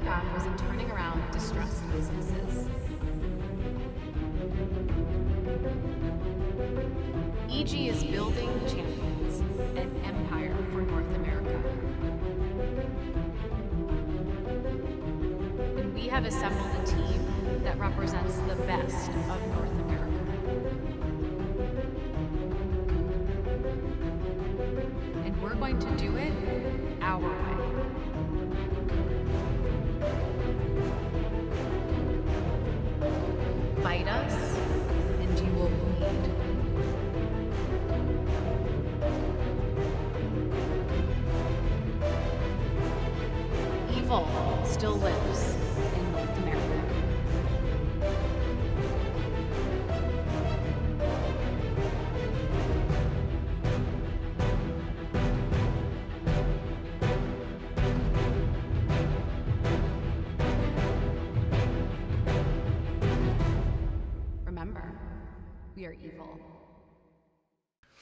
background was in turning around distressed businesses. EG is building champions, an empire for North America. And we have assembled a team that represents the best of North America. And we're going to do it our way. Fight us, and you will bleed. Evil still lives in North America. Remember, we are evil.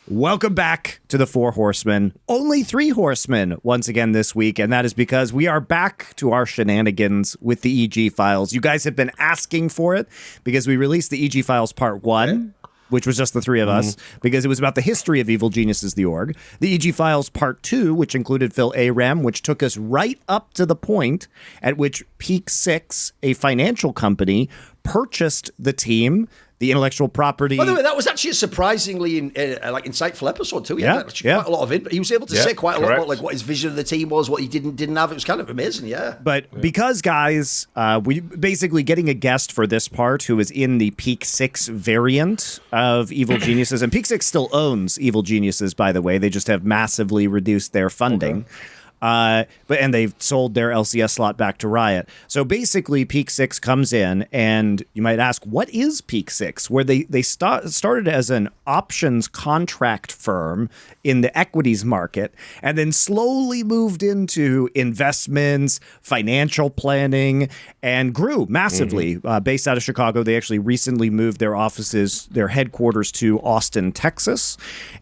Welcome back to the Four Horsemen. Only 3 horsemen once again this week, and that is because we are back to our shenanigans with the EG files. You guys have been asking for it because we released the EG files part 1, which was just the 3 of us, because it was about the history of Evil Geniuses, the org. The EG files part 2, which included Phil Aram, which took us right up to the point at which Peak 6, a financial company, purchased the team, the intellectual property. By the way, that was actually a surprisingly insightful episode too. He had actually quite a lot of he was able to say quite a lot about like what his vision of the team was, what he didn't have. It was kind of amazing, But because, guys, we basically getting a guest for this part who is in the Peak 6 variant of Evil Geniuses, and Peak 6 still owns Evil Geniuses, by the way. They just have massively reduced their funding. Okay. And they've sold their LCS slot back to Riot. So basically, Peak 6 comes in, and you might ask, what is Peak 6? Where they started as an options contract firm in the equities market, and then slowly moved into investments, financial planning, and grew massively. Based out of Chicago, they actually recently moved their offices, their headquarters to Austin, Texas.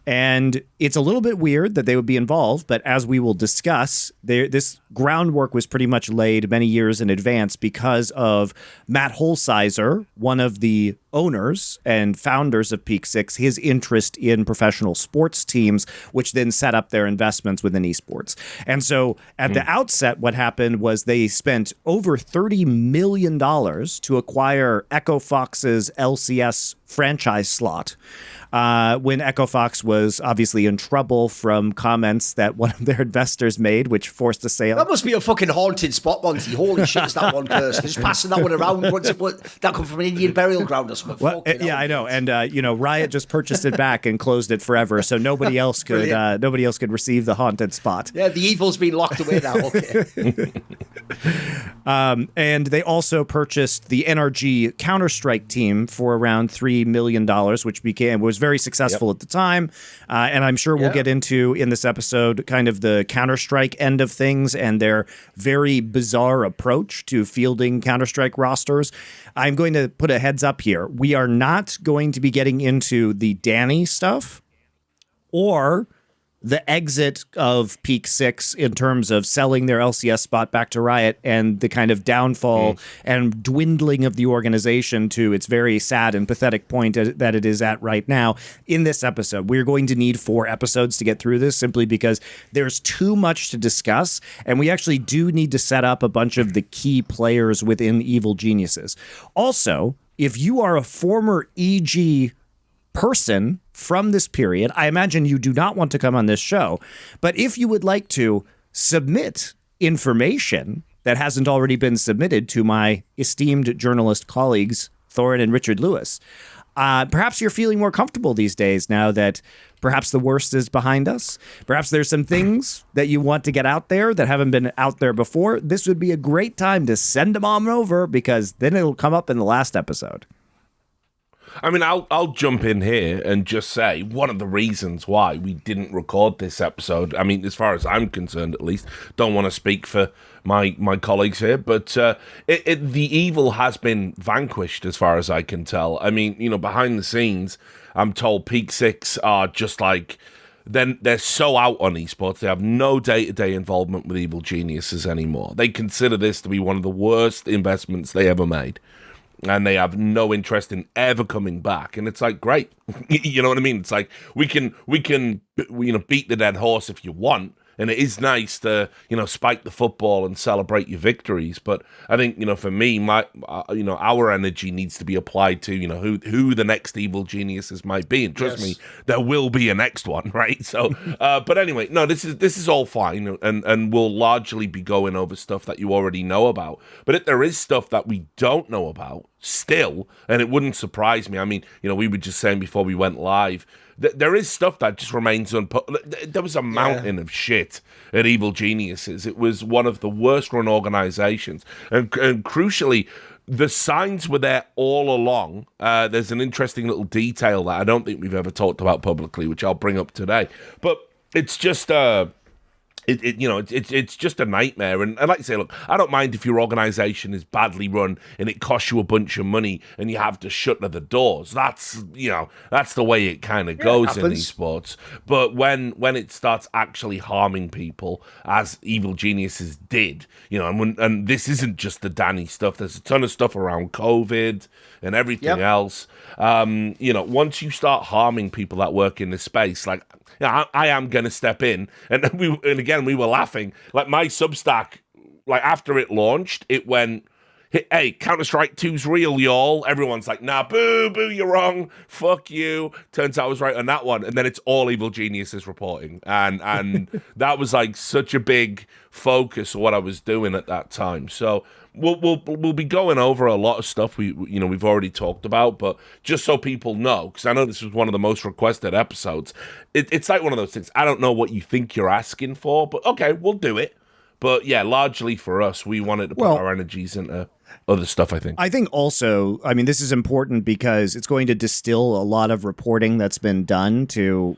And it's a little bit weird that they would be involved, but as we will discuss, this groundwork was pretty much laid many years in advance because of Matt Hulsizer, one of the owners and founders of Peak 6, his interest in professional sports teams, which then set up their investments within esports. And so at the outset, what happened was they spent over $30 million to acquire Echo Fox's LCS franchise slot. When Echo Fox was obviously in trouble from comments that one of their investors made, which forced a sale. That must be a fucking haunted spot, Monty. Holy shit, is that one cursed? Just passing that one around. That come from an Indian burial ground or something. Well, I know. And, Riot just purchased it back and closed it forever, so nobody else could receive the haunted spot. Yeah, the evil's been locked away now. Okay. And they also purchased the NRG Counter-Strike team for around $3 million, which was very successful at the time. And I'm sure we'll get into in this episode kind of the Counter-Strike end of things and their very bizarre approach to fielding Counter-Strike rosters. I'm going to put a heads up here. We are not going to be getting into the Danny stuff or the exit of Peak 6 in terms of selling their LCS spot back to Riot and the kind of downfall and dwindling of the organization to its very sad and pathetic point that it is at right now in this episode. We're going to need 4 episodes to get through this simply because there's too much to discuss, and we actually do need to set up a bunch of the key players within Evil Geniuses. Also, if you are a former EG person from this period, I imagine you do not want to come on this show, but if you would like to submit information that hasn't already been submitted to my esteemed journalist colleagues, Thorin and Richard Lewis, perhaps you're feeling more comfortable these days now that perhaps the worst is behind us. Perhaps there's some things that you want to get out there that haven't been out there before. This would be a great time to send them on over, because then it'll come up in the last episode. I mean, I'll jump in here and just say one of the reasons why we didn't record this episode, I mean, as far as I'm concerned at least, don't want to speak for my colleagues here, but the evil has been vanquished as far as I can tell. I mean, behind the scenes, I'm told Peak 6 are just like then they're so out on esports. They have no day-to-day involvement with Evil Geniuses anymore. They consider this to be one of the worst investments they ever made. And they have no interest in ever coming back. And it's like, great. You know what I mean? It's like, we can beat the dead horse if you want. And it is nice to, spike the football and celebrate your victories. But I think, for me, our energy needs to be applied to, who the next Evil Geniuses might be. And trust me, there will be a next one, right? So, but anyway, no, this is all fine. And we'll largely be going over stuff that you already know about. But if there is stuff that we don't know about still, and it wouldn't surprise me. I mean, we were just saying before we went live, there is stuff that just remains There was a mountain of shit at Evil Geniuses. It was one of the worst run organizations. And crucially, the signs were there all along. There's an interesting little detail that I don't think we've ever talked about publicly, which I'll bring up today. But it's just... It's just a nightmare. And like I say, look, I don't mind if your organization is badly run and it costs you a bunch of money and you have to shut the doors. That's the way it kind of goes in esports. But when it starts actually harming people, as Evil Geniuses did, and this isn't just the Danny stuff. There's a ton of stuff around COVID and everything else. Once you start harming people that work in this space, like, I am going to step in. And again, we were laughing. Like, my Substack, like, after it launched, it went, hey, Counter-Strike 2's real, y'all. Everyone's like, nah, boo, you're wrong. Fuck you. Turns out I was right on that one. And then it's all Evil Geniuses reporting. And that was, like, such a big focus of what I was doing at that time. So we'll be going over a lot of stuff we've already talked about, but just so people know, because I know this was one of the most requested episodes, it's like one of those things. I don't know what you think you're asking for, but okay, we'll do it. But yeah, largely for us, we wanted to put our energies into other stuff, I think. I think also, this is important because it's going to distill a lot of reporting that's been done to,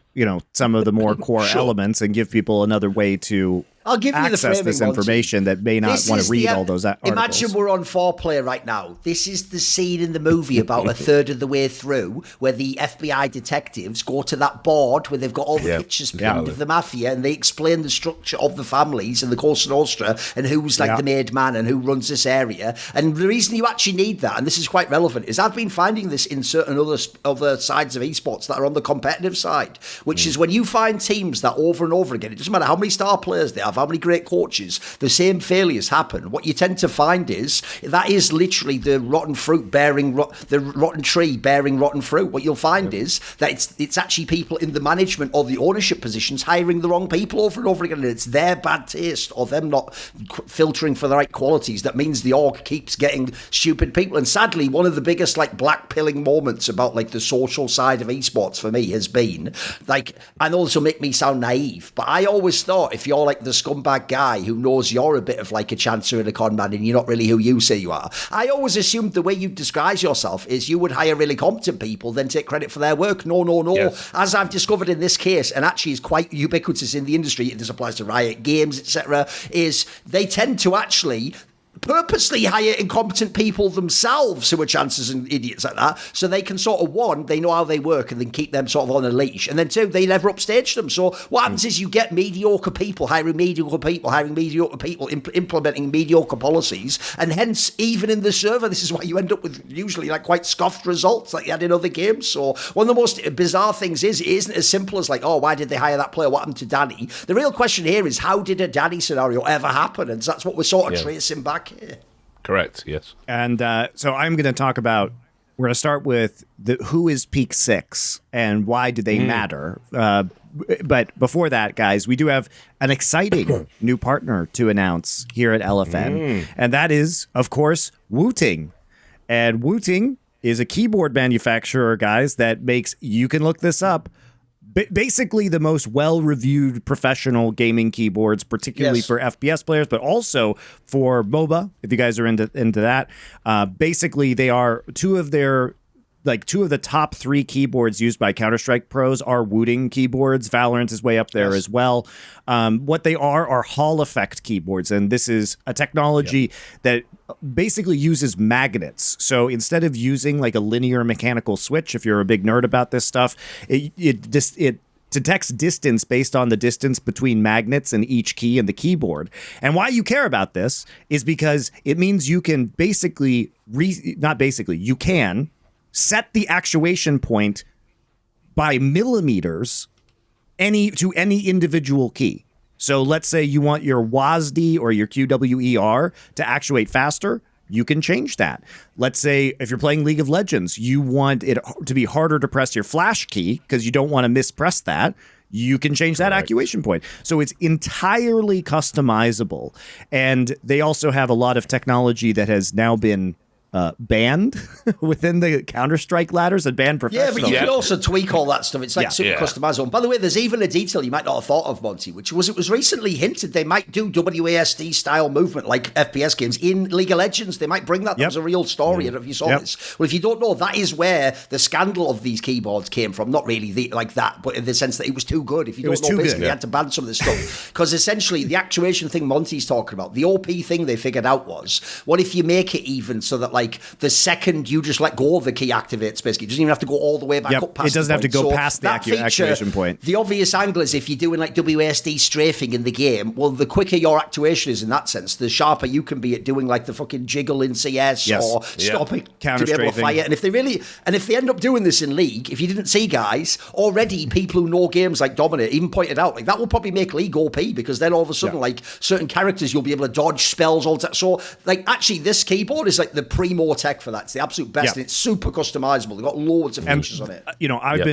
some of the more core elements and give people another way to I'll give you access this information that may not want to read all those articles. Imagine we're on 4Play right now. This is the scene in the movie about a third of the way through where the FBI detectives go to that board where they've got all the pictures pinned of the mafia and they explain the structure of the families and the Cosa Nostra and who's like the made man and who runs this area. And the reason you actually need that, and this is quite relevant, is I've been finding this in certain other sides of esports that are on the competitive side, which is when you find teams that over and over again, it doesn't matter how many star players they have, how many great coaches, the same failures happen. What you tend to find is that is literally the rotten fruit bearing the rotten tree bearing rotten fruit. What you'll find is that it's actually people in the management or the ownership positions hiring the wrong people over and over again, and it's their bad taste or them not filtering for the right qualities that means the org keeps getting stupid people. And sadly, one of the biggest black pilling moments about the social side of esports for me has been I know this will make me sound naive, but I always thought if you're the scumbag guy who knows you're a bit of a chancer and a con man and you're not really who you say you are, I always assumed the way you disguise yourself is you would hire really competent people, then take credit for their work. No. Yes. As I've discovered in this case, and actually is quite ubiquitous in the industry, this applies to Riot Games, etc., is they tend to actually purposely hire incompetent people themselves who are chancers and idiots like that, so they can sort of, one, they know how they work and then keep them sort of on a leash, and then two, they never upstage them. So what happens is you get mediocre people hiring mediocre people, implementing mediocre policies, and hence, even in the server, this is why you end up with usually quite scuffed results like you had in other games. So one of the most bizarre things is, it isn't as simple as why did they hire that player? What happened to Danny? The real question here is, how did a Danny scenario ever happen? And that's what we're sort of tracing back here. Correct, yes. And so I'm going to talk about, we're going to start with who is Peak 6 and why do they matter. But before that, guys, we do have an exciting new partner to announce here at LFN. And that is, of course, Wooting. And Wooting is a keyboard manufacturer, guys, that makes, you can look this up, basically the most well-reviewed professional gaming keyboards, particularly for FPS players, but also for MOBA, if you guys are into that. Basically, they are two of the top 3 keyboards used by Counter-Strike pros are Wooting keyboards. Valorant is way up there as well. What they are Hall effect keyboards, and this is a technology that basically uses magnets. So instead of using a linear mechanical switch, if you're a big nerd about this stuff, it detects distance based on the distance between magnets and each key and the keyboard. And why you care about this is because it means you can basically, you can set the actuation point by millimeters to any individual key. So let's say you want your WASD or your QWER to actuate faster. You can change that. Let's say if you're playing League of Legends, you want it to be harder to press your flash key because you don't want to mispress that. You can change that actuation point. So it's entirely customizable. And they also have a lot of technology that has now been banned within the Counter-Strike ladders and banned professionally. Yeah, but you can also tweak all that stuff. It's like super customizable. By the way, there's even a detail you might not have thought of, Monty, which was it was recently hinted they might do WASD style movement like FPS games in League of Legends. They might bring that. That was a real story. I don't know if you saw this. Well, if you don't know, that is where the scandal of these keyboards came from. Not really like that, but in the sense that it was too good. If you don't know, basically, they had to ban some of this stuff. Because essentially, the actuation thing Monty's talking about, the OP thing they figured out was, what if you make it even so that like the second you just let go of the key activates, basically. It doesn't even have to go all the way back up past it doesn't have to go past the actuation point. The obvious angle is if you're doing like WASD strafing in the game, well, the quicker your actuation is in that sense, the sharper you can be at doing like the fucking jiggle in CS or stopping to be able to fire. And if they end up doing this in League, if you didn't see, guys, already people who know games like Dominate even pointed out, like that will probably make League OP because then all of a sudden, like certain characters, you'll be able to dodge spells all the time. So like actually this keyboard is like the primo tech for that. It's the absolute best, and it's super customizable. They've got loads of features on it. You know, I've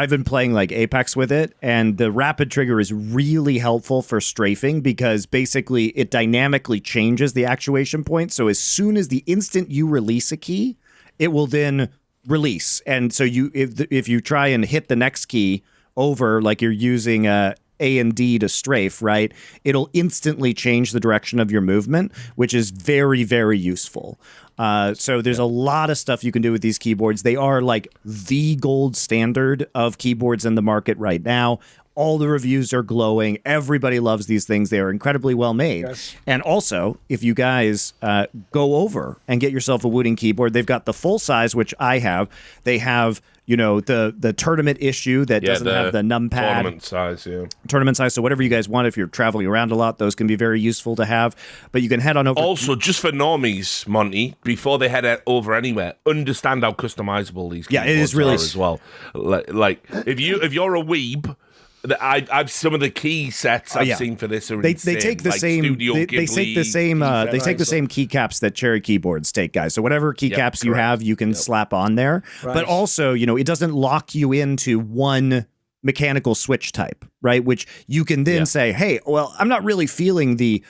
been playing like Apex with it, and the rapid trigger is really helpful for strafing because basically it dynamically changes the actuation point. So as soon as the instant you release a key, it will then release. And so if you try and hit the next key over, like you're using A and D to strafe, right? It'll instantly change the direction of your movement, which is very, very useful. So there's a lot of stuff you can do with these keyboards. They are like the gold standard of keyboards in the market right now. All the reviews are glowing. Everybody loves these things. They are incredibly well made. Yes. And also, if you guys go over and get yourself a Wooting keyboard, they've got the full size, which I have. They have, you know, the tournament issue that doesn't have the numpad. Tournament size. So whatever you guys want, if you're traveling around a lot, those can be very useful to have. But you can head on over. Also, just for normies, Monty, before they head over anywhere, understand how customizable these keyboards are as well. Like if you're a weeb. I've some of the key sets I've seen for this are they take the same they take the same they take the same keycaps that Cherry keyboards take, guys. So whatever keycaps you have, you can slap on there. Right. But also, you know, it doesn't lock you into one mechanical switch type, right? Which you can then say, hey, well, I'm not really feeling the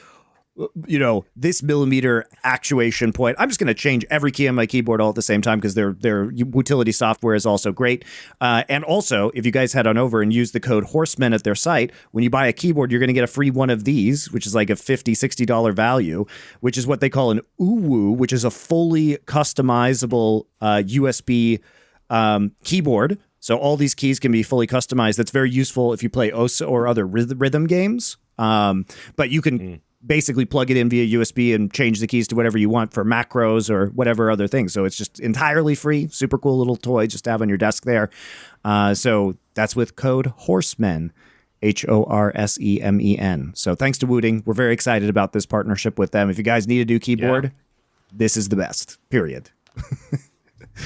this millimeter actuation point. I'm just going to change every key on my keyboard all at the same time because their utility software is also great. And also, if you guys head on over and use the code Horsemen at their site, when you buy a keyboard, you're going to get a free one of these, which is like a $50, $60 value, which is what they call an UWU, which is a fully customizable USB keyboard. So all these keys can be fully customized. That's very useful if you play OSA or other rhythm games. But you can basically plug it in via USB and change the keys to whatever you want for macros or whatever other things. So it's just entirely free. Super cool little toy just to have on your desk there. So that's with code Horsemen, HORSEMEN. So thanks to Wooting. We're very excited about this partnership with them. If you guys need a new keyboard, this is the best, period.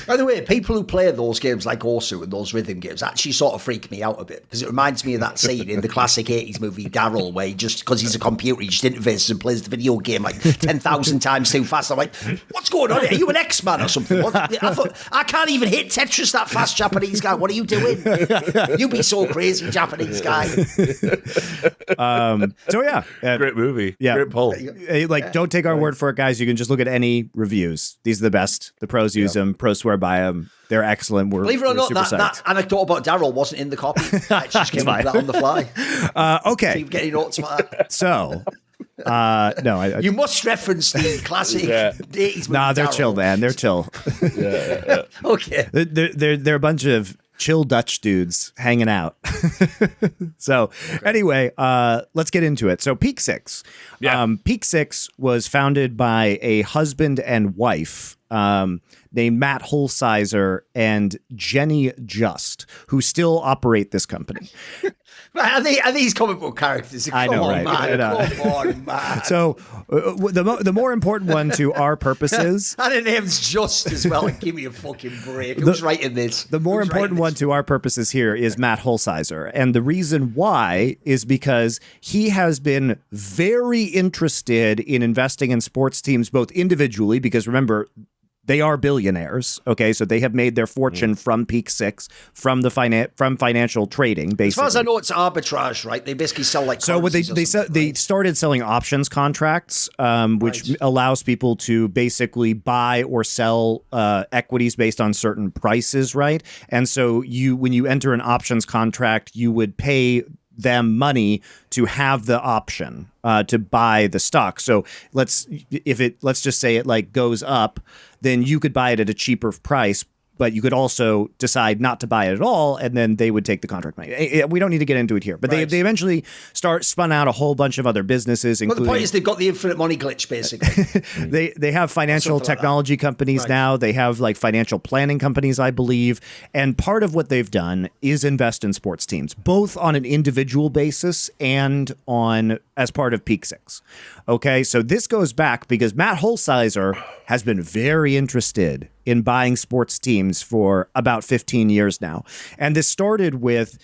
By the way, people who play those games like Osu and those rhythm games actually sort of freak me out a bit because it reminds me of that scene in the classic 80s movie Daryl where he just, because he's a computer, he just interfaces and plays the video game like 10,000 times too fast. I'm like, what's going on here? Are you an X-Man or something? I can't even hit Tetris that fast, Japanese guy. What are you doing? You be so crazy, Japanese guy. Great movie. Yeah. Great poll. Don't take our word for it, guys. You can just look at any reviews. These are the best. The pros use them. Pros swear by them. They're excellent. Believe it or not, that anecdote about Daryl wasn't in the copy. I just came up with that on the fly. Okay. Keep getting notes about that. So, you must reference the classic 80s movie. Nah, they're Daryl. chill, man. They're chill. Okay. They're a bunch of chill Dutch dudes hanging out. So anyway, let's get into it. So Peak 6. Peak 6 was founded by a husband and wife named Matt Hulsizer and Jenny Just, who still operate this company. Are these comic book characters? I know, right? Come on, man. So the more important one to our purposes, and the name's Just as well. Give me a fucking break. Who's writing this? The more important one to our purposes here is Matt Hulsizer, and the reason why is because he has been very interested in investing in sports teams, both individually, because remember, they are billionaires, okay? So they have made their fortune from Peak Six, from the from financial trading, basically. As far as I know, it's arbitrage, right? They basically sell like. So what they started selling options contracts, which allows people to basically buy or sell equities based on certain prices, right? And so when you enter an options contract, you would pay them money to have the option to buy the stock. So let's just say it like goes up, then you could buy it at a cheaper price, but you could also decide not to buy it at all, and then they would take the contract money. We don't need to get into it here, but they eventually spun out a whole bunch of other businesses, including... Well, the point is they've got the infinite money glitch, basically. They have financial technology companies now. They have like financial planning companies, I believe. And part of what they've done is invest in sports teams, both on an individual basis and as part of Peak Six. Okay, so this goes back because Matt Hulsizer has been very interested in buying sports teams for about 15 years now. And this started with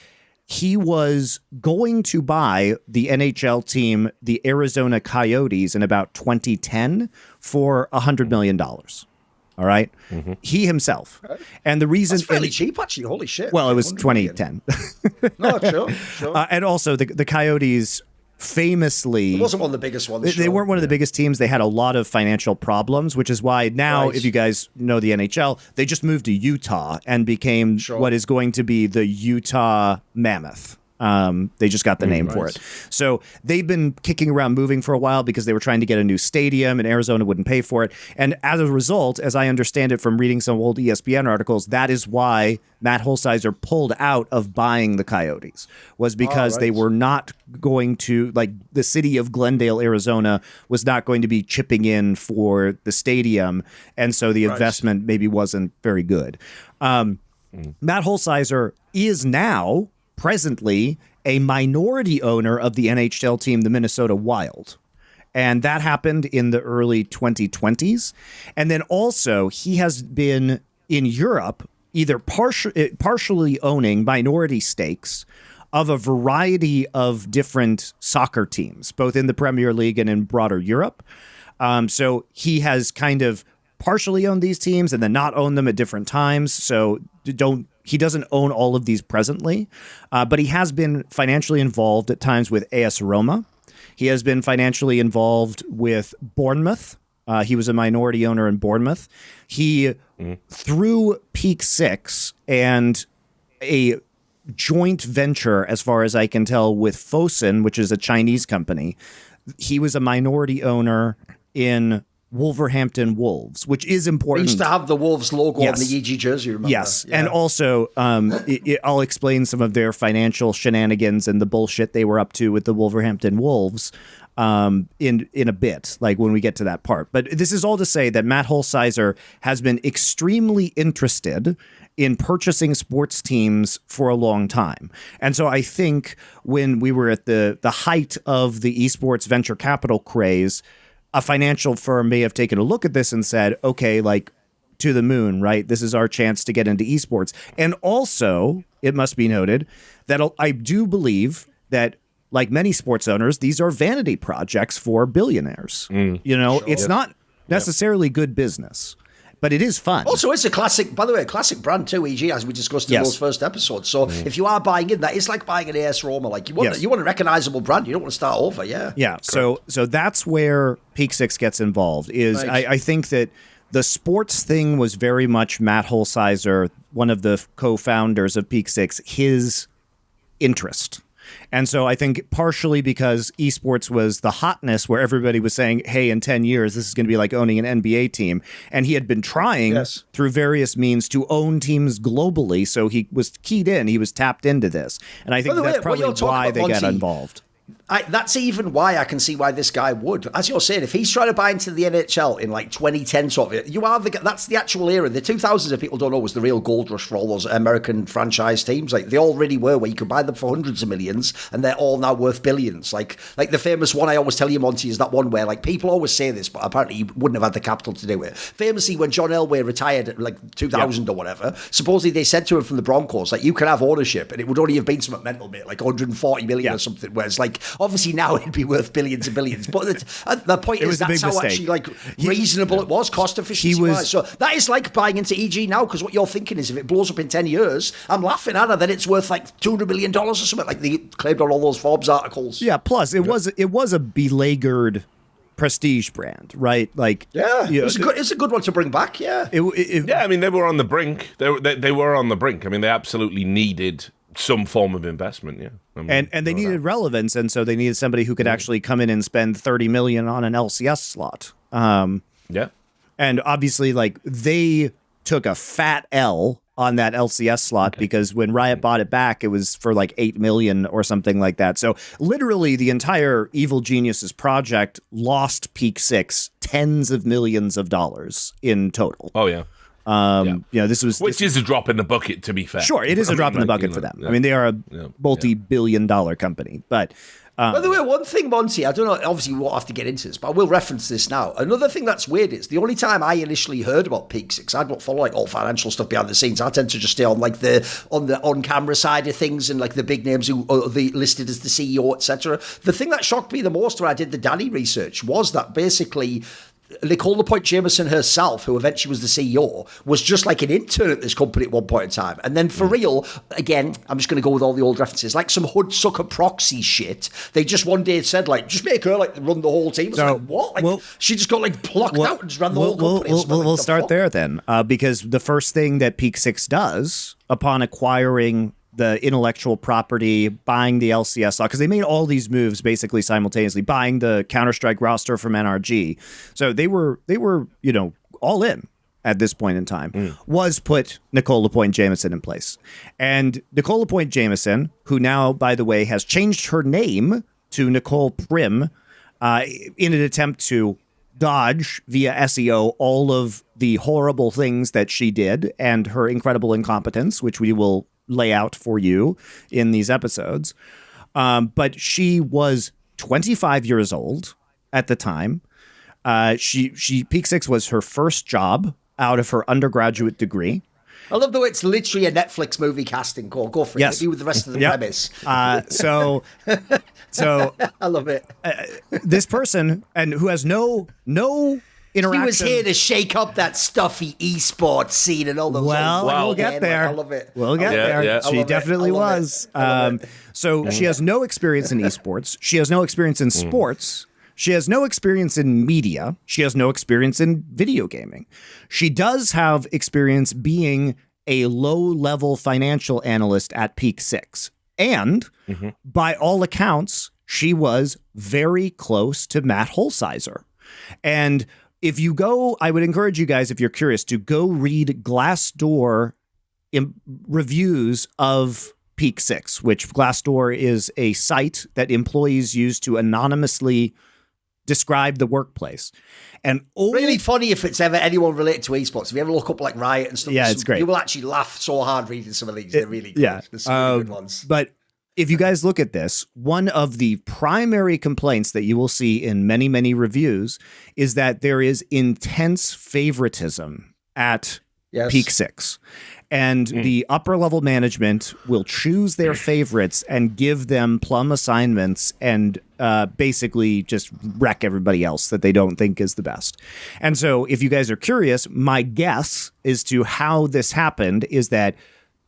he was going to buy the NHL team, the Arizona Coyotes, in about 2010 for $100 million. All right? Mm-hmm. He himself. Okay. And the reason... That's fairly cheap, actually. Holy shit. Well, it was 2010. No, sure. And also, the Coyotes... famously, it wasn't one of the biggest ones. They weren't one of the biggest teams. They had a lot of financial problems, which is why now, if you guys know the NHL, they just moved to Utah and became what is going to be the Utah Mammoth. They just got the name for it. So they've been kicking around moving for a while because they were trying to get a new stadium and Arizona wouldn't pay for it. And as a result, as I understand it from reading some old ESPN articles, that is why Matt Hulsizer pulled out of buying the Coyotes, was because they were not going to, like, the city of Glendale, Arizona was not going to be chipping in for the stadium. And so the investment maybe wasn't very good. Matt Hulsizer is now presently a minority owner of the NHL team, the Minnesota Wild. And that happened in the early 2020s. And then also he has been in Europe either partially owning minority stakes of a variety of different soccer teams, both in the Premier League and in broader Europe. So he has kind of partially owned these teams and then not owned them at different times. So he doesn't own all of these presently, but he has been financially involved at times with AS Roma. He has been financially involved with Bournemouth. He was a minority owner in Bournemouth. He, through Peak Six and a joint venture, as far as I can tell, with Fosun, which is a Chinese company, he was a minority owner in Wolverhampton Wolves, which is important. They used to have the Wolves logo on the EG jersey, remember? Yes, and also I'll explain some of their financial shenanigans and the bullshit they were up to with the Wolverhampton Wolves in a bit, like when we get to that part. But this is all to say that Matt Hulsizer has been extremely interested in purchasing sports teams for a long time. And so I think when we were at the height of the esports venture capital craze, a financial firm may have taken a look at this and said, okay, like, to the moon, right? This is our chance to get into esports. And also, it must be noted that I do believe that, like many sports owners, these are vanity projects for billionaires. It's not necessarily good business, but it is fun. Also, it's a classic, by the way, a classic brand too, EG, as we discussed in those first episodes. So if you are buying in that, it's like buying an AS Roma. Like you want a recognizable brand. You don't want to start over. Yeah. So that's where Peak Six gets involved. I think that the sports thing was very much Matt Hulsizer, one of the co-founders of Peak Six, his interest. And so I think partially because esports was the hotness where everybody was saying, hey, in 10 years, this is going to be like owning an NBA team. And he had been trying through various means to own teams globally. So he was keyed in. He was tapped into this. And I think that's probably why they got involved. That's even why I can see why this guy would. As you're saying, if he's trying to buy into the NHL in like 2010 sort of, that's the actual era. The 2000s, if people don't know, was the real gold rush for all those American franchise teams. Like they already were, where you could buy them for hundreds of millions, and they're all now worth billions. Like the famous one I always tell you, Monty, is that one where like people always say this, but apparently he wouldn't have had the capital to do it. Famously, when John Elway retired at like 2000 or whatever, supposedly they said to him from the Broncos, like, you can have ownership, and it would only have been something mental, mate, like 140 million or something. Whereas like obviously now it'd be worth billions and billions. But the point is that's how actually like reasonable it was, cost efficiency wise. So that is like buying into EG now, because what you're thinking is if it blows up in 10 years, I'm laughing at it, then it's worth like $200 million or something, like they claimed on all those Forbes articles. Yeah, plus it was a beleaguered prestige brand, right? Like, it's a good one to bring back. Yeah, I mean, they were on the brink. They were on the brink. I mean, they absolutely needed some form of investment. Yeah, I mean, and they needed relevance, and so they needed somebody who could actually come in and spend $30 million on an LCS slot. And obviously, like, they took a fat L on that LCS slot because when Riot bought it back, it was for like $8 million or something like that. So literally the entire Evil Geniuses project lost Peak 6 tens of millions of dollars in total. Oh, yeah. Which is a drop in the bucket, to be fair. Sure, it is a drop in the bucket for them. Yeah. I mean, they are a multi-billion-dollar company, but... By the way, one thing, Monty, I don't know, obviously we won't have to get into this, but I will reference this now. Another thing that's weird is the only time I initially heard about Peak 6, I don't follow like all financial stuff behind the scenes. I tend to just stay on like the on-camera side of things and like the big names who are listed as the CEO, etc. The thing that shocked me the most when I did the Danny research was that basically Nicole LaPointe Jameson herself, who eventually was the CEO, was just like an intern at this company at one point in time. And then for real, again, I'm just going to go with all the old references, like some hood sucker proxy shit. They just one day said, like, just make her like run the whole team. It's like, what? Like, she just got like plucked out and just ran the whole company. We'll start there then, because the first thing that Peak 6 does upon acquiring the intellectual property, buying the LCS slot, because they made all these moves basically simultaneously, buying the Counter-Strike roster from NRG. So they were, all in at this point in time, was put Nicole LaPointe Jameson in place. And Nicole LaPointe Jameson, who now, by the way, has changed her name to Nicole Prim in an attempt to dodge via SEO all of the horrible things that she did and her incredible incompetence, which we will lay out for you in these episodes. But she was 25 years old at the time. Peak 6 was her first job out of her undergraduate degree. I love the way it's literally a Netflix movie casting call. Go for it. Yes. Hit me with the rest of the premise. So I love it. This person, and who has no interaction. He was here to shake up that stuffy esports scene and all those. We'll get there. I love it. We'll get there. Yeah. She definitely was. So she has no experience in esports. She has no experience in sports. She has no experience in media. She has no experience in video gaming. She does have experience being a low-level financial analyst at Peak 6. And by all accounts, she was very close to Matt Hulsizer. And if you go, I would encourage you guys, if you're curious, to go read Glassdoor reviews of Peak 6, which Glassdoor is a site that employees use to anonymously describe the workplace. And really funny if it's ever anyone related to esports. If you ever look up like Riot and stuff, it's great. You will actually laugh so hard reading some of these. They're really good. Yeah. There's some really good ones. But if you guys look at this, one of the primary complaints that you will see in many, many reviews is that there is intense favoritism at Peak 6. And the upper level management will choose their favorites and give them plum assignments and basically just wreck everybody else that they don't think is the best. And so if you guys are curious, my guess as to how this happened is that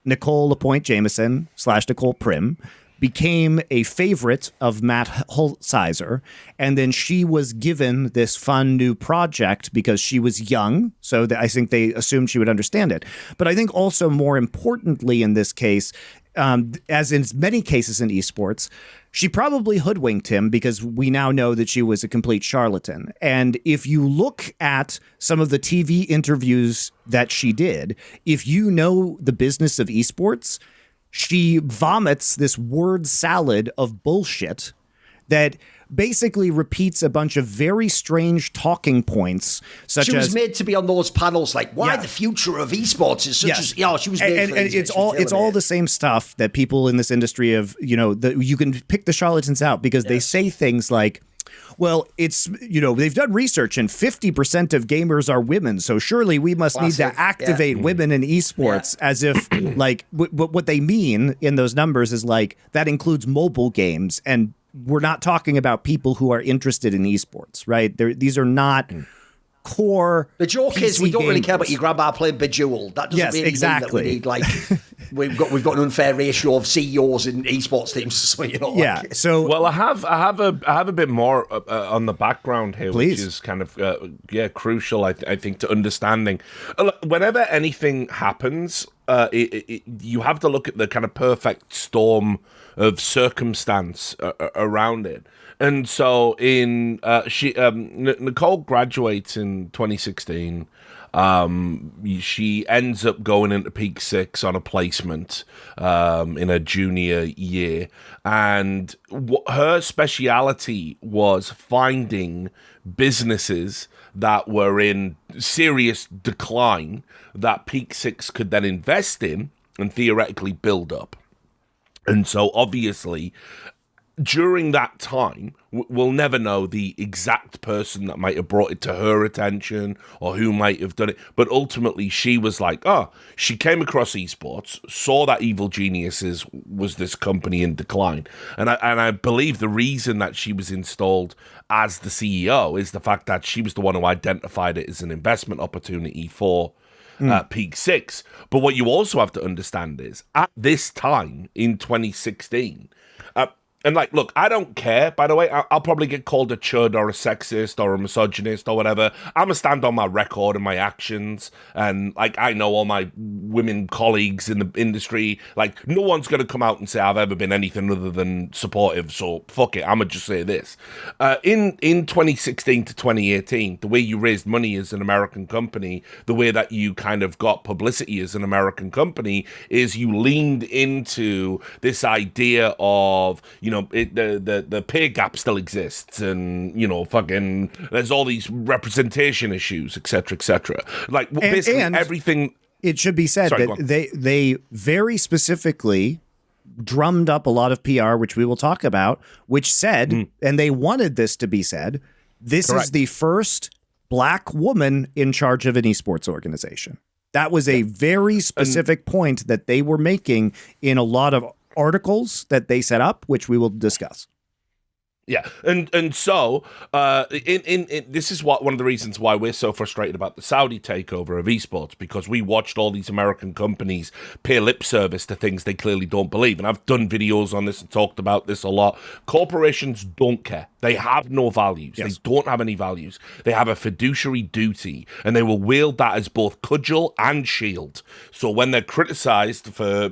Nicole LaPointe Jameson / Nicole Prim became a favorite of Matt Hulsizer, and then she was given this fun new project because she was young, so I think they assumed she would understand it. But I think also more importantly in this case, as in many cases in esports, she probably hoodwinked him because we now know that she was a complete charlatan. And if you look at some of the TV interviews that she did, if you know the business of esports, she vomits this word salad of bullshit that basically repeats a bunch of very strange talking points, such as she was made to be on those panels, like why the future of esports is such as she was made and it's all the same stuff that people in this industry of you can pick the charlatans out because they say things like, well, it's, they've done research and 50% of gamers are women. So surely we must need to activate women in esports, as if like what they mean in those numbers is like that includes mobile games. And we're not talking about people who are interested in esports, right? These are not core. The joke PC is we don't really care gamers. about your grandma playing Bejeweled. That doesn't really mean that we need like we've got an unfair ratio of CEOs in esports teams. So, So well, I have a bit more on the background here, Please. which is kind of crucial. I think to understanding. Whenever anything happens, you have to look at the kind of perfect storm of circumstance around it. And so Nicole graduates in 2016. She ends up going into Peak 6 on a placement in her junior year. And her speciality was finding businesses that were in serious decline that Peak 6 could then invest in and theoretically build up. And so obviously, during that time, we'll never know the exact person that might have brought it to her attention or who might have done it. But ultimately, she was like, she came across esports, saw that Evil Geniuses was this company in decline. And I believe the reason that she was installed as the CEO is the fact that she was the one who identified it as an investment opportunity for Peak 6. But what you also have to understand is, at this time in 2016, and like, look, I don't care, by the way. I'll probably get called a chud or a sexist or a misogynist or whatever. I'm going to stand on my record and my actions. And like, I know all my women colleagues in the industry. Like, no one's going to come out and say I've ever been anything other than supportive. So fuck it. I'm going to just say this. In 2016 to 2018, the way you raised money as an American company, the way that you kind of got publicity as an American company is you leaned into this idea of, the pay gap still exists, and fucking there's all these representation issues, etc. Like basically everything. It should be said that they very specifically drummed up a lot of PR, which we will talk about, which said, and they wanted this to be said, this is the first Black woman in charge of an esports organization. That was a very specific point that they were making in a lot of articles that they set up, which we will discuss. Yeah, and so this is one of the reasons why we're so frustrated about the Saudi takeover of esports, because we watched all these American companies pay lip service to things they clearly don't believe. And I've done videos on this and talked about this a lot. Corporations don't care. They have no values. Yes. They don't have any values. They have a fiduciary duty, and they will wield that as both cudgel and shield. So when they're criticized for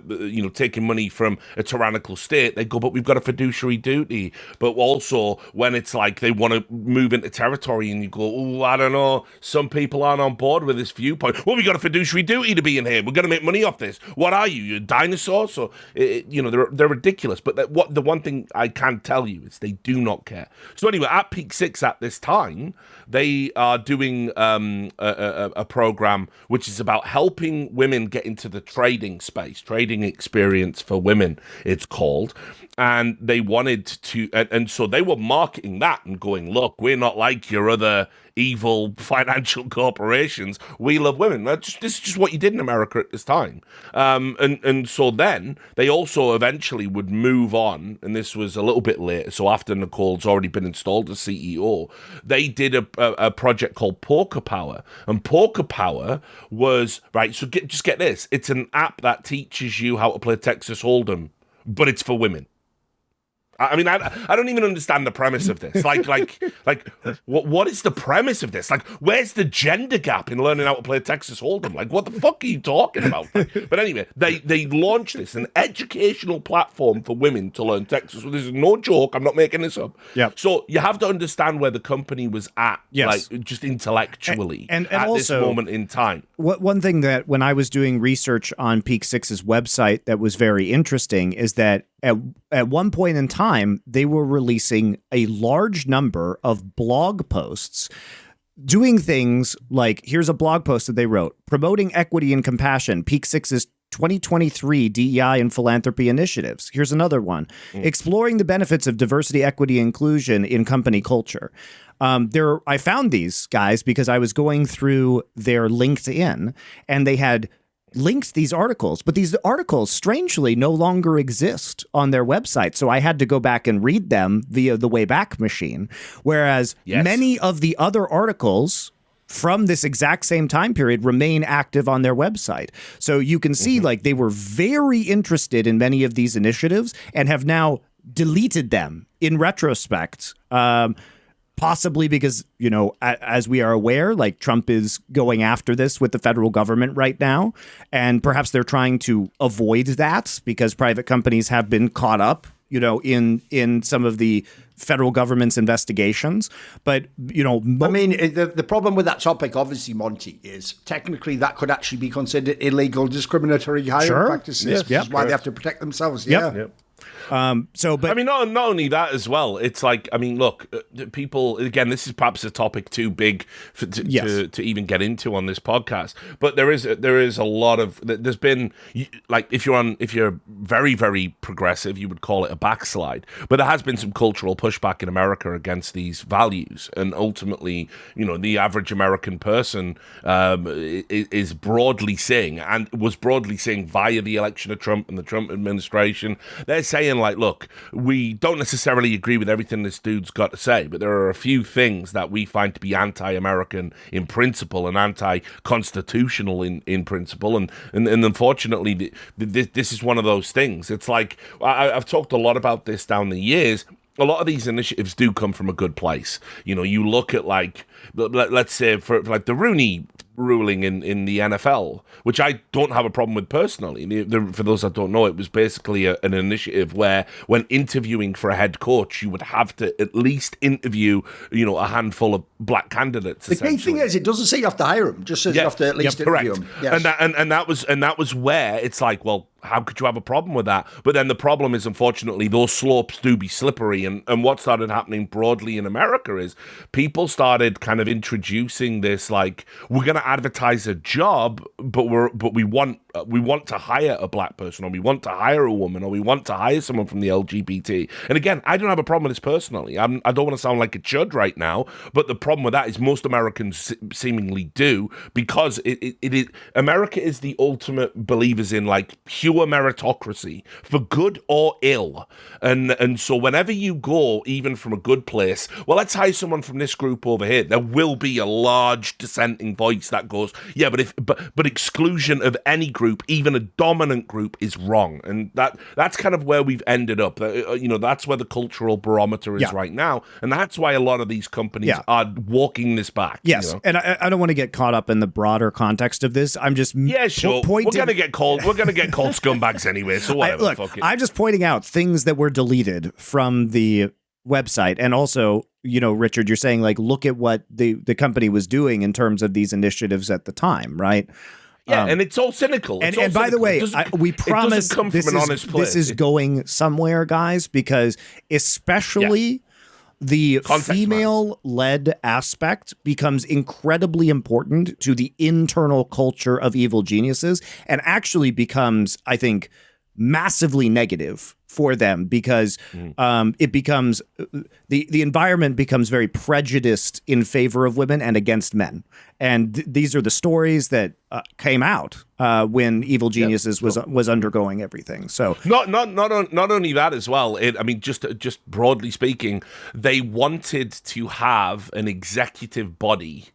taking money from a tyrannical state, they go, but we've got a fiduciary duty. But also when it's like they want to move into territory and you go, oh, I don't know, some people aren't on board with this viewpoint. Well, we got a fiduciary duty to be in here. We're going to make money off this. What are you? You're a dinosaur? So, they're ridiculous. But the one thing I can tell you is they do not care. So anyway, at Peak 6 at this time, they are doing a program which is about helping women get into the trading space, trading experience for women, it's called. And they wanted to, and so they were marketing that and going, look, we're not like your other evil financial corporations. We love women. This is just what you did in America at this time. And so then they also eventually would move on, and this was a little bit later. So after Nicole's already been installed as CEO, they did a project called Poker Power. And Poker Power was, right, so just get this. It's an app that teaches you how to play Texas Hold'em, but it's for women. I mean, I don't even understand the premise of this. Like, what is the premise of this? Like, where's the gender gap in learning how to play Texas Hold'em? Like, what the fuck are you talking about? But anyway, they launched this, an educational platform for women to learn Texas. So this is no joke. I'm not making this up. Yeah. So you have to understand where the company was at, like just intellectually, and at also, this moment in time. One thing that when I was doing research on Peak 6's website that was very interesting is that at one point in time, they were releasing a large number of blog posts doing things like, here's a blog post that they wrote, promoting equity and compassion, Peak Six's 2023 DEI and philanthropy initiatives. Here's another one, exploring the benefits of diversity, equity, and inclusion in company culture. I found these guys because I was going through their LinkedIn, and they had linked these articles, but these articles strangely no longer exist on their website. So I had to go back and read them via the Wayback Machine. Whereas many of the other articles from this exact same time period remain active on their website. So you can see like they were very interested in many of these initiatives and have now deleted them in retrospect. Possibly because, you know, as we are aware, like Trump is going after this with the federal government right now. And perhaps they're trying to avoid that because private companies have been caught up, you know, in some of the federal government's investigations. But, you know, I mean, the problem with that topic, obviously, Monty, is technically that could actually be considered illegal discriminatory hiring practices. Which is why they have to protect themselves. But I mean, not only that as well. It's like, I mean, look, people, again, this is perhaps a topic too big to even get into on this podcast. But there is a lot of, there's been, like, if you're very, very progressive, you would call it a backslide. But there has been some cultural pushback in America against these values, and ultimately, you know, the average American person is broadly saying, and was broadly saying via the election of Trump and the Trump administration, they're saying, like, look, we don't necessarily agree with everything this dude's got to say, but there are a few things that we find to be anti-American in principle and anti-constitutional in principle, and unfortunately, this is one of those things. It's like, I've talked a lot about this down the years. A lot of these initiatives do come from a good place. You know, you look at, like, let's say for like the Rooney ruling in the NFL, which I don't have a problem with personally. For those that don't know, it was basically an initiative where when interviewing for a head coach, you would have to at least interview, you know, a handful of black candidates. The key thing is, it doesn't say you have to hire them; just says you have to at least interview them. Yes. And that was where it's like, well, how could you have a problem with that? But then the problem is, unfortunately, those slopes do be slippery. And what started happening broadly in America is people started kind of introducing this, like, we're going to advertise a job, but we want to hire a black person, or we want to hire a woman, or we want to hire someone from the LGBT. And again, I don't have a problem with this personally. I don't want to sound like a chud right now, but the problem with that is most Americans seemingly do, because America is the ultimate believers in, like, pure meritocracy for good or ill. And so whenever you go, even from a good place, well, let's hire someone from this group over here, there will be a large dissenting voice that goes, yeah, but exclusion of any group, even a dominant group, is wrong. And that's kind of where we've ended up. You know, that's where the cultural barometer is right now, and that's why a lot of these companies are walking this back. Yes, you know? And I don't want to get caught up in the broader context of this. I'm just pointing. We're gonna get called scumbags anyway. So whatever. I'm just pointing out things that were deleted from the website. And also, you know, Richard, you're saying, like, look at what the company was doing in terms of these initiatives at the time, right? Yeah, and it's all cynical. And by the way, we promise this is going somewhere, guys, because especially the female-led aspect becomes incredibly important to the internal culture of evil geniuses, and actually becomes, I think, massively negative for them, because it becomes the environment becomes very prejudiced in favor of women and against men. And these are the stories that came out when Evil Geniuses was undergoing everything. So not only that as well. I mean, just broadly speaking, they wanted to have an executive body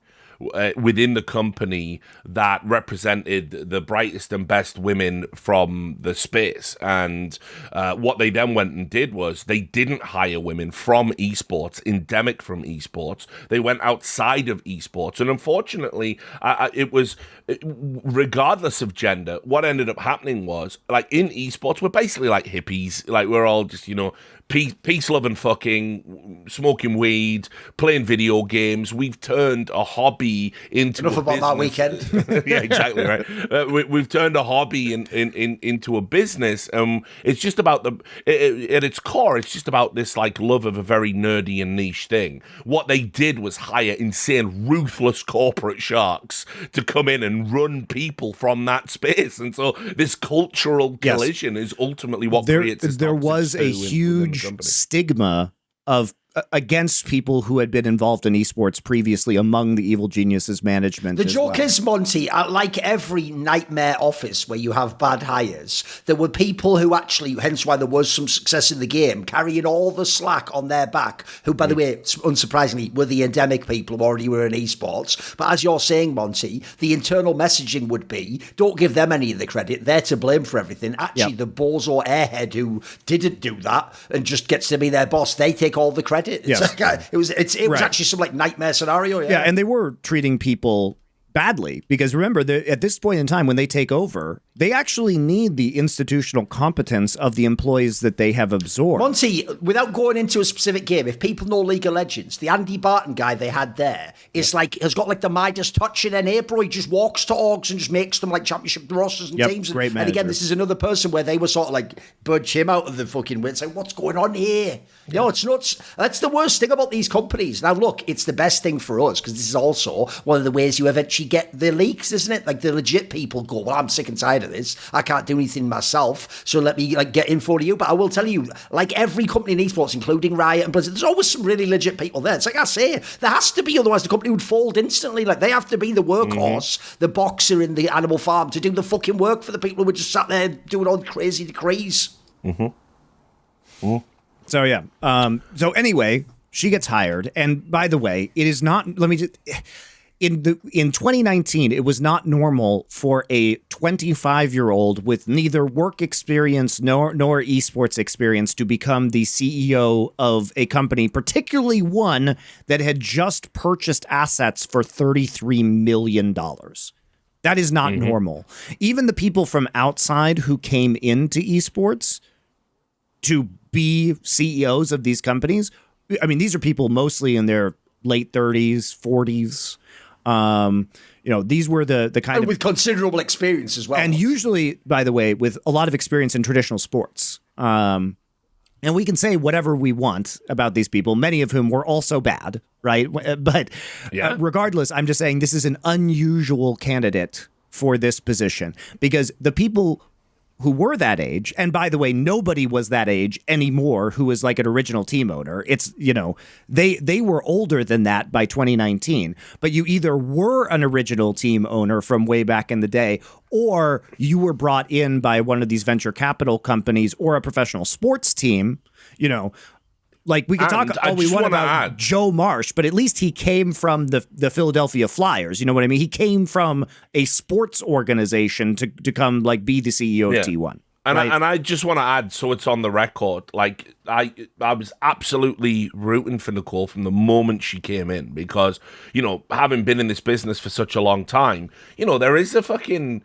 within the company that represented the brightest and best women from the space. And what they then went and did was they didn't hire women from esports, endemic from esports. They went outside of esports. And unfortunately, it was, regardless of gender, what ended up happening was, like, in esports, we're basically like hippies. Like, we're all just, you know, peace, love, and fucking, smoking weed, playing video games. We've turned a hobby into enough a about business. that weekend. Yeah, exactly right. We've turned a hobby into a business. It's just about at its core. It's just about this like love of a very nerdy and niche thing. What they did was hire insane, ruthless corporate sharks to come in and run people from that space, and so this cultural collision is ultimately what creates this. There was a huge stigma of against people who had been involved in esports previously among the evil geniuses management. The joke is, Monty, like every nightmare office where you have bad hires, there were people who actually, hence why there was some success in the game, carrying all the slack on their back, who, by the way, unsurprisingly, were the endemic people who already were in esports. But as you're saying, Monty, the internal messaging would be, don't give them any of the credit, they're to blame for everything. Actually, the bozo airhead who didn't do that and just gets to be their boss, they take all the credit. It's like, it was actually some like nightmare scenario. Yeah, and they were treating people badly because remember, at this point in time when they take over, they actually need the institutional competence of the employees that they have absorbed. Monty, without going into a specific game, if people know League of Legends, the Andy Barton guy they had there is has got like the Midas touch in April. He just walks to orgs and just makes them like championship rosters and teams. Great manager. And again, this is another person where they were sort of like budge him out of the fucking win. Say, what's going on here? Yeah. No, it's nuts. That's the worst thing about these companies. Now, look, it's the best thing for us because this is also one of the ways you eventually get the leaks, isn't it? Like the legit people go, well, I'm sick and tired of this. I can't do anything myself, so let me like get info to you. But I will tell you, like every company in esports, including Riot and Blizzard, there's always some really legit people there. It's like I say, there has to be, otherwise the company would fold instantly. Like they have to be the workhorse, the boxer in the Animal Farm to do the fucking work for the people who were just sat there doing all the crazy decrees. So yeah. So anyway, she gets hired, and by the way, it is not. Let me just. In 2019, it was not normal for a 25-year-old with neither work experience nor esports experience to become the CEO of a company, particularly one that had just purchased assets for $33 million. That is not normal. Even the people from outside who came into esports to be CEOs of these companies, I mean, these are people mostly in their late 30s, 40s. These were the kind with considerable experience as well. And usually, by the way, with a lot of experience in traditional sports. And we can say whatever we want about these people, many of whom were also bad, right? But regardless, I'm just saying this is an unusual candidate for this position because the people who were that age, and by the way, nobody was that age anymore who was like an original team owner. It's, they were older than that by 2019, but you either were an original team owner from way back in the day, or you were brought in by one of these venture capital companies or a professional sports team, Like, we could talk all we want about Joe Marsh, but at least he came from the Philadelphia Flyers. You know what I mean? He came from a sports organization to come, like, be the CEO of T1. And, I just want to add, so it's on the record, like, I was absolutely rooting for Nicole from the moment she came in because, having been in this business for such a long time, there is a fucking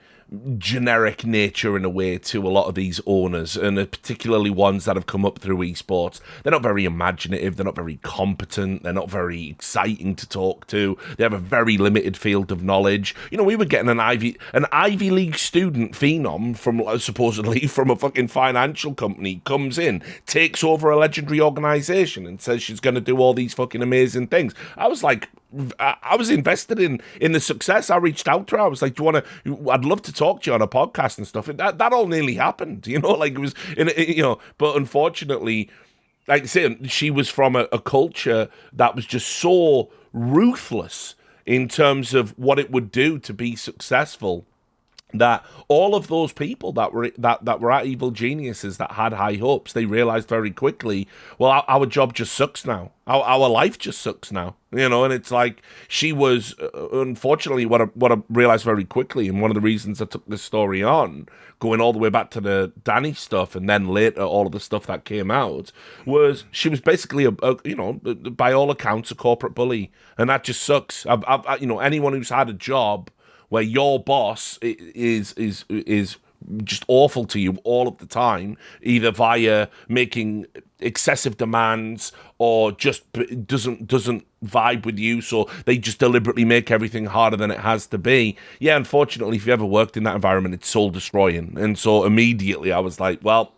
generic nature in a way to a lot of these owners, and particularly ones that have come up through esports. They're not very imaginative, they're not very competent, they're not very exciting to talk to, they have a very limited field of knowledge. We were getting an Ivy League student phenom from supposedly from a fucking financial company comes in, takes over a legendary organization and says she's going to do all these fucking amazing things. I was like, I was invested in the success. I reached out to her. I was like, I'd love to talk to you on a podcast and stuff. That all nearly happened, like it was, but unfortunately, like I say, she was from a culture that was just so ruthless in terms of what it would do to be successful, that all of those people that were at Evil Geniuses that had high hopes, they realized very quickly, well, our job just sucks now. Our life just sucks now, and it's like she was, unfortunately, what I realized very quickly, and one of the reasons I took this story on, going all the way back to the Danny stuff, and then later all of the stuff that came out, was she was basically by all accounts, a corporate bully, and that just sucks. Anyone who's had a job where your boss is just awful to you all of the time, either via making excessive demands or just doesn't vibe with you, so they just deliberately make everything harder than it has to be. Yeah, unfortunately, if you ever worked in that environment, it's soul destroying. And so immediately I was like, well,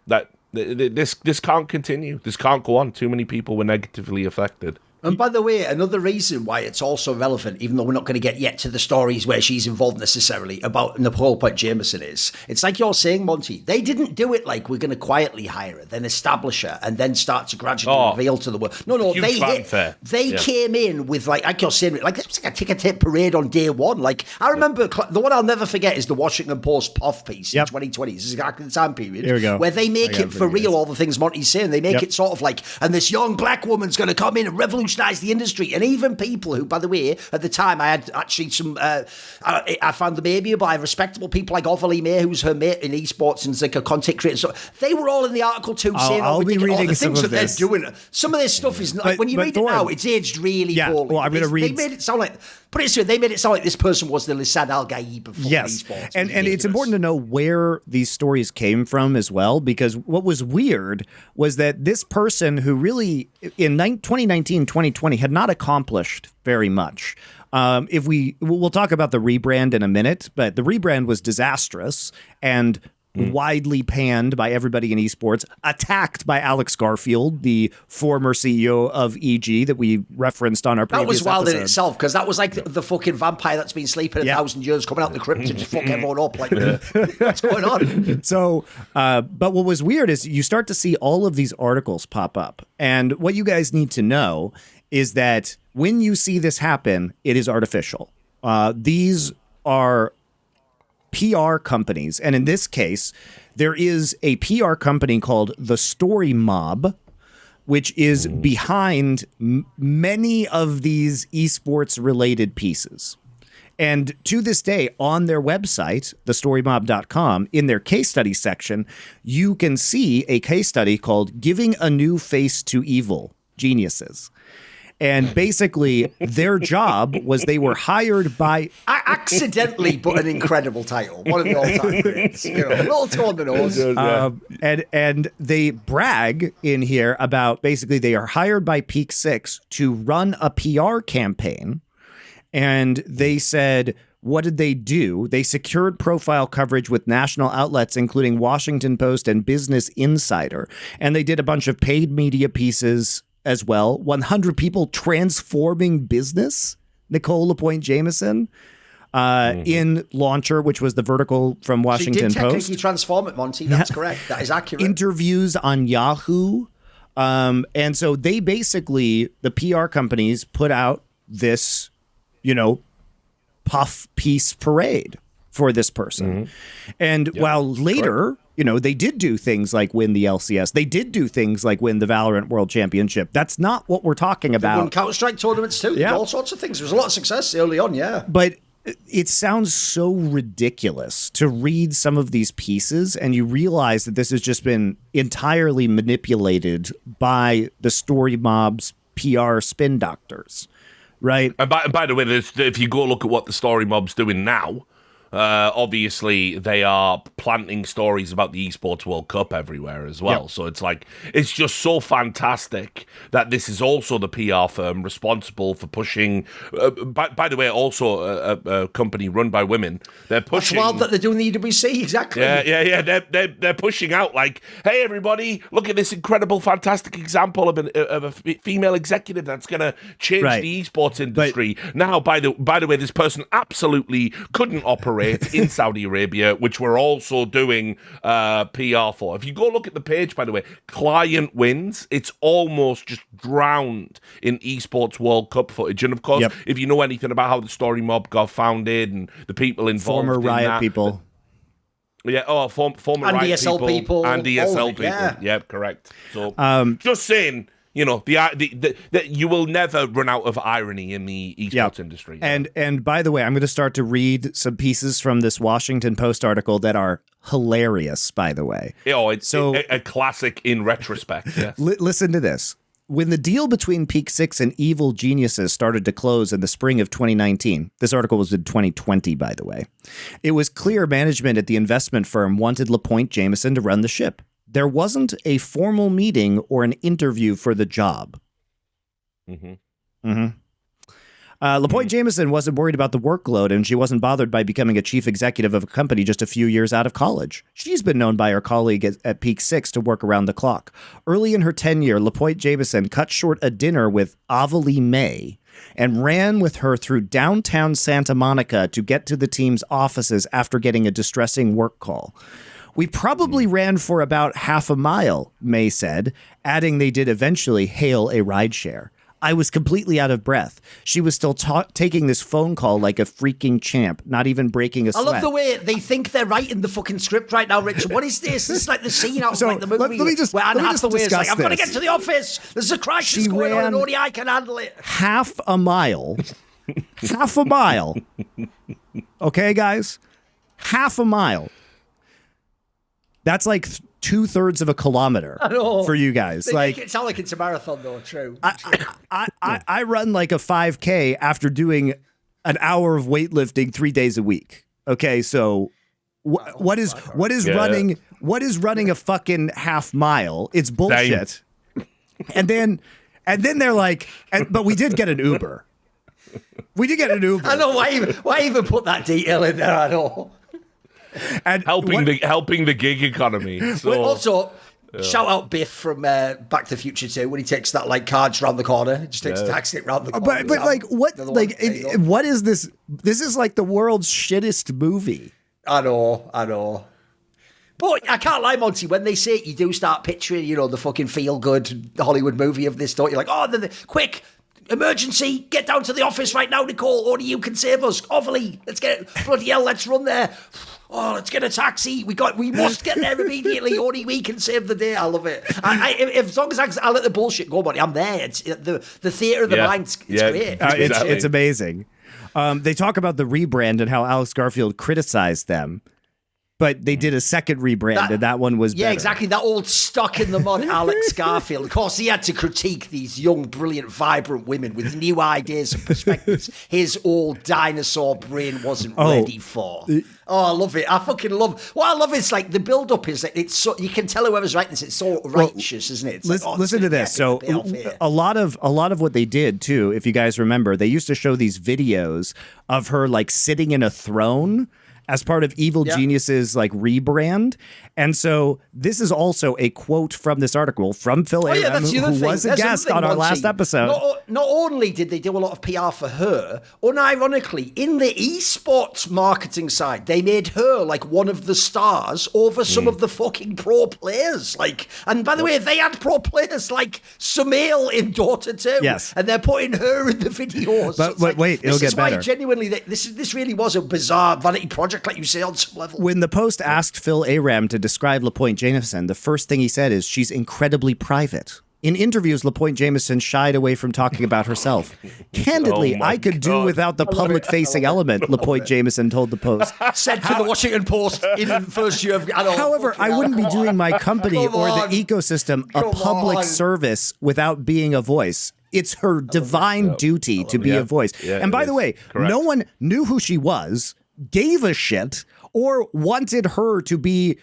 that this can't continue. This can't go on. Too many people were negatively affected. And by the way, another reason why it's also relevant, even though we're not going to get yet to the stories where she's involved necessarily, about Nicole LaPointe Jameson is, it's like you're saying, Monty, they didn't do it like we're going to quietly hire her, then establish her, and then start to gradually reveal to the world. No, they came in with, like you're saying, like, it was like a ticker-tape parade on day one. Like, I remember, the one I'll never forget is the Washington Post POF piece in 2020. This is exactly the time period. Here we go. Where they make it for real, all the things Monty's saying. They make it sort of like, and this young black woman's going to come in and revolutionize the industry. And even people who, by the way, at the time I had actually some I found them amiable by respectable people like Overly May, who's her mate in esports and is like a content creator. So they were all in the article too, saying I'll be reading the things that this. they're doing. Some of this stuff is like, when you read it now, it's aged really poorly. Well, I'm going to read. They made it sound like, put it this way, they made it sound like this person was the Lisan Al Gaib of esports. And it's important to know where these stories came from as well, because what was weird was that this person who really in 2019, 2020 had not accomplished very much. We'll talk about the rebrand in a minute, but the rebrand was disastrous and widely panned by everybody in esports, attacked by Alex Garfield, the former CEO of EG that we referenced on our previous episode. That was wild in itself, because that was like the fucking vampire that's been sleeping 1,000 years coming out the crypt to just fuck everyone up. Like, what's going on? So, but what was weird is you start to see all of these articles pop up. And what you guys need to know is that when you see this happen, it is artificial. These are PR companies. And in this case, there is a PR company called the Story Mob, which is behind many of these esports related pieces. And to this day, on their website, thestorymob.com, in their case study section, you can see a case study called Giving a New Face to Evil, Geniuses. And basically, their job was they were hired by... I accidentally put an incredible title. One of the all-time greats. A little too on the nose. And they brag in here about basically they are hired by Peak 6 to run a PR campaign. And they said, what did they do? They secured profile coverage with national outlets, including Washington Post and Business Insider. And they did a bunch of paid media pieces as well. 100 people transforming business. Nicole LaPointe Jameson in Launcher, which was the vertical from Washington Post. She did technically transform it, Monty. That's correct. That is accurate. Interviews on Yahoo. And so they basically, the PR companies put out this, puff piece parade for this person. And while later... they did do things like win the LCS. They did do things like win the Valorant World Championship. That's not what we're talking about. They won Counter-Strike tournaments too. All sorts of things. There was a lot of success early on, But it sounds so ridiculous to read some of these pieces and you realize that this has just been entirely manipulated by the Story Mob's PR spin doctors, right? And by the way, if you go look at what the Story Mob's doing now, obviously they are planting stories about the Esports World Cup everywhere as well. So it's like, it's just so fantastic that this is also the PR firm responsible for pushing, by the way, also a company run by women. They're pushing. That's wild that they're doing the EWC, exactly. Yeah. They're pushing out like, hey everybody, look at this incredible, fantastic example of a female executive that's going to change the esports industry. Now, by the way, this person absolutely couldn't operate in Saudi Arabia, which we're also doing PR for. If you go look at the page, by the way, client wins, it's almost just drowned in Esports World Cup footage. And of course, if you know anything about how the Story Mob got founded and the people involved, former Riot that, people. Former and Riot ESL people. And ESL people. Yeah, correct. So just saying, that you will never run out of irony in the esports industry. And by the way, I'm going to start to read some pieces from this Washington Post article that are hilarious, by the way. It's a classic in retrospect. Yes. Listen to this. When the deal between Peak 6 and Evil Geniuses started to close in the spring of 2019, this article was in 2020, by the way, it was clear management at the investment firm wanted LaPointe Jameson to run the ship. There wasn't a formal meeting or an interview for the job. LaPointe Jameson wasn't worried about the workload, and she wasn't bothered by becoming a chief executive of a company just a few years out of college. She's been known by her colleague at Peak 6 to work around the clock. Early in her tenure, LaPointe Jameson cut short a dinner with Avalie May and ran with her through downtown Santa Monica to get to the team's offices after getting a distressing work call. We probably ran for about half a mile, May said, adding they did eventually hail a rideshare. I was completely out of breath. She was still taking this phone call like a freaking champ, not even breaking a sweat. I love the way they think they're writing the fucking script right now, Richard. What is this? This is like the scene out of like the movie where Anne Hathaway is like, I've got to get to the office. There's a crisis going on and only I can handle it. Half a mile. Half a mile. Okay, guys? Half a mile. That's like 2/3 of a kilometer for you guys. They like make it sound like it's a marathon, though. True. I run like a 5K after doing an hour of weightlifting 3 days a week. Okay, so what is running a fucking half mile? It's bullshit. And then they're like, but we did get an Uber. We did get an Uber. I know why even put that detail in there at all. And helping the gig economy. So, also, shout out Biff from Back to the Future 2 when he takes that like cards round the corner, just takes a taxi round the corner. But like what? Like what is this? This is like the world's shittest movie. I know. But I can't lie, Monty. When they say it, you do start picturing, the fucking feel good Hollywood movie of this. Don't you? Like, quick. Emergency! Get down to the office right now, Nicole. Only you can save us. Ovally, let's get it. Bloody hell, let's run there. Oh, let's get a taxi. We must get there immediately. Only we can save the day. I love it. As long as I let the bullshit go, buddy, I'm there. It's the theatre of the mind. It's great. It's amazing. They talk about the rebrand and how Alex Garfield criticized them. But they did a second rebrand, and that one was better. Yeah, exactly. That old stuck in the mud Alex Garfield. Of course, he had to critique these young, brilliant, vibrant women with new ideas and perspectives his old dinosaur brain wasn't ready for. Oh, I love it. I fucking love. What I love is like the build-up is that it's so you can tell whoever's writing this. It's so righteous, isn't it? It's listen to this. So a lot of what they did too, if you guys remember, they used to show these videos of her like sitting in a throne as part of Evil Genius's like rebrand. And so this is also a quote from this article from Phil Aram, who was a guest on our last episode. Not only did they do a lot of PR for her, unironically, in the esports marketing side, they made her like one of the stars over some of the fucking pro players. Like, and by the way, they had pro players like Sumail in Dota 2. Yes. And they're putting her in the videos. But wait, it'll get better. Genuinely, this really was a bizarre vanity project, like you say, on some level. When the Post asked Phil Aram to describe LaPointe Jameson, the first thing he said is she's incredibly private. In interviews, LaPointe Jameson shied away from talking about herself. Candidly, I could do without the public-facing element, LaPointe Jameson told the Post. Said to the Washington Post in the first year of... However, I wouldn't be doing my company or the ecosystem a public service without being a voice. It's her divine duty to be a voice. Yeah, and by the way, no one knew who she was, gave a shit, or wanted her to be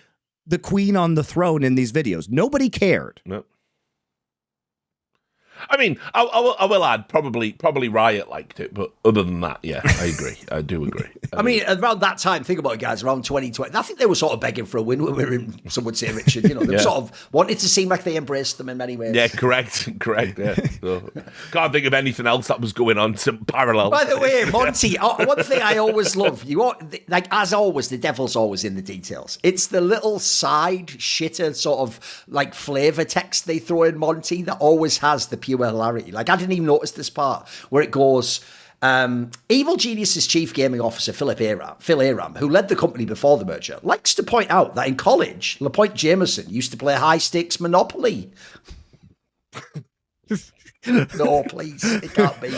the queen on the throne in these videos. Nobody cared. No. I mean, I will add, probably Riot liked it, but other than that, yeah, I agree. I do agree. I mean, around that time, think about it, guys, around 2020, I think they were sort of begging for a win. Some would say, Richard, they sort of wanted to seem like they embraced them in many ways. Yeah, correct, yeah. So, can't think of anything else that was going on to parallel. By the way, Monty, one thing I always love, like as always, the devil's always in the details. It's the little side shitter sort of like flavor text they throw in, Monty, that always has the pure hilarity. Like, I didn't even notice this part where it goes, Evil Genius's chief gaming officer, Phil Aram, who led the company before the merger, likes to point out that in college, LaPointe Jameson used to play high-stakes Monopoly. No, please, it can't be.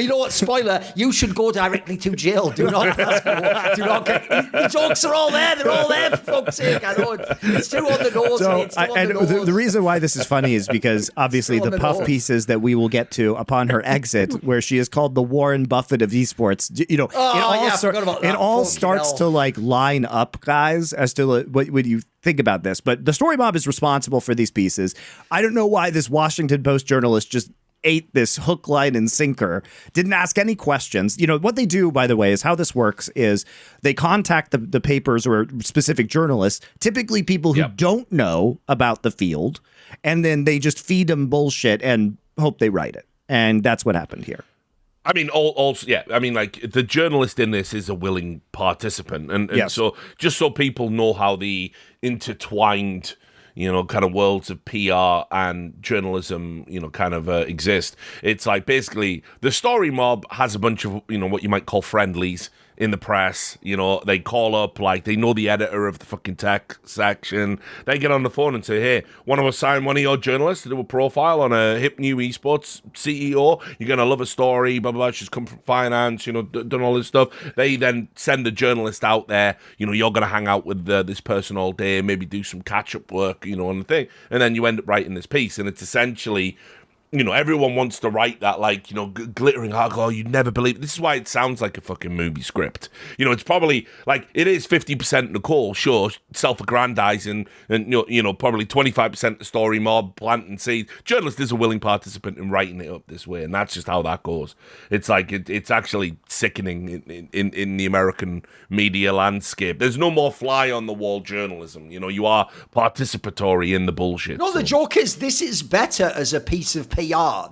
You know what? Spoiler: you should go directly to jail. Do not get. The jokes are all there. They're all there. For fuck's sake, I know it's too on the nose. So, the reason why this is funny is because obviously the puff pieces that we will get to upon her exit, where she is called the Warren Buffett of esports. You know, it all starts to like line up, guys, as to what you think about this. But the story mob is responsible for these pieces. I don't know why this Washington Post journalist just ate this hook, line, and sinker, didn't ask any questions. You know, what they do, by the way, is how this works is they contact the papers or specific journalists, typically people who don't know about the field, and then they just feed them bullshit and hope they write it. And that's what happened here. I mean, also, yeah. I mean, like the journalist in this is a willing participant, and so just so people know how the intertwined, you know, kind of worlds of PR and journalism, you know, kind of exist. It's like basically the story mob has a bunch of, you know, what you might call friendlies in the press. You know, they call up, like, they know the editor of the fucking tech section. They get on the phone and say, hey, want to assign one of your journalists to do a profile on a hip new esports CEO? You're going to love a story, blah, blah, blah. She's come from finance, you know, done all this stuff. They then send the journalist out there. You know, you're going to hang out with this person all day, maybe do some catch-up work, you know, on the thing. And then you end up writing this piece. And it's essentially, you know, everyone wants to write that, like, you know, glittering heart. Oh, you'd never believe. This is why it sounds like a fucking movie script. You know, it's probably like it is 50% Nicole, sure, self-aggrandizing, and you know, probably 25% the story mob, planting seeds. Journalist is a willing participant in writing it up this way, and that's just how that goes. It's like it's actually sickening in the American media landscape. There's no more fly on the wall journalism. You know, you are participatory in the bullshit. No, the joke is this is better as a piece of PR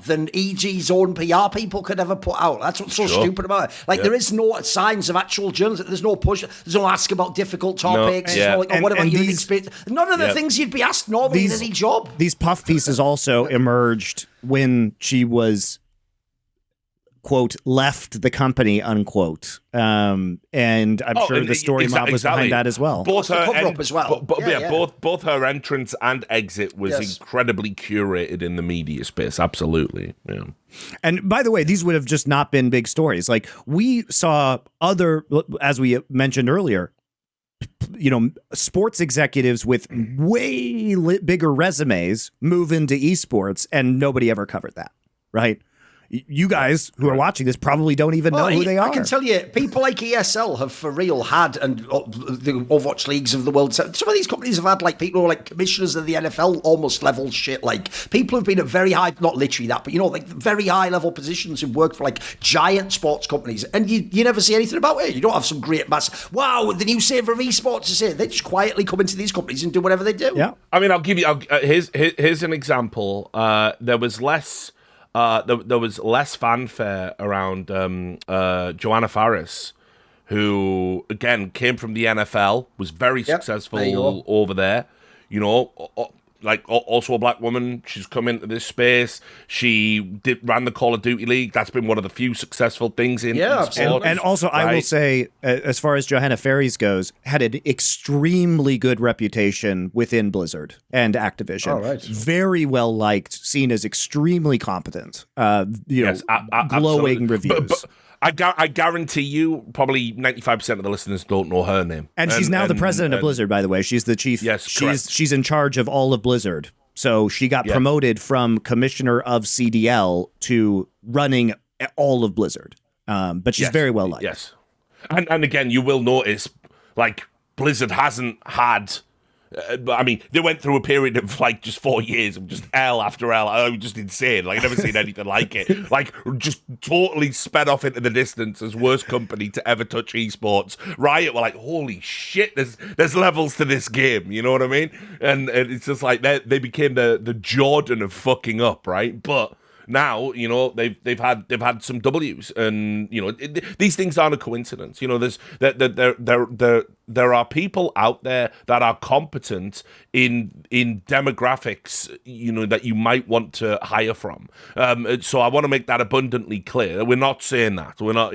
than EG's own PR people could ever put out. That's what's so stupid about it. Like, there is no signs of actual journalism. There's no push. There's no ask about difficult topics. No, like, what about your experience? None of the things you'd be asked normally in any job. These puff pieces also emerged when she was, quote, left the company, unquote. And I'm sure the story mob was behind that as well. Both her cover-up as well. Both her entrance and exit was incredibly curated in the media space. Absolutely. Yeah. And by the way, these would have just not been big stories. Like, we saw other, as we mentioned earlier, you know, sports executives with way bigger resumes move into esports, and nobody ever covered that, right? You guys who are watching this probably don't even know who they are. I can tell you, people like ESL have for real had, and the Overwatch leagues of the world. Some of these companies have had like people who are like commissioners of the NFL, almost level shit. Like, people who've been at very high, not literally that, but you know, like very high level positions who've worked for like giant sports companies, and you never see anything about it. You don't have some great mass. Wow, the new saver of esports is here. They just quietly come into these companies and do whatever they do. Yeah, I mean, I'll give you. Here's an example. There was less. There was less fanfare around Joanna Faris, who, again, came from the NFL, was very successful over there. You know, like, also a black woman. She's come into this space. She ran the Call of Duty League. That's been one of the few successful things in sports. And also, right? I will say, as far as Johanna Faris goes, had an extremely good reputation within Blizzard and Activision. Oh, right. Very well liked, seen as extremely competent. Glowing reviews. But I guarantee you, probably 95% of the listeners don't know her name. And she's now the president of Blizzard, by the way. She's the chief. Yes, she's in charge of all of Blizzard. So she got promoted from commissioner of CDL to running all of Blizzard. But she's very well liked. Yes. And again, you will notice, like, Blizzard hasn't had... I mean, they went through a period of like just 4 years of just L after L. I was just insane. Like, I've never seen anything like it. Like, just totally sped off into the distance as worst company to ever touch esports. Riot were like, holy shit, there's levels to this game. You know what I mean? And it's just like they became the Jordan of fucking up, right? But now, you know, they've had some W's, and you know, these things aren't a coincidence. You know, there are people out there that are competent in demographics, that you might want to hire from. So I want to make that abundantly clear. We're not saying that. We're not,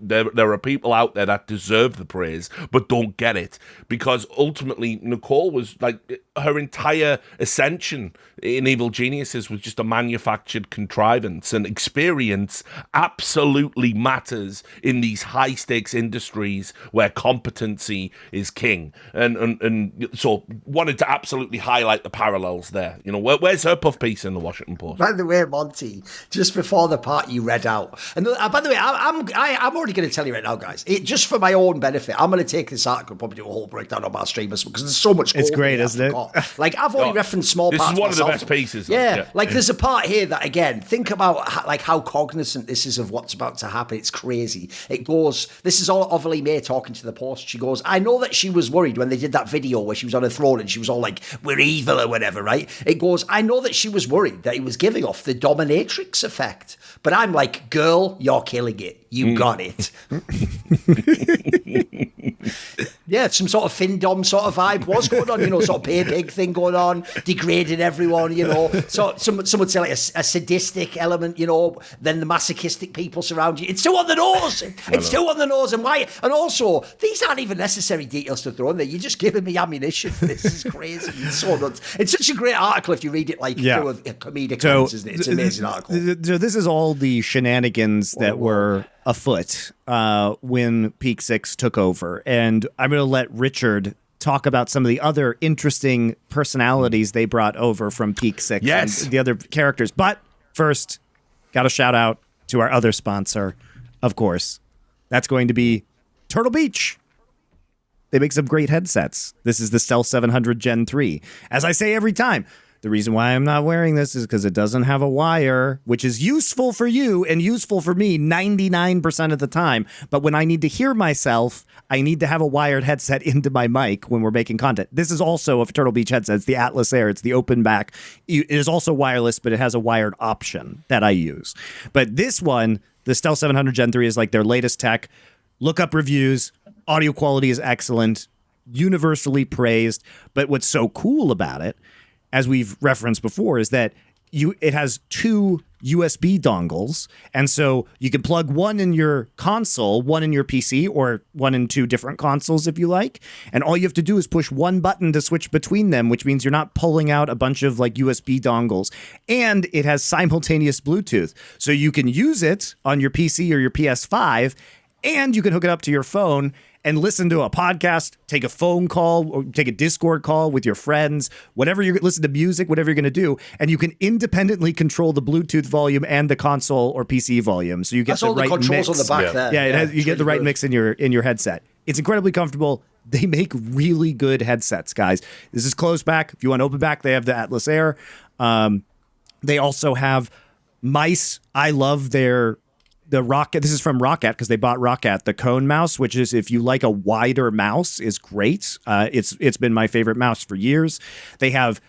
there are people out there that deserve the praise but don't get it, because ultimately Nicole was like, her entire ascension in Evil Geniuses was just a manufactured contrivance, and experience absolutely matters in these high stakes industries where competency is king. And so wanted to absolutely highlight the parallels there. Where's her puff piece in the Washington Post? By the way, Monty, just before the part you read out, and by the way, I'm already going to tell you right now, guys, just for my own benefit, I'm going to take this article and probably do a whole breakdown on my streamers, because there's so much. It's great, isn't it? Like, I've only referenced small parts. This is one myself. of the best pieces. Yeah, there's a part here that, again, think about how cognizant this is of what's about to happen. It's crazy. It goes, this is all Otterly May talking to the Post. She goes, I know that she was worried when they did that video where she was on a throne and she was all like, we're evil or whatever, right? It goes, I know that she was worried that it was giving off the dominatrix effect. But I'm like, girl, you're killing it. You got it. Yeah, some sort of Findom sort of vibe was going on, sort of pay pig thing going on, degrading everyone, So some would say like a sadistic element, then the masochistic people surround you. It's too on the nose. It's too on the nose. And why? And also, these aren't even necessary details to throw in there. You're just giving me ammunition for this. This is crazy. It's so nuts. It's such a great article if you read it through a comedic lens, isn't it? It's an amazing article. So this is all the shenanigans that were afoot when Peak 6 took over. And I'm going to let Richard talk about some of the other interesting personalities they brought over from Peak 6 and the other characters. But first, got a shout out to our other sponsor, of course. That's going to be Turtle Beach. They make some great headsets. This is the Stealth 700 Gen 3. As I say every time, the reason why I'm not wearing this is because it doesn't have a wire, which is useful for you and useful for me 99% of the time. But when I need to hear myself, I need to have a wired headset into my mic when we're making content. This is also a Turtle Beach headset. It's the Atlas Air. It's the open back. It is also wireless, but it has a wired option that I use. But this one, the Stealth 700 Gen 3, is like their latest tech. Look up reviews. Audio quality is excellent, universally praised. But what's so cool about it, as we've referenced before, is that it has two USB dongles, and so you can plug one in your console, one in your PC, or one in two different consoles if you like, and all you have to do is push one button to switch between them, which means you're not pulling out a bunch of like USB dongles. And it has simultaneous Bluetooth, so you can use it on your PC or your PS5, and you can hook it up to your phone and listen to a podcast, take a phone call, or take a Discord call with your friends, whatever you listen to music, whatever you're going to do, and you can independently control the Bluetooth volume and the console or PC volume, so you get the right mix. Controls on the back there. Yeah, you get the right mix in your headset. It's incredibly comfortable. They make really good headsets, guys. This is closed back. If you want open back, they have the Atlas Air. They also have mice. I love the Rocket. This is from Rocket because they bought Rocket, the Cone mouse, which is, if you like a wider mouse, is great. It's been my favorite mouse for years. They have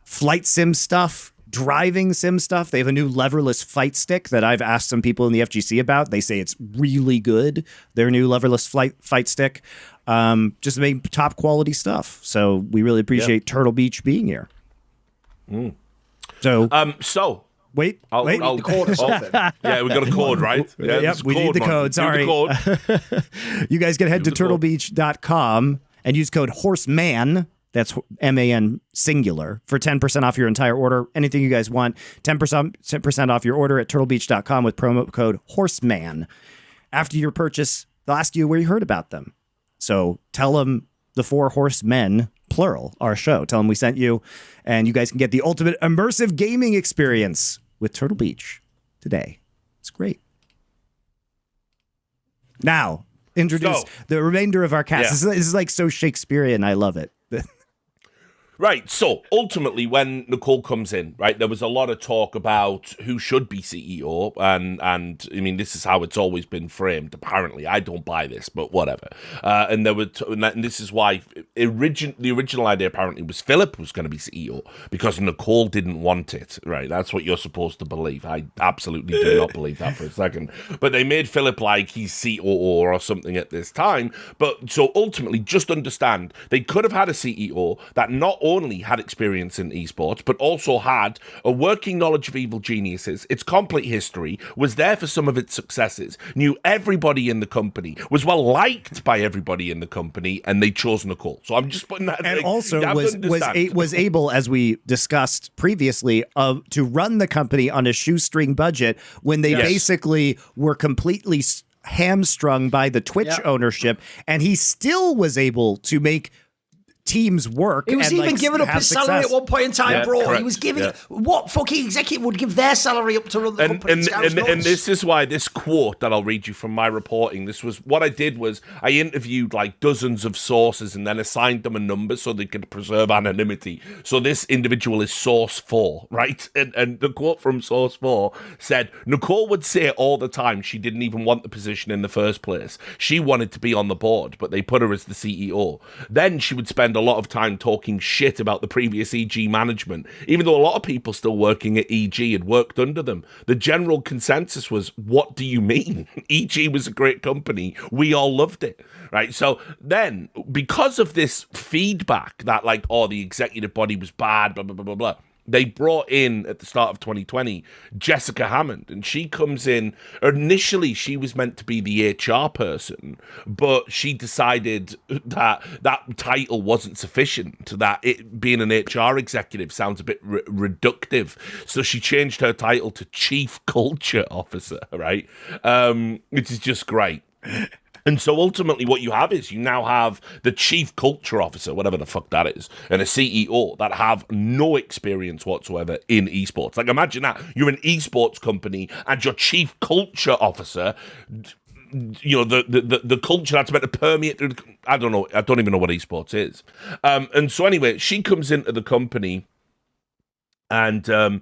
flight sim stuff, driving sim stuff. They have a new leverless fight stick that I've asked some people in the FGC about. They say it's really good. Their new leverless fight stick, just make top quality stuff. So we really appreciate Turtle Beach being here. So. Wait. I'll the code or something. Yeah, we got a code, right? Yeah, yep, we need the code. Sorry. You guys can head to turtlebeach.com and use code HORSEMAN. That's MAN singular for 10% off your entire order. Anything you guys want, 10% off your order at turtlebeach.com with promo code HORSEMAN. After your purchase, they'll ask you where you heard about them. So tell them the Four Horsemen, plural, our show. Tell them we sent you, and you guys can get the ultimate immersive gaming experience with Turtle Beach today. It's great. Now, introduce the remainder of our cast. This is like so Shakespearean. I love it. Right, so ultimately when Nicole comes in, right, there was a lot of talk about who should be CEO, and I mean, this is how it's always been framed, apparently. I don't buy this, but whatever. And there were, and this is why the original idea apparently was Philip was going to be CEO, because Nicole didn't want it, right? That's what you're supposed to believe. I absolutely do not believe that for a second. But they made Philip like he's COO or something at this time. But so ultimately, just understand, they could have had a CEO that not only had experience in esports, but also had a working knowledge of Evil Geniuses, its complete history, was there for some of its successes, knew everybody in the company, was well liked by everybody in the company, and they chose Nicole. So I'm just putting that. And also was able, as we discussed previously, to run the company on a shoestring budget when they basically were completely hamstrung by the Twitch ownership, and he still was able to make teams work. He was even giving up his salary at one point in time, bro. Correct. He was giving what fucking executive would give their salary up to run the company? And this is why this quote that I'll read you from my reporting. This was what I did was I interviewed like dozens of sources and then assigned them a number so they could preserve anonymity. So this individual is source 4, right? And the quote from source 4 said, Nicole would say all the time she didn't even want the position in the first place. She wanted to be on the board, but they put her as the CEO. Then she would spend a lot of time talking shit about the previous EG management, even though a lot of people still working at EG had worked under them. The general consensus was, what do you mean? EG was a great company. We all loved it, right? So then, because of this feedback that like, oh, the executive body was bad, blah, blah, blah, blah, blah, they brought in, at the start of 2020, Jessica Hammond, and she comes in. Initially, she was meant to be the HR person, but she decided that that title wasn't sufficient, that it being an HR executive sounds a bit reductive. So she changed her title to Chief Culture Officer, right? Which is just great. And so ultimately what you have is you now have the chief culture officer, whatever the fuck that is, and a CEO that have no experience whatsoever in esports. Like imagine that. You're an esports company and your chief culture officer, you know, the culture that's meant to permeate through, I don't know. I don't even know what esports is. And so anyway, she comes into the company. And I've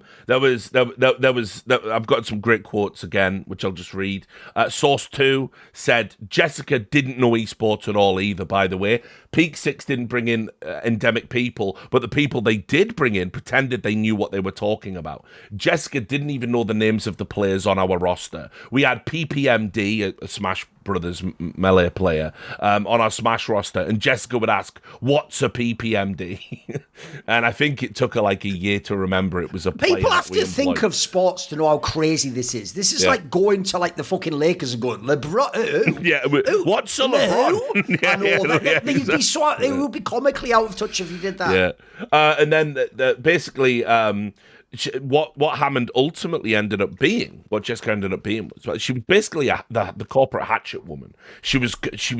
got some great quotes again, which I'll just read. Source 2 said, Jessica didn't know esports at all either, by the way. Peak 6 didn't bring in endemic people, but the people they did bring in pretended they knew what they were talking about. Jessica didn't even know the names of the players on our roster. We had PPMD, a Smash Brothers Melee player, on our Smash roster, and Jessica would ask, what's a PPMD? And I think it took her like a year to remember it was a player. People have to think of sports to know how crazy this is. This is like going to like the fucking Lakers and going, LeBron. What's a LeBron? I know that. It would be comically out of touch if you did that. Yeah. And then basically, what Hammond ultimately ended up being, what Jessica ended up being, was she was basically the corporate hatchet woman. She was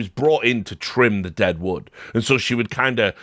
brought in to trim the dead wood, and so she would kind of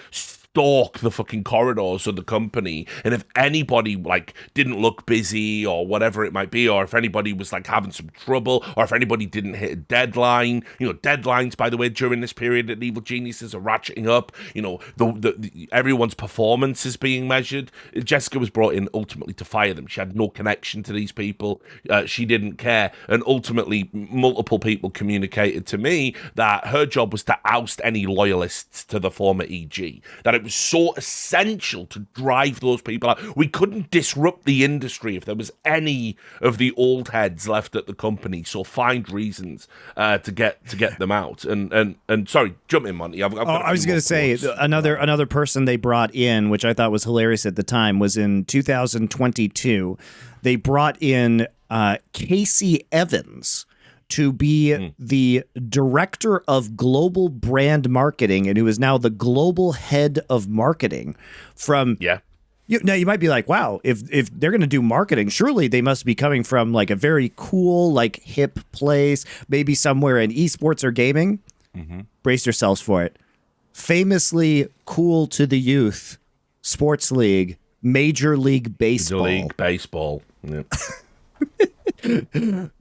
stalk the fucking corridors of the company, and if anybody like didn't look busy or whatever it might be, or if anybody was like having some trouble, or if anybody didn't hit a deadline, you know, deadlines, by the way, during this period at Evil Geniuses are ratcheting up, you know, the everyone's performance is being measured. Jessica was brought in ultimately to fire them. She had no connection to these people. She didn't care, and ultimately multiple people communicated to me that her job was to oust any loyalists to the former EG, that it was so essential to drive those people out. We couldn't disrupt the industry if there was any of the old heads left at the company. So find reasons to get them out. And sorry, jump in, Monty. I was going to say another person they brought in, which I thought was hilarious at the time, was in 2022. They brought in Kayci Evans to be the director of global brand marketing, and who is now the global head of marketing from. Yeah. Now you might be like, wow, if they're going to do marketing, surely they must be coming from like a very cool, like hip place, maybe somewhere in esports or gaming. Brace yourselves for it. Famously cool to the youth, sports league, Major League Baseball. Major League Baseball. Yeah.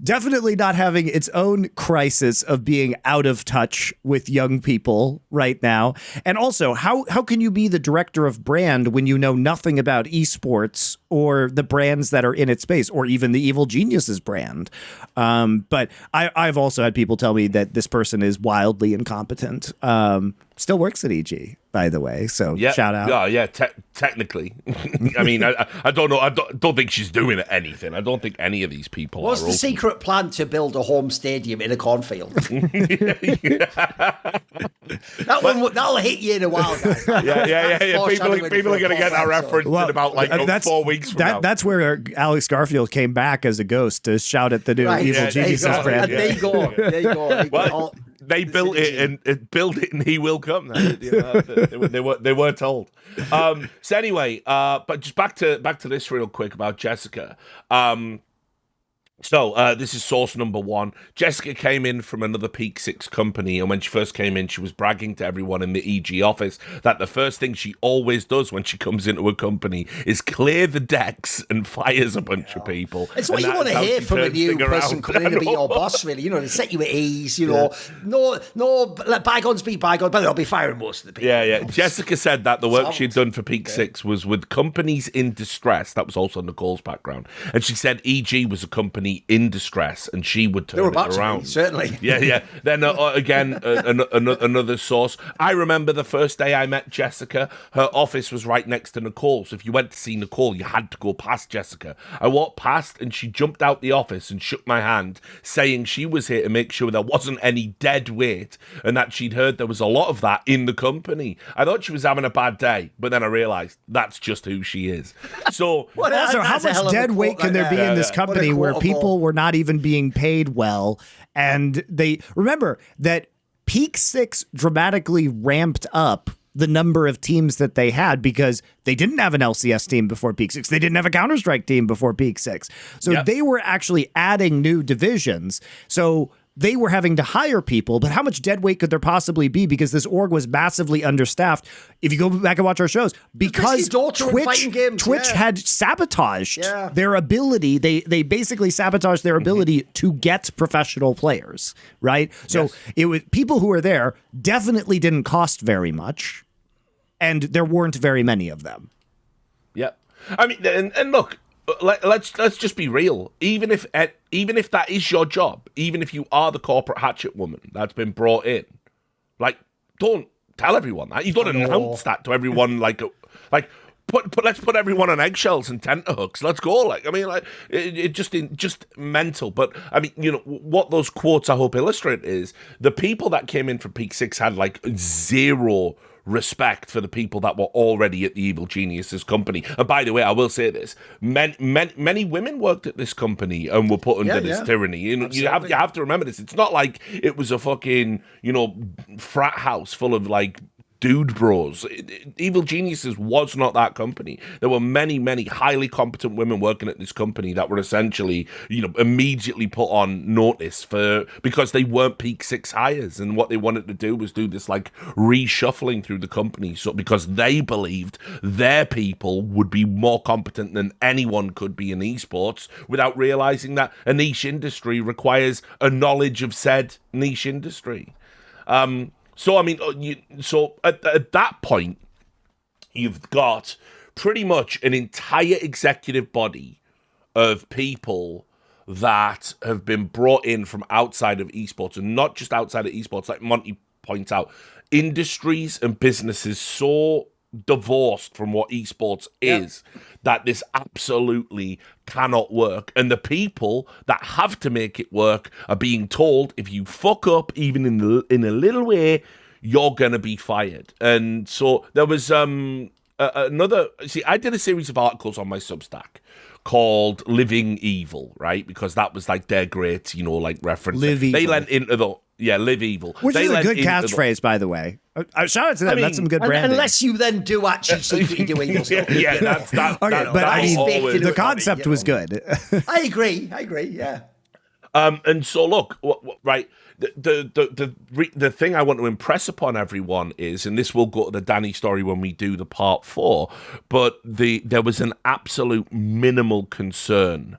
Definitely not having its own crisis of being out of touch with young people right now. And also, how can you be the director of brand when you know nothing about esports or the brands that are in its space, or even the Evil Geniuses brand? But I've also had people tell me that this person is wildly incompetent. Still works at EG, by the way. So shout out. Yeah. Technically, I mean, I don't know. I don't think she's doing anything. I don't think any of these people. What's the secret plan to build a home stadium in a cornfield? That'll hit you in a while, guys. Yeah. People are going to get that reference in about 4 weeks from now. That's where Alex Garfield came back as a ghost to shout at the new Evil Geniuses brand. There you go. Well, they built it and he will come. They were told. So anyway, but just back to this real quick about Jessica. So this is source number 1. Jessica came in from another Peak 6 company, and when she first came in, she was bragging to everyone in the EG office that the first thing she always does when she comes into a company is clear the decks and fires a bunch of people. It's what you want to hear from a new person coming in to be your boss, really. To set you at ease, No, let bygones be bygones, but they'll be firing most of the people. Yeah. Jessica said that the work she'd done for Peak 6 was with companies in distress. That was also Nicole's background. And she said EG was a company in distress, and she would turn it around. Certainly. Yeah. Then again, another source. I remember the first day I met Jessica, her office was right next to Nicole. So if you went to see Nicole, you had to go past Jessica. I walked past, and she jumped out the office and shook my hand, saying she was here to make sure there wasn't any dead weight, and that she'd heard there was a lot of that in the company. I thought she was having a bad day, but then I realized that's just who she is. So also, how much dead weight can there be in this company where people were not even being paid well? And they remember that Peak 6 dramatically ramped up the number of teams that they had because they didn't have an LCS team before Peak 6. They didn't have a Counter-Strike team before Peak 6. So they were actually adding new divisions. So they were having to hire people, but how much dead weight could there possibly be? Because this org was massively understaffed. If you go back and watch our shows, because Twitch had sabotaged their ability. They basically sabotaged their ability to get professional players, right? So it was people who were there definitely didn't cost very much, and there weren't very many of them. Yeah, I mean, and look. Let's just be real. Even if that is your job, even if you are the corporate hatchet woman that's been brought in, don't tell everyone that. You don't announce that to everyone. Let's put everyone on eggshells and tenterhooks. Let's go. It just mental. But I mean, what those quotes I hope illustrate is the people that came in from Peak 6 had zero respect for the people that were already at the Evil Geniuses company. And by the way, I will say this: many women worked at this company and were put under this tyranny. You have to remember this. It's not like it was a fucking frat house full of dude bros. Evil Geniuses was not that company. There were many highly competent women working at this company that were essentially, immediately put on notice because they weren't Peak 6 hires, and what they wanted to do was do this reshuffling through the company, so because they believed their people would be more competent than anyone could be in esports, without realizing that a niche industry requires a knowledge of said niche industry. So, I mean, at that point, you've got pretty much an entire executive body of people that have been brought in from outside of esports, and not just outside of esports, like Monty points out, industries and businesses so divorced from what esports is that this absolutely cannot work. And the people that have to make it work are being told, if you fuck up even in a little way, you're gonna be fired. And so there was another. See, I did a series of articles on my Substack called "Living Evil," right? Because that was their great, reference. Live Evil. They lent into the Live Evil, which is a good catchphrase, by the way. Shout out to them. That's some good branding. Unless you then do actually secretly do evil stuff. That's the concept was good. I agree. Yeah. And so look, right. The thing I want to impress upon everyone is, and this will go to the Danny story when we do the part 4, but there was an absolute minimal concern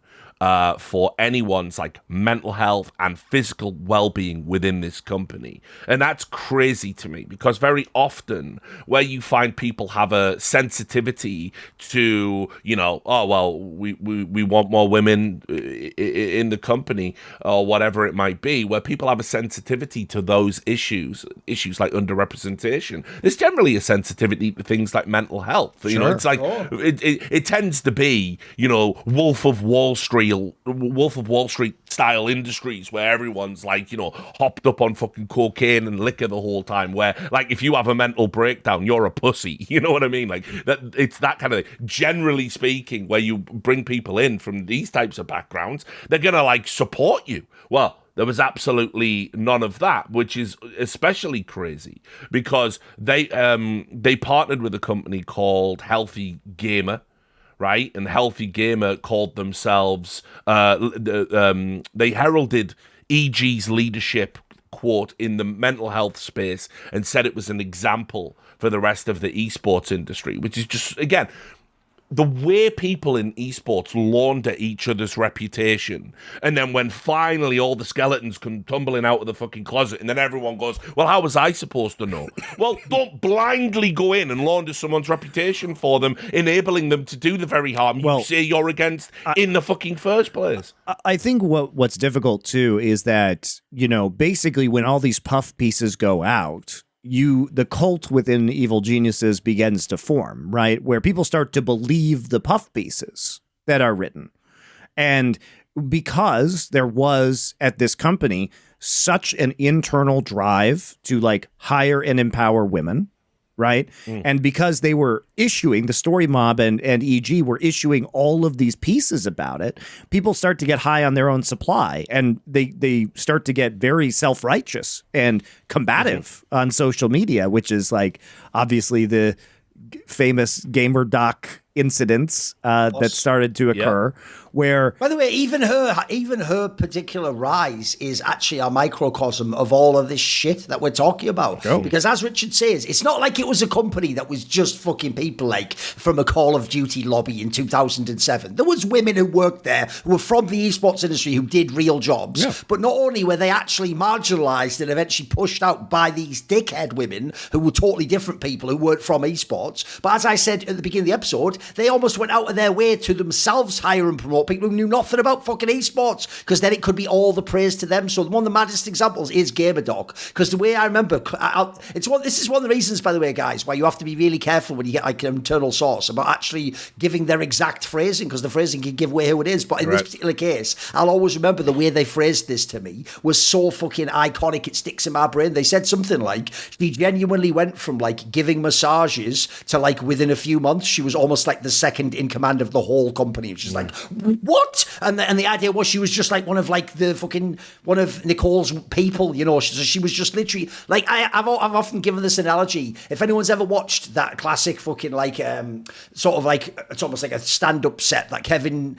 for anyone's like mental health and physical well-being within this company. And that's crazy to me, because very often where you find people have a sensitivity to, you know, oh, well, we want more women in the company or whatever it might be, where people have a sensitivity to those issues like underrepresentation. There's generally a sensitivity to things like mental health. You know, it's like it tends to be, you know, Wolf of Wall Street style industries where everyone's like, you know, hopped up on fucking cocaine and liquor the whole time, where like if you have a mental breakdown, you're a pussy. You know what I mean? Like that, it's that kind of thing. Generally speaking, where you bring people in from these types of backgrounds, they're gonna like support you. Well, there was absolutely none of that, which is especially crazy because they partnered with a company called Healthy Gamer, right? And Healthy Gamer called themselves, they heralded EG's leadership, quote, in the mental health space, and said it was an example for the rest of the esports industry, which is just, again, the way people in esports launder each other's reputation, and then when finally all the skeletons come tumbling out of the fucking closet, and then everyone goes, well, how was I supposed to know? Well, don't blindly go in and launder someone's reputation for them, enabling them to do the very harm you say you're against in the fucking first place. I think what's difficult, too, is that, you know, basically when all these puff pieces go out, the cult within evil geniuses begins to form, right? Where people start to believe the puff pieces that are written. And because there was at this company such an internal drive to like hire and empower women, right? And because they were issuing, the Story Mob and EG were issuing all of these pieces about it, people start to get high on their own supply, and they start to get very self-righteous and combative on social media, which is like obviously the famous GamerDoc incidents that started to occur, where, by the way, even her particular rise is actually a microcosm of all of this shit that we're talking about. Because as Richard says, it's not like it was a company that was just fucking people like from a Call of Duty lobby in 2007. There was women who worked there who were from the esports industry who did real jobs, but not only were they actually marginalized and eventually pushed out by these dickhead women who were totally different people who weren't from esports, but as I said at the beginning of the episode, they almost went out of their way to themselves hire and promote people who knew nothing about fucking esports, because then it could be all the praise to them. So one of the maddest examples is GamerDoc, because the way I remember, this is one of the reasons, by the way, guys, why you have to be really careful when you get like an internal source about actually giving their exact phrasing, because the phrasing can give away who it is. But in this particular case, I'll always remember the way they phrased this to me was so fucking iconic, it sticks in my brain. They said something like, she genuinely went from like giving massages to like within a few months, she was almost like the second in command of the whole company. She's like, what? And the idea was she was just like one of Nicole's people, you know. So she was just literally like, I've often given this analogy. If anyone's ever watched that classic fucking like sort of like, it's almost like a stand-up set that Kevin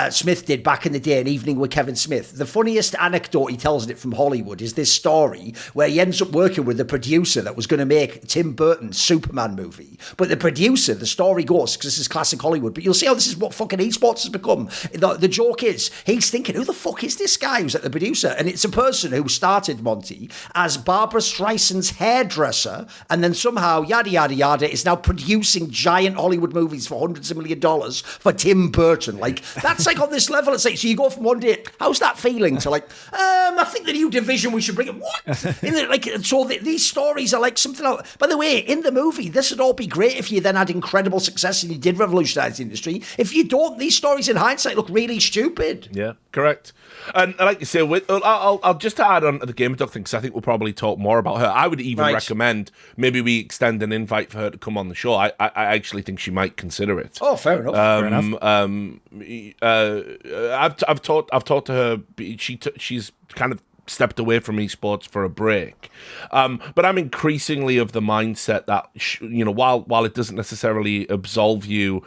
Smith did back in the day, An Evening with Kevin Smith. The funniest anecdote he tells in it from Hollywood is this story where he ends up working with the producer that was going to make Tim Burton's Superman movie. But the producer, the story goes, because this is classic Hollywood, but you'll see how this is what fucking esports has become. The joke is, he's thinking, who the fuck is this guy who's at the producer? And it's a person who started, Monty, as Barbara Streisand's hairdresser, and then somehow, yada, yada, yada, is now producing giant Hollywood movies for hundreds of $1 million for Tim Burton. Like, that's like on this level. It's like, so you go from one day, how's that feeling, to like, I think the new division, we should bring it. What? So these stories are like something out. By the way, in the movie, this would all be great if you then had incredible success and you did revolutionize the industry. If you don't, these stories in hindsight look really stupid. Yeah, correct. And like you say, I'll just add on to the GamerDoc thing, because I think we'll probably talk more about her. I would even recommend maybe we extend an invite for her to come on the show. I actually think she might consider it. Oh, fair enough. I've talked to her. She's kind of stepped away from esports for a break, but I'm increasingly of the mindset that while it doesn't necessarily absolve you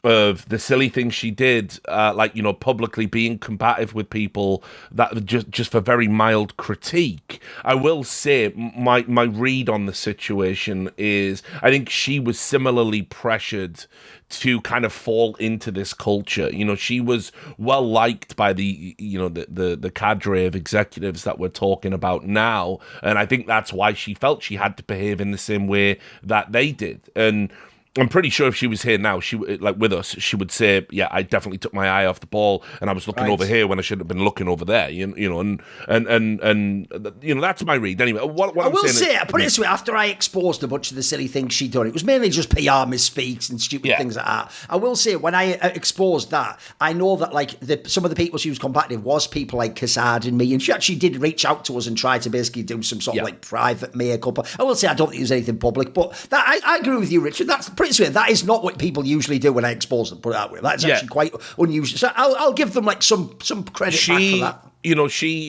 the silly things she did, like, you know, publicly being combative with people that just for very mild critique. I will say my read on the situation is I think she was similarly pressured to kind of fall into this culture. You know, she was well liked by the, you know, the cadre of executives that we're talking about now, and I think that's why she felt she had to behave in the same way that they did. And I'm pretty sure if she was here now, she like with us, she would say, "Yeah, I definitely took my eye off the ball, and I was looking over here when I should have been looking over there." You know, and you know, that's my read. Anyway, what I I'm will saying say, I put it this way: after I exposed a bunch of the silly things she'd done, it was mainly just PR misspeaks and stupid things like that. I will say, when I exposed that, I know that like some of the people she was combative was people like Cassard and me, and she actually did reach out to us and try to basically do some sort of like private makeup. I will say, I don't think it was anything public, but that I agree with you, Richard. That's pretty sweet. That is not what people usually do when I expose them. Put it that way. That's actually quite unusual. So I'll give them like some credit back for that. You know,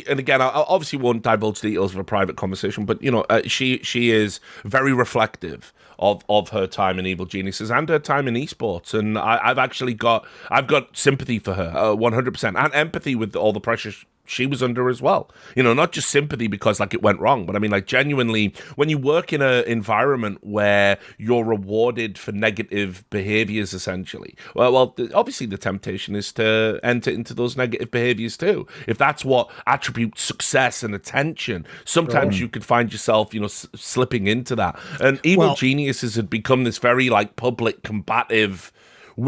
and again, I obviously won't divulge details of a private conversation, but you know, she is very reflective of her time in Evil Geniuses and her time in esports, and I've got sympathy for her, 100%, and empathy with all the pressure she was under as well. You know, not just sympathy because like it went wrong, but I mean like genuinely when you work in an environment where you're rewarded for negative behaviors essentially, well obviously the temptation is to enter into those negative behaviors too. If that's what attributes success and attention, sometimes you could find yourself, you know, slipping into that. And Evil Geniuses had become this very like public combative,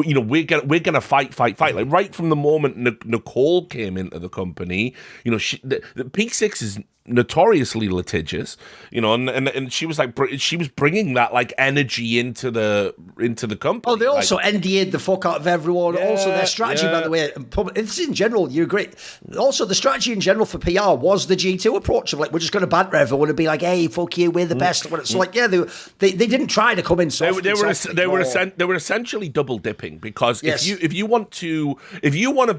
you know, we're gonna fight. Like right from the moment Nicole came into the company, you know, the P6 is notoriously litigious, you know, and she was like she was bringing that like energy into the company. Oh, they also NDA'd the fuck out of everyone. Also, their strategy, by the way, it's in general, you're great. Also, the strategy in general for PR was the G2 approach of like, we're just going to banter everyone and be like, hey, fuck you, we're the best. So like, yeah, they didn't try to come in soft. They were essentially double dipping because if you want to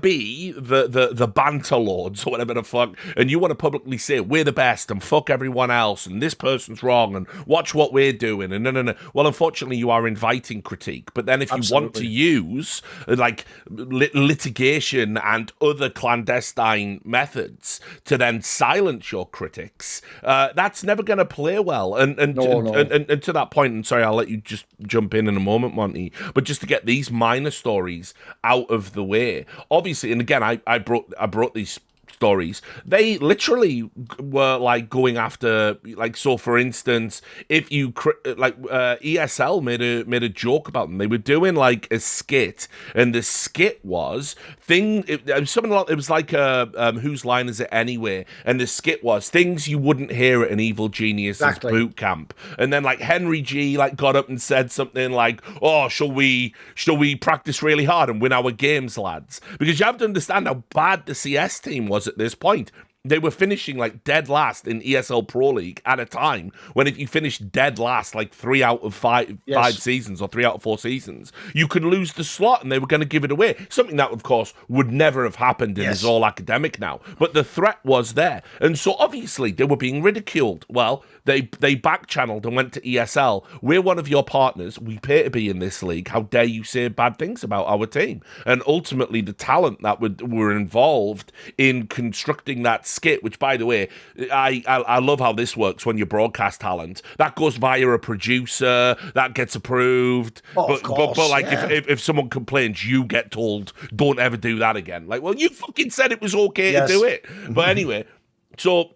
be the banter lords or whatever the fuck, and you want to publicly say we're the best and fuck everyone else and this person's wrong and watch what we're doing and no. Well, unfortunately, you are inviting critique. But then if you want to use like litigation and other clandestine methods to then silence your critics, that's never going to play well. And to that point, and sorry, I'll let you just jump in a moment, Monty. But just to get these minor stories out of the way, obviously, and again, I brought these stories. They literally were like going after, like, so for instance, if you ESL made a joke about them. They were doing like a skit, and the skit was it was like whose line is it anyway? And the skit was things you wouldn't hear at an Evil Geniuses boot camp. And then like Henry G like got up and said something like, "Oh, shall we practice really hard and win our games, lads?" Because you have to understand how bad the CS team was at this point. They were finishing like dead last in ESL Pro League at a time when if you finish dead last like 3 out of 5 seasons or 3 out of 4 seasons, you could lose the slot and they were going to give it away. Something that, of course, would never have happened and is all academic now. But the threat was there. And so obviously they were being ridiculed. Well, they back-channeled and went to ESL. We're one of your partners. We pay to be in this league. How dare you say bad things about our team? And ultimately the talent that were involved in constructing that skit, which, by the way, I love how this works when you broadcast talent. That goes via a producer, that gets approved. But like, if someone complains, you get told, don't ever do that again. Like, well, you fucking said it was okay to do it. But anyway, so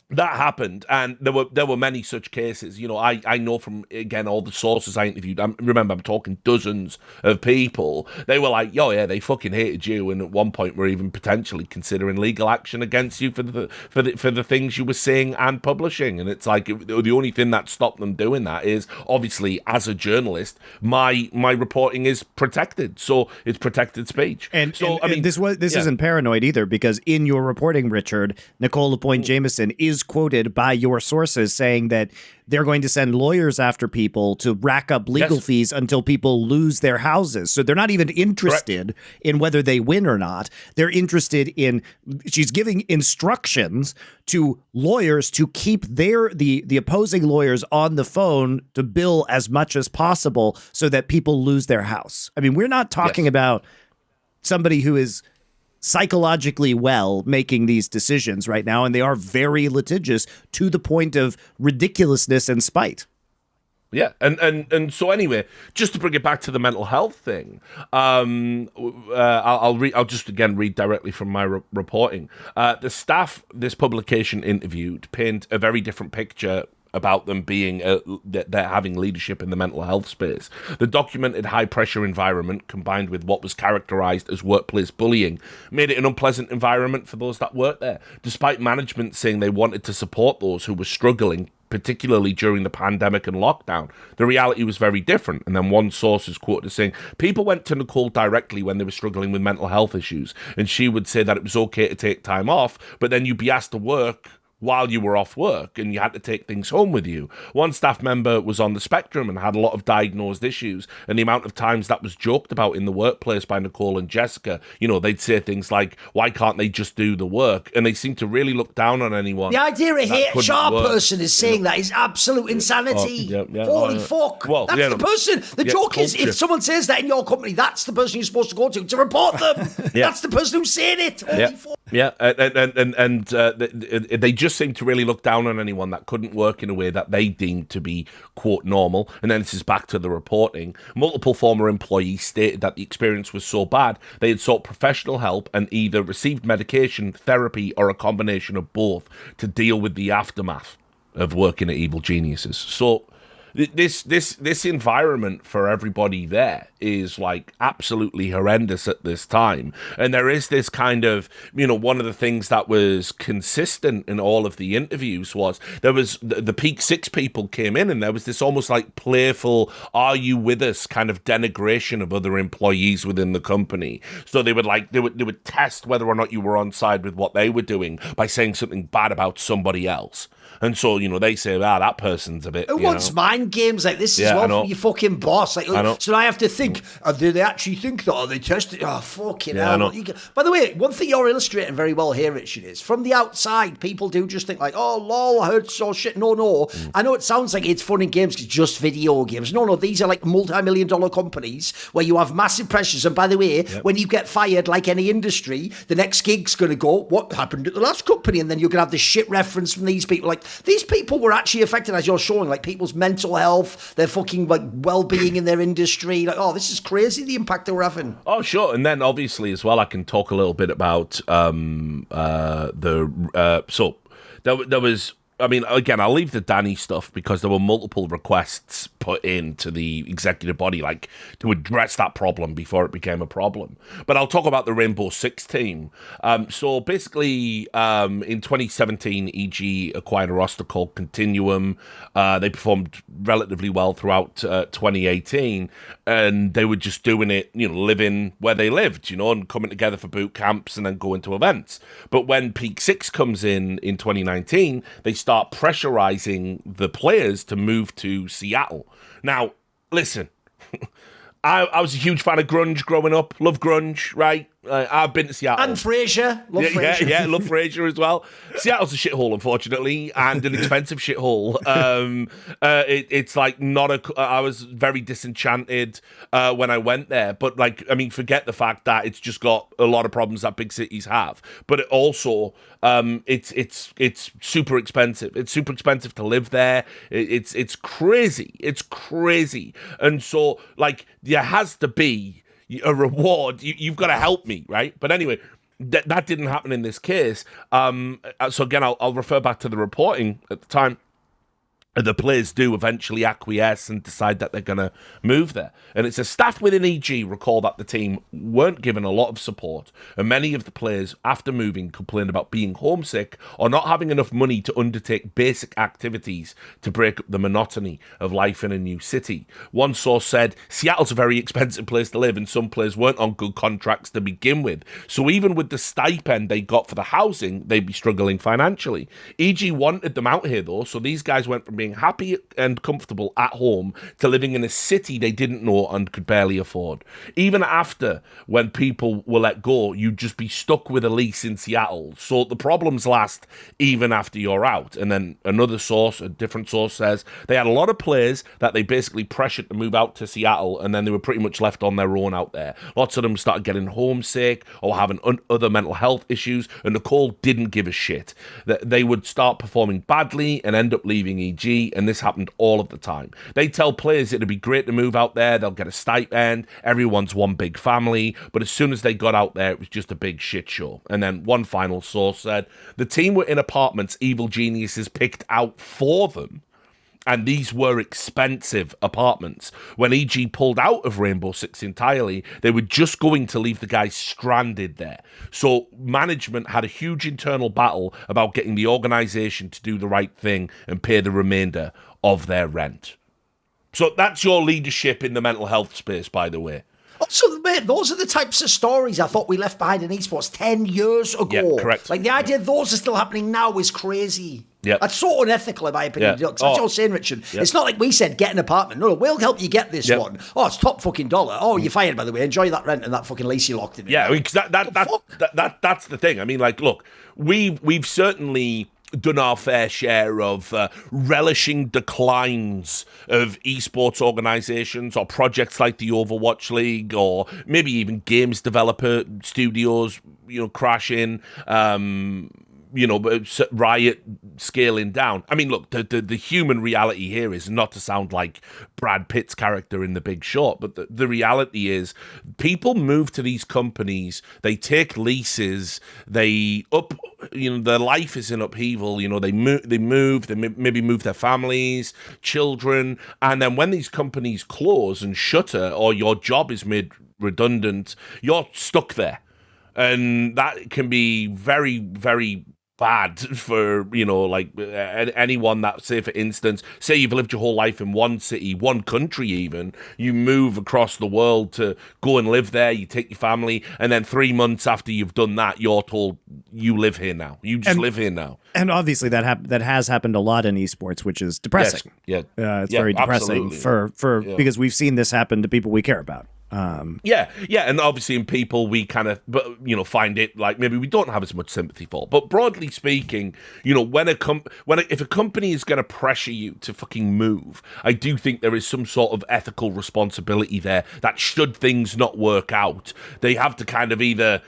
that happened, and there were many such cases. You know, I know from, again, all the sources I interviewed. Remember, I'm talking dozens of people. They were like, "Yo, yeah, they fucking hated you," and at one point, were even potentially considering legal action against you for the things you were saying and publishing. And it's like the only thing that stopped them doing that is obviously, as a journalist, my reporting is protected, so it's protected speech. And so I mean, this isn't paranoid either, because in your reporting, Richard, Nicole LaPointe Jameson is is quoted by your sources saying that they're going to send lawyers after people to rack up legal fees until people lose their houses. So they're not even interested in whether they win or not. They're interested in, she's giving instructions to lawyers to keep the opposing lawyers on the phone to bill as much as possible so that people lose their house. I mean, we're not talking about somebody who is psychologically well making these decisions right now, and they are very litigious to the point of ridiculousness and spite. Yeah, and so anyway, just to bring it back to the mental health thing, I'll just again read directly from my reporting. The staff this publication interviewed paint a very different picture about them being they're having leadership in the mental health space. The documented high-pressure environment, combined with what was characterized as workplace bullying, made it an unpleasant environment for those that worked there, despite management saying they wanted to support those who were struggling, particularly during the pandemic and lockdown. The reality was very different. And then one source is quoted as saying, people went to Nicole directly when they were struggling with mental health issues, and she would say that it was okay to take time off, but then you'd be asked to work while you were off work and you had to take things home with you. One staff member was on the spectrum and had a lot of diagnosed issues, and the amount of times that was joked about in the workplace by Nicole and Jessica, you know, they'd say things like, why can't they just do the work? And they seem to really look down on anyone. The idea a HR person is saying that is absolute insanity. Holy fuck. Well, that's the person. The joke is, if someone says that in your company, that's the person you're supposed to go to report them. That's the person who's saying it. Holy fuck. Yeah, and they just seem to really look down on anyone that couldn't work in a way that they deemed to be, quote, normal. And then this is back to the reporting. Multiple former employees stated that the experience was so bad, they had sought professional help and either received medication, therapy, or a combination of both to deal with the aftermath of working at Evil Geniuses. So this environment for everybody there is like absolutely horrendous at this time. And there is this kind of, you know, one of the things that was consistent in all of the interviews was there was the Peak Six people came in and there was this almost like playful, are you with us kind of denigration of other employees within the company. So they would test whether or not you were on side with what they were doing by saying something bad about somebody else. And so, you know, they say, that person's a bit, Who wants mind games like this as well from your fucking boss? Like, so I have to think, do they actually think that? Or they test it? Oh, fucking hell. By the way, one thing you're illustrating very well here, Richard, is from the outside, people do just think like, oh, lol, I heard so shit. No. I know it sounds like it's fun in games, it's just video games. No, these are like multi-million-dollar companies where you have massive pressures. And by the way, when you get fired, like any industry, the next gig's going to go, what happened at the last company? And then you're going to have the shit reference from these people. Like, these people were actually affected, as you're showing, like people's mental health, their fucking like well-being in their industry. Like, oh, this is crazy, the impact they were having. Oh, sure. And then obviously as well, I can talk a little bit about so there was. I mean, again, I'll leave the Danny stuff because there were multiple requests put into the executive body, like, to address that problem before it became a problem. But I'll talk about the Rainbow Six team. So basically, in 2017, EG acquired a roster called Continuum. They performed relatively well throughout 2018, and they were just doing it, you know, living where they lived, you know, and coming together for boot camps and then going to events. But when Peak Six comes in 2019, they start pressurizing the players to move to Seattle. Now, listen, I was a huge fan of grunge growing up. Love grunge, right? I've been to Seattle. And Frasier. Love Frasier. Yeah, love Frasier as well. Seattle's a shithole, unfortunately, and an expensive shithole. It's like not a... I was very disenchanted when I went there. But, like, I mean, forget the fact that it's just got a lot of problems that big cities have. But it also... it's super expensive. It's super expensive to live there. It's crazy. It's crazy. And so, like, there has to be a reward. You've got to help me, right? But anyway, that didn't happen in this case. So again, I'll refer back to the reporting at the time. the players do eventually acquiesce and decide that they're going to move there. And it says staff within EG recall that the team weren't given a lot of support, and many of the players, after moving, complained about being homesick or not having enough money to undertake basic activities to break up the monotony of life in a new city. One source said, Seattle's a very expensive place to live, and some players weren't on good contracts to begin with. So even with the stipend they got for the housing, they'd be struggling financially. EG wanted them out here, though, so these guys went from being happy and comfortable at home to living in a city they didn't know and could barely afford. Even after, when people were let go, you'd just be stuck with a lease in Seattle. So the problems last even after you're out. And then another source, a different source, says they had a lot of players that they basically pressured to move out to Seattle, and then they were pretty much left on their own out there. Lots of them started getting homesick or having other mental health issues, and Nicole didn't give a shit. They would start performing badly and end up leaving EG, and this happened all of the time. They tell players it'd be great to move out there, they'll get a stipend, everyone's one big family, but as soon as they got out there, it was just a big shit show. And then one final source said, the team were in apartments evil geniuses picked out for them, and these were expensive apartments. When EG pulled out of Rainbow Six entirely, they were just going to leave the guys stranded there. So management had a huge internal battle about getting the organisation to do the right thing and pay the remainder of their rent. So that's your leadership in the mental health space, by the way. Also, mate, those are the types of stories I thought we left behind in esports 10 years ago. Yeah, correct. Like, the idea those are still happening now is crazy. Yep. That's so unethical, in my opinion. Yeah. That's what you're saying, Richard. Yep. It's not like we said, get an apartment. No, we'll help you get this one. Oh, it's top fucking dollar. Oh, you're fired, by the way. Enjoy that rent and that fucking lease you locked in. Yeah, because that's the thing. I mean, like, look, we've certainly done our fair share of relishing declines of esports organizations or projects like the Overwatch League, or maybe even games developer studios, crashing, Riot scaling down. I mean, look, the human reality here is not to sound like Brad Pitt's character in The Big Short, but the reality is people move to these companies, they take leases, their life is in upheaval, they maybe move their families, children, and then when these companies close and shutter, or your job is made redundant, you're stuck there. And that can be very, very bad for, anyone that, say, for instance, say you've lived your whole life in one city, one country even, you move across the world to go and live there, you take your family, and then 3 months after you've done that, you're told you live here now. You just live here now. And obviously that has happened a lot in esports, which is depressing. Yes. It's very depressing because we've seen this happen to people we care about. And obviously in people we kind of find it like maybe we don't have as much sympathy for, but broadly speaking, if a company is going to pressure you to fucking move, I do think there is some sort of ethical responsibility there that should things not work out, they have to kind of either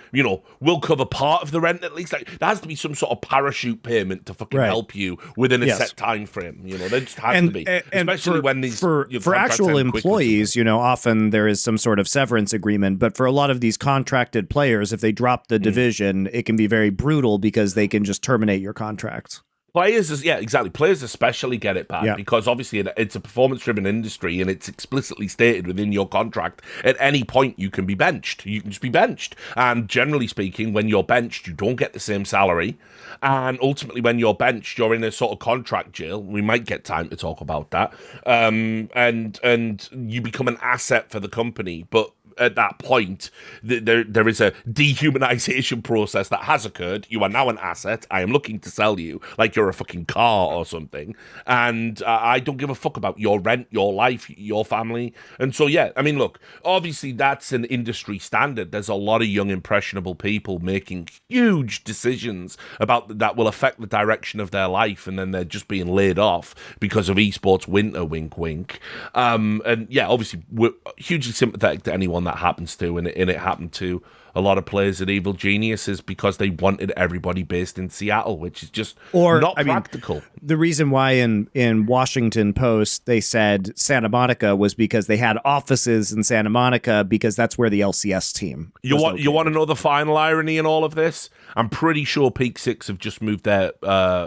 we'll cover part of the rent at least, like there has to be some sort of parachute payment to fucking help you within a set time frame. There just has to be, especially when these for actual employees, often there is some sort of severance agreement, but for a lot of these contracted players, if they drop the division, it can be very brutal because they can just terminate your contract. Players especially get it bad because obviously it's a performance-driven industry, and it's explicitly stated within your contract at any point you can be benched. You can just be benched. And generally speaking, when you're benched, you don't get the same salary. And ultimately, when you're benched, you're in a sort of contract jail. We might get time to talk about that. And you become an asset for the company, but at that point, there is a dehumanization process that has occurred. You are now an asset. I am looking to sell you like you're a fucking car or something. And I don't give a fuck about your rent, your life, your family. And so, I mean, look, obviously that's an industry standard. There's a lot of young, impressionable people making huge decisions about that will affect the direction of their life. And then they're just being laid off because of esports winter, wink, wink. Obviously, we're hugely sympathetic to anyone that happens to, and it happened to a lot of players at Evil Geniuses because they wanted everybody based in Seattle, which is just not practical. The reason why in Washington Post they said Santa Monica was because they had offices in Santa Monica because that's where the LCS team was You want to know the final irony in all of this? I'm pretty sure Peak Six have just moved their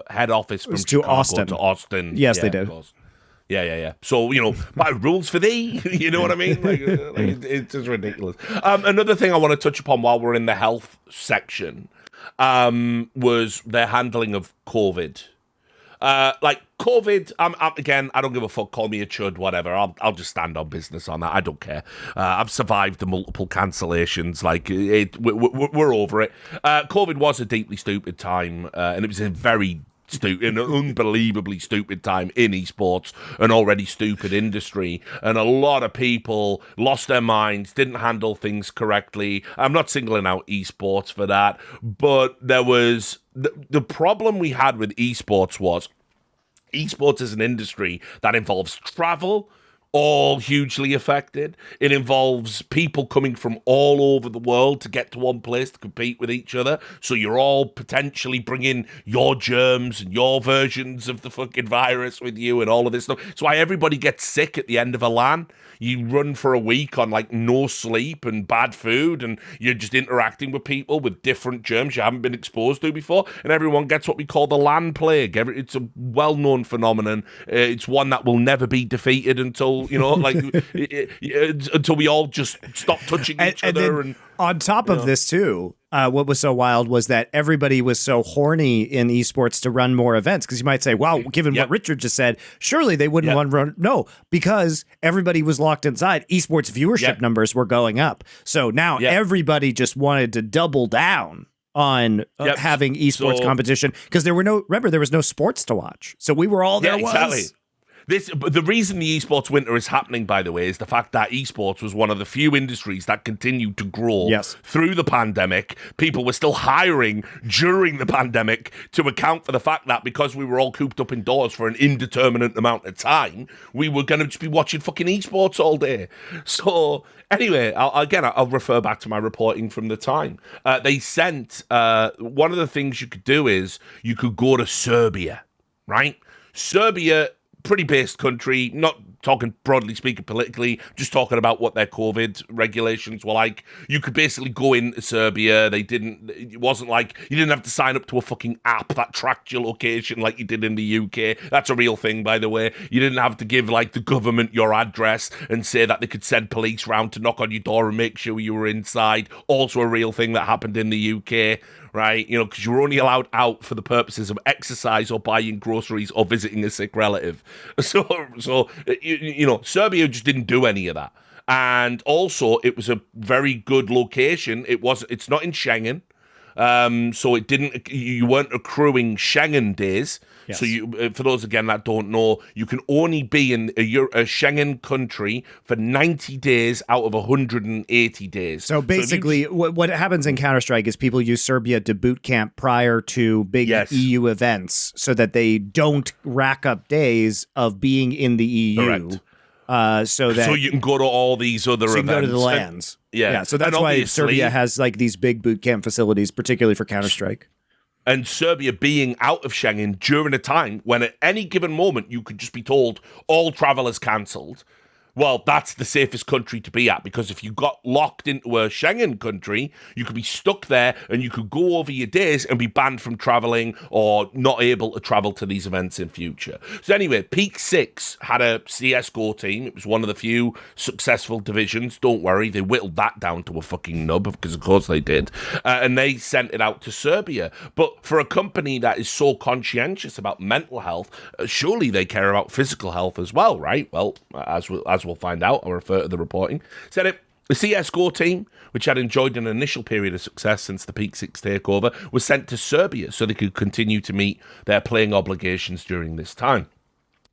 head office from Chicago to Austin. Yes, they did. Yeah. So, by rules for thee, you know what I mean? It's just ridiculous. Another thing I want to touch upon while we're in the health section was their handling of COVID. COVID, again, I don't give a fuck, call me a chud, whatever. I'll just stand on business on that. I don't care. I've survived the multiple cancellations. We're over it. COVID was a deeply stupid time, and it was a very an unbelievably stupid time in esports, an already stupid industry, and a lot of people lost their minds, didn't handle things correctly. I'm not singling out esports for that, but there was the problem we had with esports was esports is an industry that involves travel, all hugely affected. It involves people coming from all over the world to get to one place to compete with each other. So you're all potentially bringing your germs and your versions of the fucking virus with you and all of this stuff. It's why everybody gets sick at the end of a LAN. You run for a week on no sleep and bad food, and you're just interacting with people with different germs you haven't been exposed to before, and everyone gets what we call the LAN plague. It's a well-known phenomenon. It's one that will never be defeated until until we all just stop touching each other. And on top of this too, what was so wild was that everybody was so horny in esports to run more events, because you might say, wow, given what Richard just said, surely they wouldn't want to run. No, because everybody was locked inside. Esports viewership numbers were going up. So now everybody just wanted to double down on having esports competition, because there was no sports to watch. So we were all there. Exactly. The reason the esports winter is happening, by the way, is the fact that esports was one of the few industries that continued to grow through the pandemic. People were still hiring during the pandemic to account for the fact that because we were all cooped up indoors for an indeterminate amount of time, we were going to just be watching fucking esports all day. So anyway, I'll refer back to my reporting from the time. They sent, one of the things you could do is you could go to Serbia, right? Serbia, pretty based country, not talking broadly speaking politically, just talking about what their COVID regulations were like. You could basically go into Serbia. It wasn't like you didn't have to sign up to a fucking app that tracked your location like you did in the UK. That's a real thing, by the way. You didn't have to give the government your address and say that they could send police round to knock on your door and make sure you were inside. Also a real thing that happened in the UK. Right, because you were only allowed out for the purposes of exercise or buying groceries or visiting a sick relative. So Serbia just didn't do any of that. And also, it was a very good location. It's not in Schengen, so you weren't accruing Schengen days. Yes. So for those again that don't know, you can only be in a Schengen country for 90 days out of 180 days. So basically, what happens in Counter-Strike is people use Serbia to boot camp prior to big EU events, so that they don't rack up days of being in the EU. Correct. So you can go to all these other events. You can go to the lands. So that's why Serbia has these big boot camp facilities, particularly for Counter-Strike. And Serbia being out of Schengen during a time when at any given moment you could just be told all travel is cancelled. Well, that's the safest country to be at, because if you got locked into a Schengen country, you could be stuck there and you could go over your days and be banned from traveling or not able to travel to these events in future. So anyway, Peak 6 had a CSGO team. It was one of the few successful divisions. Don't worry, they whittled that down to a fucking nub, because of course they did. And they sent it out to Serbia. But for a company that is so conscientious about mental health, surely they care about physical health as well, right? Well, as we'll find out, I'll refer to the reporting. Said it. The CSGO team, which had enjoyed an initial period of success since the Peak 6 takeover, was sent to Serbia so they could continue to meet their playing obligations during this time.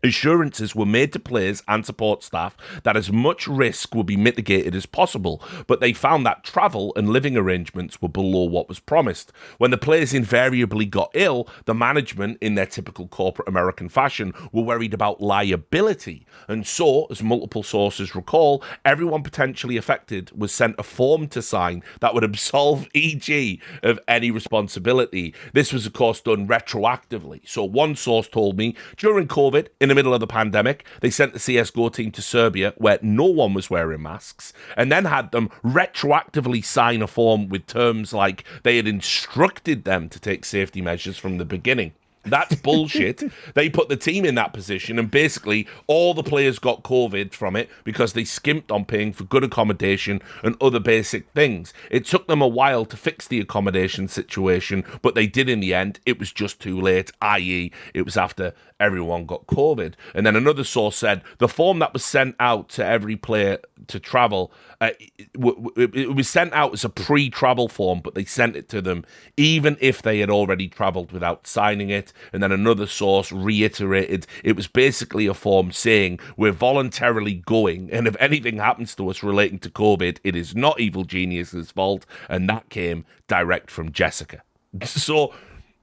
Assurances were made to players and support staff that as much risk would be mitigated as possible, but they found that travel and living arrangements were below what was promised. When the players invariably got ill, the management, in their typical corporate American fashion, were worried about liability. And so, as multiple sources recall, everyone potentially affected was sent a form to sign that would absolve EG of any responsibility. This was, of course, done retroactively. So one source told me, during COVID, in the middle of the pandemic, they sent the CSGO team to Serbia where no one was wearing masks and then had them retroactively sign a form with terms like they had instructed them to take safety measures from the beginning. That's bullshit. They put the team in that position and basically all the players got COVID from it because they skimped on paying for good accommodation and other basic things. It took them a while to fix the accommodation situation, but they did in the end. It was just too late, i.e. it was after everyone got COVID. And then another source said the form that was sent out to every player to travel, it was sent out as a pre-travel form, but they sent it to them even if they had already travelled without signing it. And then another source reiterated it was basically a form saying we're voluntarily going, and if anything happens to us relating to COVID, it is not Evil Genius's fault. And that came direct from Jessica. So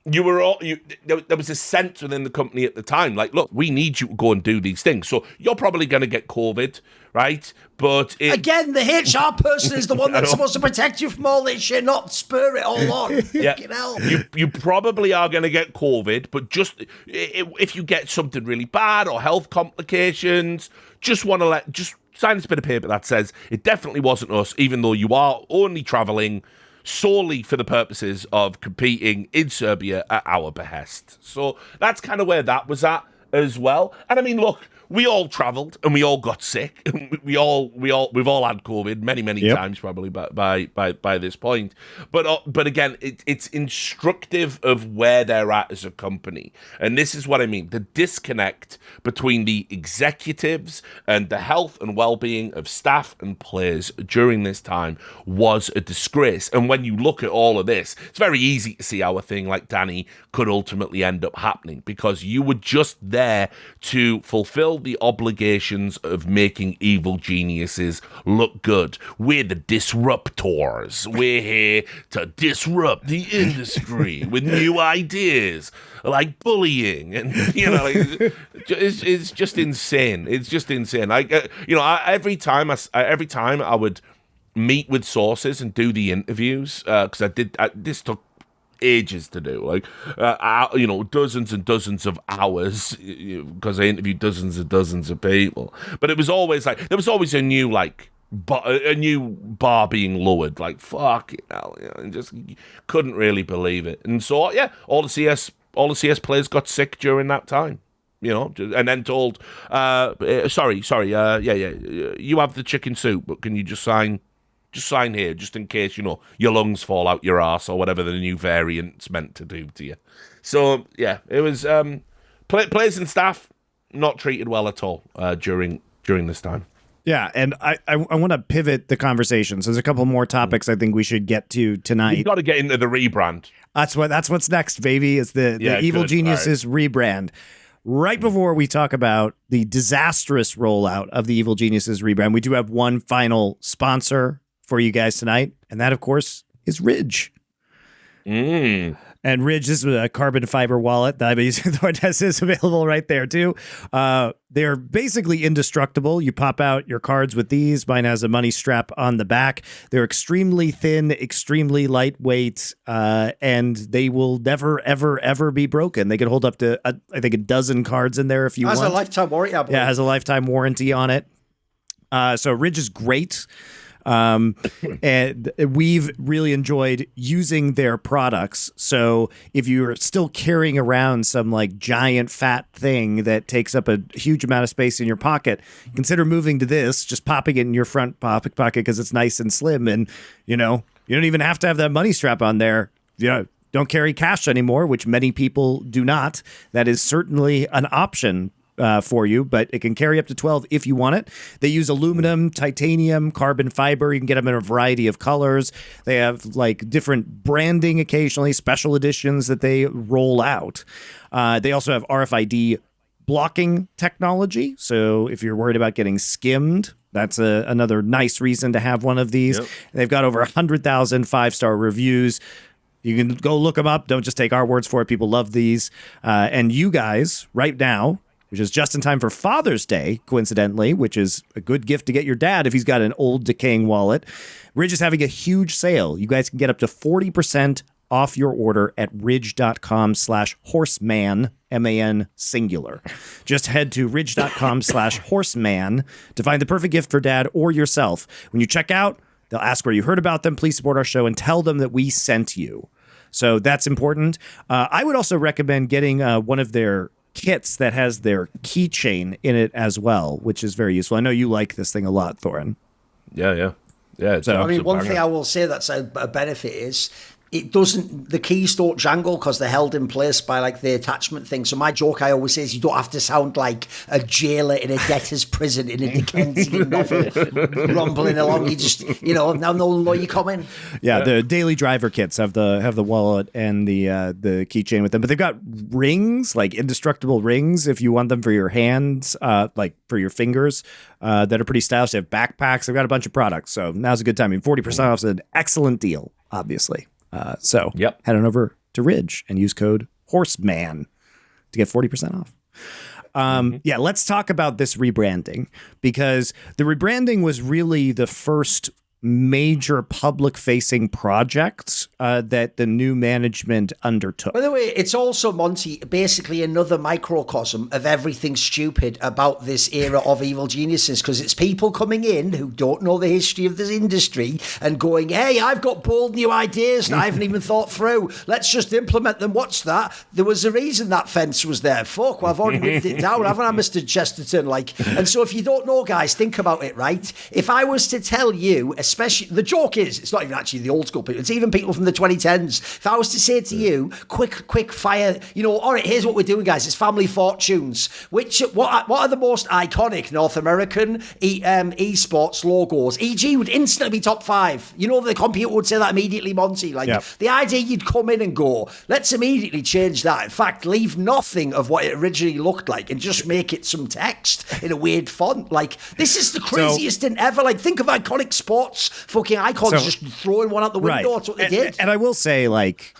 there was a sense within the company at the time, like, look, we need you to go and do these things. So you're probably going to get COVID, right? But again, the HR person is the one that's supposed to protect you from all this shit, not spur it all on. Yeah, you probably are going to get COVID, but just if you get something really bad or health complications, just sign this bit of paper that says it definitely wasn't us, even though you are only traveling solely for the purposes of competing in Serbia at our behest. So that's kind of where that was at as well. And I mean, look, we all travelled and we all got sick. We've all had COVID many times probably by this point. But again, it's instructive of where they're at as a company. And this is what I mean: the disconnect between the executives and the health and well-being of staff and players during this time was a disgrace. And when you look at all of this, it's very easy to see how a thing like Danny could ultimately end up happening, because you were just there to fulfill the obligations of making Evil Geniuses look good. We're the disruptors. We're here to disrupt the industry with new ideas like bullying, and it's just insane. It's just insane. Every time I would meet with sources and do the interviews, because this took ages to do, like dozens and dozens of hours, because I interviewed dozens and dozens of people. But it was always like there was always a new bar being lowered. Like, fuck it, and just couldn't really believe it. And so all the CS players got sick during that time. And then told, sorry, you have the chicken soup, but can you just sign here, just in case, your lungs fall out your ass or whatever the new variant's meant to do to you. So, yeah, it was players and staff not treated well at all during this time. Yeah, and I want to pivot the conversation. So there's a couple more topics I think we should get to tonight. You've got to get into the rebrand. That's what's next, baby, is the Evil Geniuses rebrand. Right before we talk about the disastrous rollout of the Evil Geniuses rebrand, we do have one final sponsor for you guys tonight, and that, of course, is Ridge. And Ridge, this is a carbon fiber wallet that I've been using. This is available right there, too. They're basically indestructible. You pop out your cards with these. Mine has a money strap on the back. They're extremely thin, extremely lightweight, and they will never, ever, ever be broken. They can hold up to, I think, a dozen cards in there if you want. Has a lifetime warranty, I believe. Yeah, it has a lifetime warranty on it. So Ridge is great. And we've really enjoyed using their products. So if you're still carrying around some like giant fat thing that takes up a huge amount of space in your pocket, consider moving to this, just popping it in your front pocket because it's nice and slim. And, you don't even have to have that money strap on there. Don't carry cash anymore, which many people do not. That is certainly an option for you, but it can carry up to 12 if you want it. They use aluminum, titanium, carbon fiber. You can get them in a variety of colors. They have like different branding occasionally, special editions that they roll out. They also have RFID blocking technology. So if you're worried about getting skimmed, that's another nice reason to have one of these. Yep. They've got over 100,000 5-star reviews. You can go look them up. Don't just take our words for it. People love these. And you guys, right now, which is just in time for Father's Day, coincidentally, which is a good gift to get your dad if he's got an old decaying wallet, Ridge is having a huge sale. You guys can get up to 40% off your order at ridge.com/horseman, MAN singular. Just head to ridge.com/horseman to find the perfect gift for dad or yourself. When you check out, they'll ask where you heard about them. Please support our show and tell them that we sent you. So that's important. I would also recommend getting one of their kits that has their keychain in it as well, which is very useful. I know you like this thing a lot, Thorin. Yeah. So, I mean, one thing I will say that's a benefit is the keys don't jangle because they're held in place by like the attachment thing. So my joke I always say is you don't have to sound like a jailer in a debtor's prison in a Dickensian novel rumbling along. You just, now no lawyer coming. Yeah, the daily driver kits have the wallet and the keychain with them, but they've got rings, like indestructible rings if you want them for your hands, like for your fingers, that are pretty stylish. They have backpacks. They've got a bunch of products. So now's a good time. I mean, 40% off is an excellent deal, obviously. So head on over to Ridge and use code HORSEMAN to get 40% off. Yeah, let's talk about this rebranding, because the rebranding was really the first major public-facing project that the new management undertook. By the way, it's also, Monty, basically another microcosm of everything stupid about this era of evil geniuses, because it's people coming in who don't know the history of this industry and going, hey, I've got bold new ideas that I haven't even thought through. Let's just implement them. What's that? There was a reason that fence was there. Fuck, well, I've already ripped it down, haven't I, Mr. Chesterton? And so if you don't know, guys, think about it, right? If I was to tell you, especially, the joke is, it's not even actually the old school people, it's even people from the 2010s. If I was to say to you, quick fire, all right, here's what we're doing, guys, it's Family Fortunes. What are the most iconic North American esports logos? EG would instantly be top 5. The computer would say that immediately, Monty. The idea you'd come in and go, let's immediately change that. In fact, leave nothing of what it originally looked like and just make it some text in a weird font. This is the craziest thing ever. Think of iconic sports fucking icons just throwing one out the window. Right. That's what they did. And I will say, think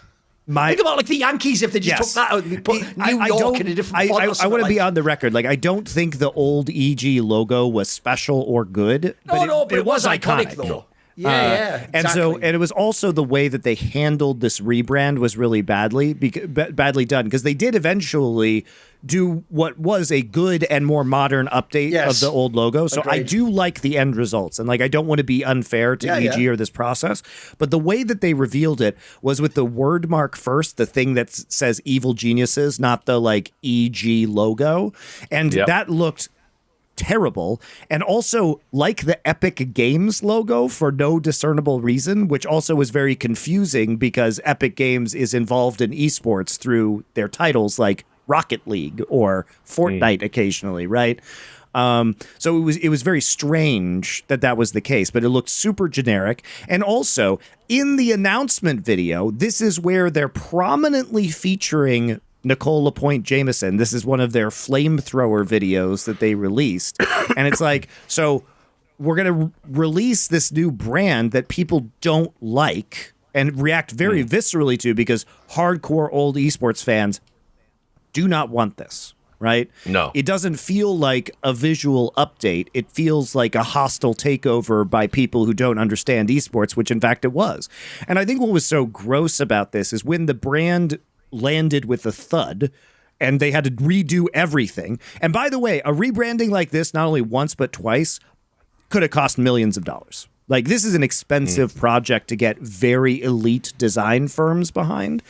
about the Yankees if they just took that out and put New York in a different font. I want to be on the record. I don't think the old EG logo was special or good. But it was iconic though. Yeah, exactly. And it was also the way that they handled this rebrand was really badly done, because they did eventually do what was a good and more modern update of the old logo. So I do like the end results, and I don't want to be unfair to EG or this process, but the way that they revealed it was with the word mark first, the thing that says evil geniuses, not the EG logo, and that looked terrible. And also the Epic Games logo for no discernible reason, which also was very confusing because Epic Games is involved in esports through their titles like Rocket League or Fortnite occasionally, right? So it was very strange that was the case, but it looked super generic. And also in the announcement video, this is where they're prominently featuring Nicole LaPointe Jameson. This is one of their flamethrower videos that they released. And it's so we're going to release this new brand that people don't like and react very viscerally to, because hardcore old esports fans do not want this, right? No. It doesn't feel like a visual update. It feels like a hostile takeover by people who don't understand esports, which in fact it was. And I think what was so gross about this is when the brand landed with a thud and they had to redo everything. And by the way, a rebranding like this, not only once but twice, could have cost millions of dollars. This is an expensive project to get very elite design firms behind.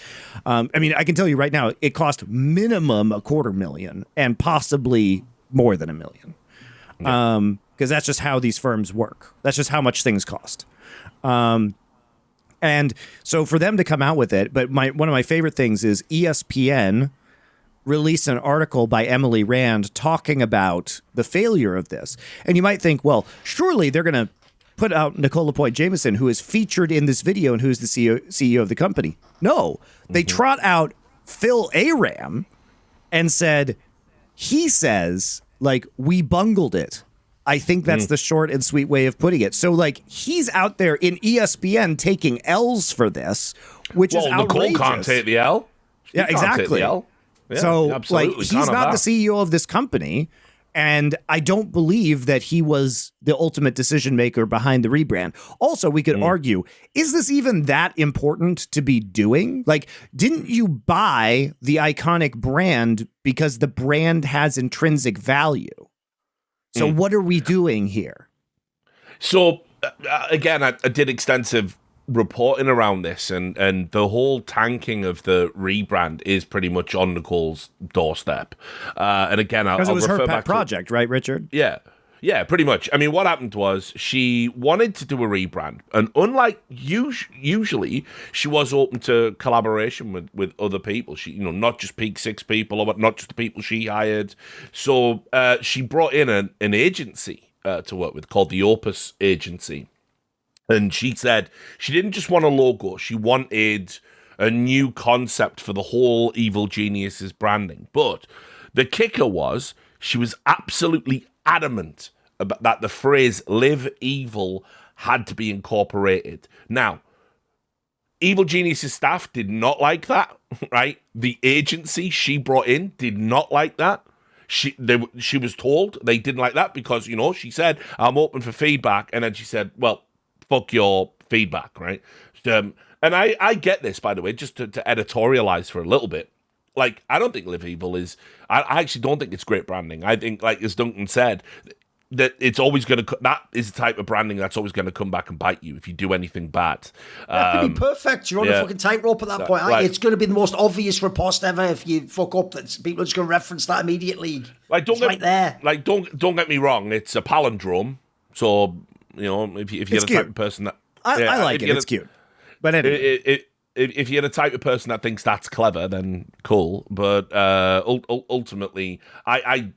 I can tell you right now, it cost minimum $250,000 and possibly more than $1 million. Because that's just how these firms work. That's just how much things cost. And so for them to come out with it, but one of my favorite things is ESPN released an article by Emily Rand talking about the failure of this. And you might think, well, surely they're going to put out Nicole LaPointe Jameson, who is featured in this video and who's the CEO of the company. No, they trot out Phil Aram and said, he says, like, we bungled it. I think that's the short and sweet way of putting it. So, like, he's out there in ESPN taking L's for this, which is outrageous. Nicole can't take the L. Yeah, exactly. Yeah, so, like, he's not the CEO of this company, and I don't believe that he was the ultimate decision maker behind the rebrand. Also, we could argue, is this even that important to be doing? Like, didn't you buy the iconic brand because the brand has intrinsic value? So what are we doing here? So, again, I did extensive reporting around this, and the whole tanking of the rebrand is pretty much on Nicole's doorstep. And again, I'll it was refer her back pet project, right, Richard? Yeah, pretty much. I mean, what happened was she wanted to do a rebrand, and unlike usually, she was open to collaboration with other people. She, not just Peak Six people, or not just the people she hired. So she brought in an agency to work with called the Opus Agency, and she said she didn't just want a logo; she wanted a new concept for the whole Evil Geniuses branding. But the kicker was she was absolutely adamant about that the phrase "live evil" had to be incorporated. Now, Evil Geniuses staff did not like that, right? The agency she brought in did not like that. She was told they didn't like that because, she said, I'm open for feedback. And then she said, well, fuck your feedback, right? And I get this, by the way, just to editorialize for a little bit. Like, I don't think Live Evil is... I actually don't think it's great branding. I think, like as Duncan said, that it's always going to... That is the type of branding that's always going to come back and bite you if you do anything bad. That could be perfect. You're on a fucking tightrope at that point. Like, it's going to be the most obvious riposte ever if you fuck up. That people are just going to reference that immediately. Like, right there. Like, don't get me wrong. It's a palindrome. So, if you're the type of person that... I like it. It's cute. But anyway... If you're the type of person that thinks that's clever, then cool. But ultimately, I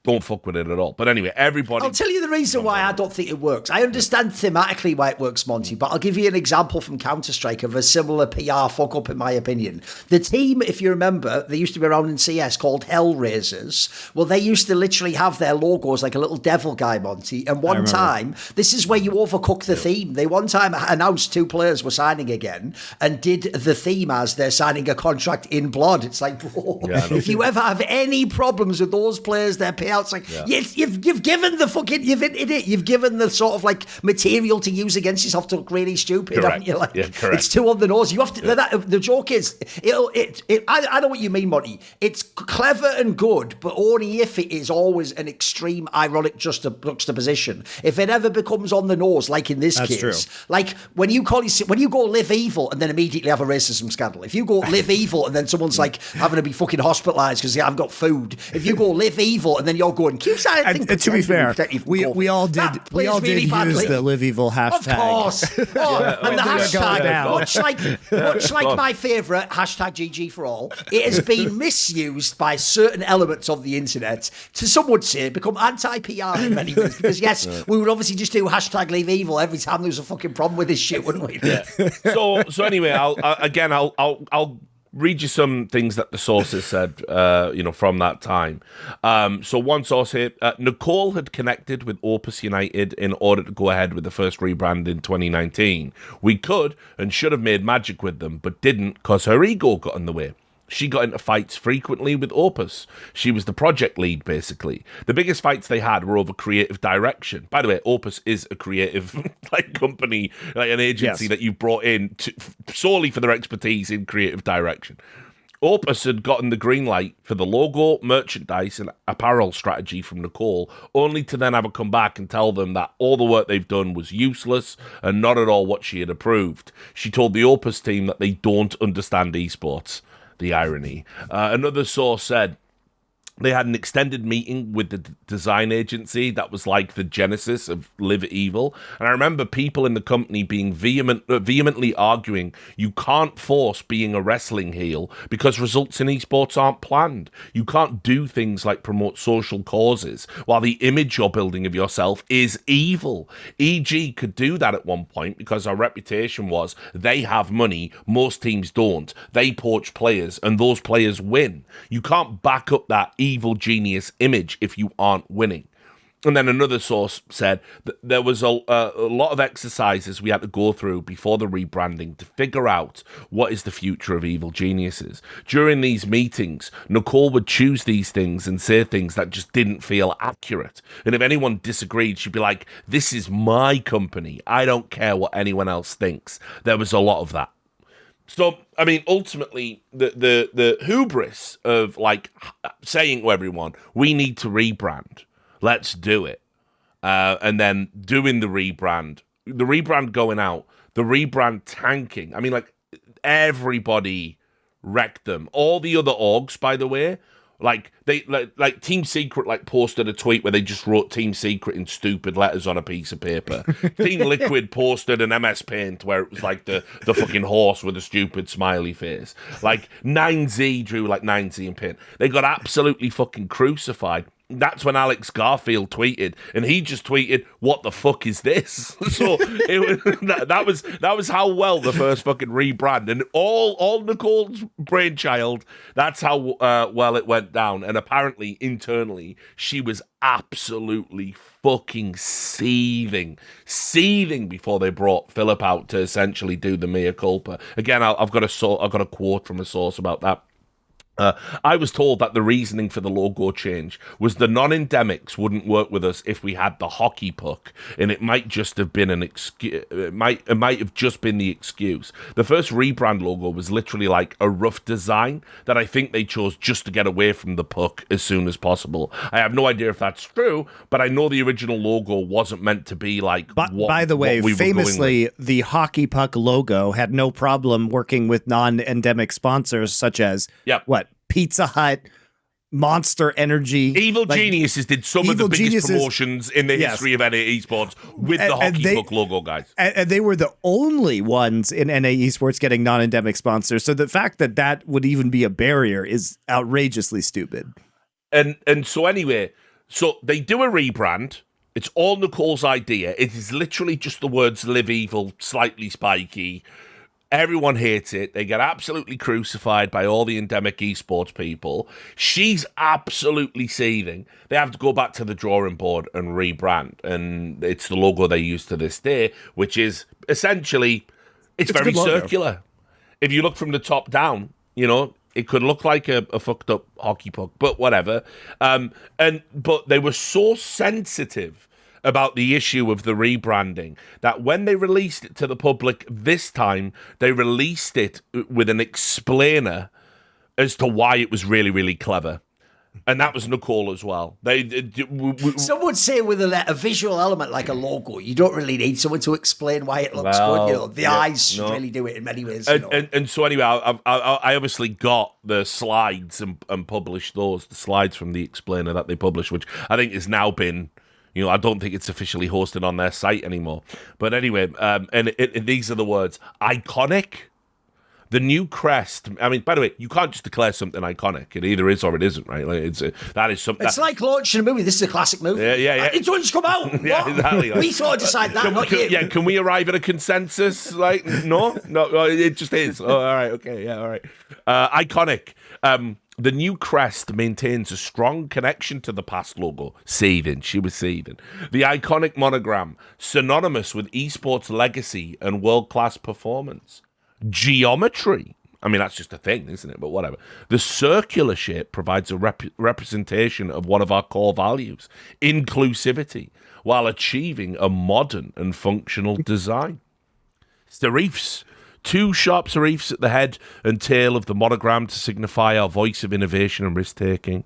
don't fuck with it at all. But anyway, everybody... I'll tell you the reason why I don't think it works. I understand thematically why it works, Monty, but I'll give you an example from Counter-Strike of a similar PR fuck-up, in my opinion. The team, if you remember, they used to be around in CS called Hellraisers. Well, they used to literally have their logos like a little devil guy, Monty. And one time, this is where you overcook the theme. They one time announced 2 players were signing again and did the theme as they're signing a contract in blood. It's like, bro, if you ever have any problems with those players, their payouts, like, you've given the fucking, you've given the sort of like material to use against yourself to look really stupid, haven't you? Like, it's too on the nose. You have to. The joke is, I know what you mean, Monty. It's clever and good, but only if it is always an extreme ironic juxtaposition. If it ever becomes on the nose, like in this case, true. like when you go Live Evil and then immediately have a racism scandal. If you go Live Evil and then someone's like having to be fucking hospitalised because they haven't got food. If you go Live Evil and then you're going, to be fair, we all did use the Live Evil hashtag. Of course. And the hashtag, much like my favourite hashtag GG for all, it has been misused by certain elements of the internet to, some would say, become anti-PR in many ways. Because yes, we would obviously just do hashtag Live Evil every time there was a fucking problem with this shit, wouldn't we? Yeah. So anyway, I'll read you some things that the sources said, from that time. So one source here, Nicole had connected with Opus United in order to go ahead with the first rebrand in 2019. We could and should have made magic with them, but didn't because her ego got in the way. She got into fights frequently with Opus. She was the project lead, basically. The biggest fights they had were over creative direction. By the way, Opus is a creative company, like an agency that you've brought in solely for their expertise in creative direction. Opus had gotten the green light for the logo, merchandise, and apparel strategy from Nicole, only to then have her come back and tell them that all the work they've done was useless and not at all what she had approved. She told the Opus team that they don't understand esports. The irony. Another source said they had an extended meeting with the design agency that was like the genesis of Live Evil. And I remember people in the company being vehemently arguing, you can't force being a wrestling heel because results in esports aren't planned. You can't do things like promote social causes while the image you're building of yourself is evil. EG could do that at one point because our reputation was they have money, most teams don't. They poach players and those players win. You can't back up that evil genius image if you aren't winning. And then another source said that there was a lot of exercises we had to go through before the rebranding to figure out what is the future of evil geniuses. During these meetings, Nicole would choose these things and say things that just didn't feel accurate. And if anyone disagreed, she'd be like, this is my company. I don't care what anyone else thinks. There was a lot of that. So, I mean, ultimately, the hubris of, like, saying to everyone, we need to rebrand. Let's do it. And then doing the rebrand going out, the rebrand tanking. I mean, like, everybody wrecked them. All the other orgs, by the way, like Team Secret like posted a tweet where they just wrote Team Secret in stupid letters on a piece of paper. Team Liquid posted an MS Paint where it was like the fucking horse with a stupid smiley face. Like 9Z drew like 9Z in paint. They got absolutely fucking crucified. That's when Alex Garfield tweeted, and he just tweeted, "What the fuck is this?" So that was how well the first fucking rebrand, and all Nicole's brainchild. That's how well it went down, and apparently internally she was absolutely fucking seething before they brought Philip out to essentially do the mea culpa. Again, I've got a quote from a source about that. I was told that the reasoning for the logo change was the non-endemics wouldn't work with us if we had the hockey puck, and it might just have been an excuse. It might have just been the excuse. The first rebrand logo was literally like a rough design that I think they chose just to get away from the puck as soon as possible. I have no idea if that's true, but I know the original logo wasn't meant to be like. By the way, famously, the hockey puck logo had no problem working with non-endemic sponsors such as Pizza Hut, Monster Energy. Evil Geniuses did some of the biggest promotions in the history of NA Esports with the hockey puck logo, guys. And they were the only ones in NA Esports getting non-endemic sponsors. So the fact that would even be a barrier is outrageously stupid. And so anyway, so they do a rebrand. It's all Nicole's idea. It is literally just the words "live evil," slightly spiky. Everyone hates it. They get absolutely crucified by all the endemic esports people. She's absolutely seething. They have to go back to the drawing board and rebrand. And it's the logo they use to this day, which is essentially, it's very circular. If you look from the top down, you know, it could look like a fucked up hockey puck, but whatever. But they were so sensitive about the issue of the rebranding that when they released it to the public this time, they released it with an explainer as to why it was really, really clever. And that was Nicole as well. Some would say with a visual element like a logo, you don't really need someone to explain why it looks good. You know, the eyes should really do it in many ways. And so anyway, I obviously got the slides and published those, the slides from the explainer that they published, which I think has now been... You know, I don't think it's officially hosted on their site anymore. But anyway, and these are the words. Iconic. The new crest. I mean, by the way, you can't just declare something iconic. It either is or it isn't, right? Like that is something. It's like launching a movie. This is a classic movie. Yeah. It's only just come out. Yeah, exactly. We sort of decide that, not you. Yeah, can we arrive at a consensus? Like, no, it just is. Oh, all right, okay, yeah, all right. Iconic. The new crest maintains a strong connection to the past logo. Seething. She was seething. The iconic monogram, synonymous with esports legacy and world-class performance. Geometry. I mean, that's just a thing, isn't it? But whatever. The circular shape provides a representation of one of our core values, inclusivity, while achieving a modern and functional design. Serifs. 2 sharp serifs at the head and tail of the monogram to signify our voice of innovation and risk-taking.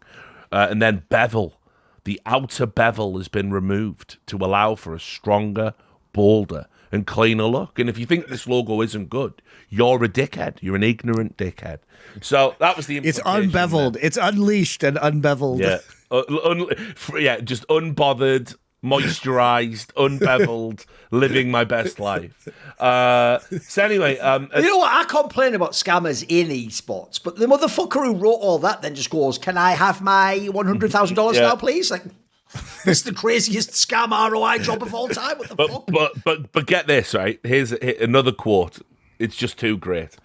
And then bevel. The outer bevel has been removed to allow for a stronger, bolder, and cleaner look. And if you think this logo isn't good, you're a dickhead. You're an ignorant dickhead. So that was the It's unbeveled. There. It's unleashed and unbeveled. Yeah. Just unbothered, moisturized, unbeveled, living my best life. So anyway, you know what? I complain about scammers in esports, but the motherfucker who wrote all that then just goes, "Can I have my $100,000 now, please?" Like, it's the craziest scam ROI job of all time. What the fuck? But get this, right? Here's another quote. It's just too great.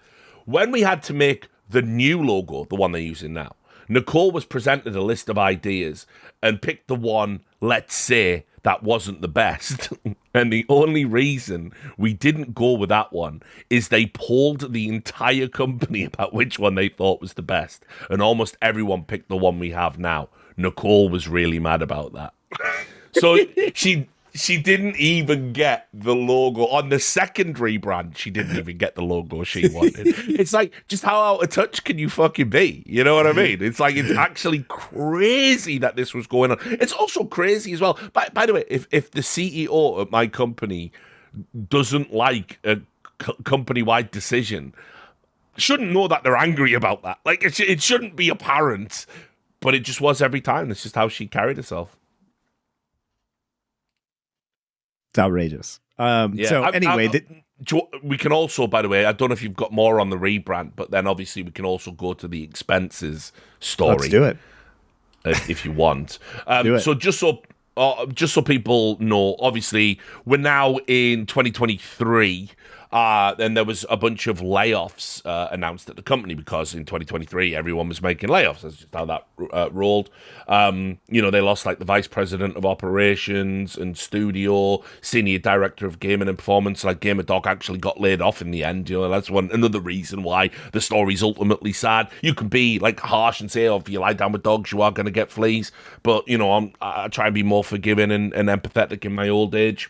When we had to make the new logo, the one they're using now, Nicole was presented a list of ideas and picked the one, let's say, that wasn't the best. And the only reason we didn't go with that one is they polled the entire company about which one they thought was the best. And almost everyone picked the one we have now. Nicole was really mad about that. So she didn't even get the logo on the second rebrand. She didn't even get the logo she wanted. It's like, just how out of touch can you fucking be? You know what I mean? It's like, it's actually crazy that this was going on. It's also crazy as well. By the way, if the CEO at my company doesn't like a company-wide decision, shouldn't know that they're angry about that. Like, it shouldn't be apparent, but it just was every time. That's just how she carried herself. It's outrageous. So anyway, we can also, by the way, I don't know if you've got more on the rebrand, but then obviously we can also go to the expenses story. Let's do it if you want. Do it. So just so people know, obviously we're now in 2023. Then there was a bunch of layoffs announced at the company because in 2023 everyone was making layoffs. That's just how that rolled. They lost like the vice president of operations and studio, senior director of gaming and performance. Like GamerDoc actually got laid off in the end. That's another reason why the story's ultimately sad. You can be like harsh and say, "Oh, if you lie down with dogs, you are going to get fleas." But I try and be more forgiving and empathetic in my old age.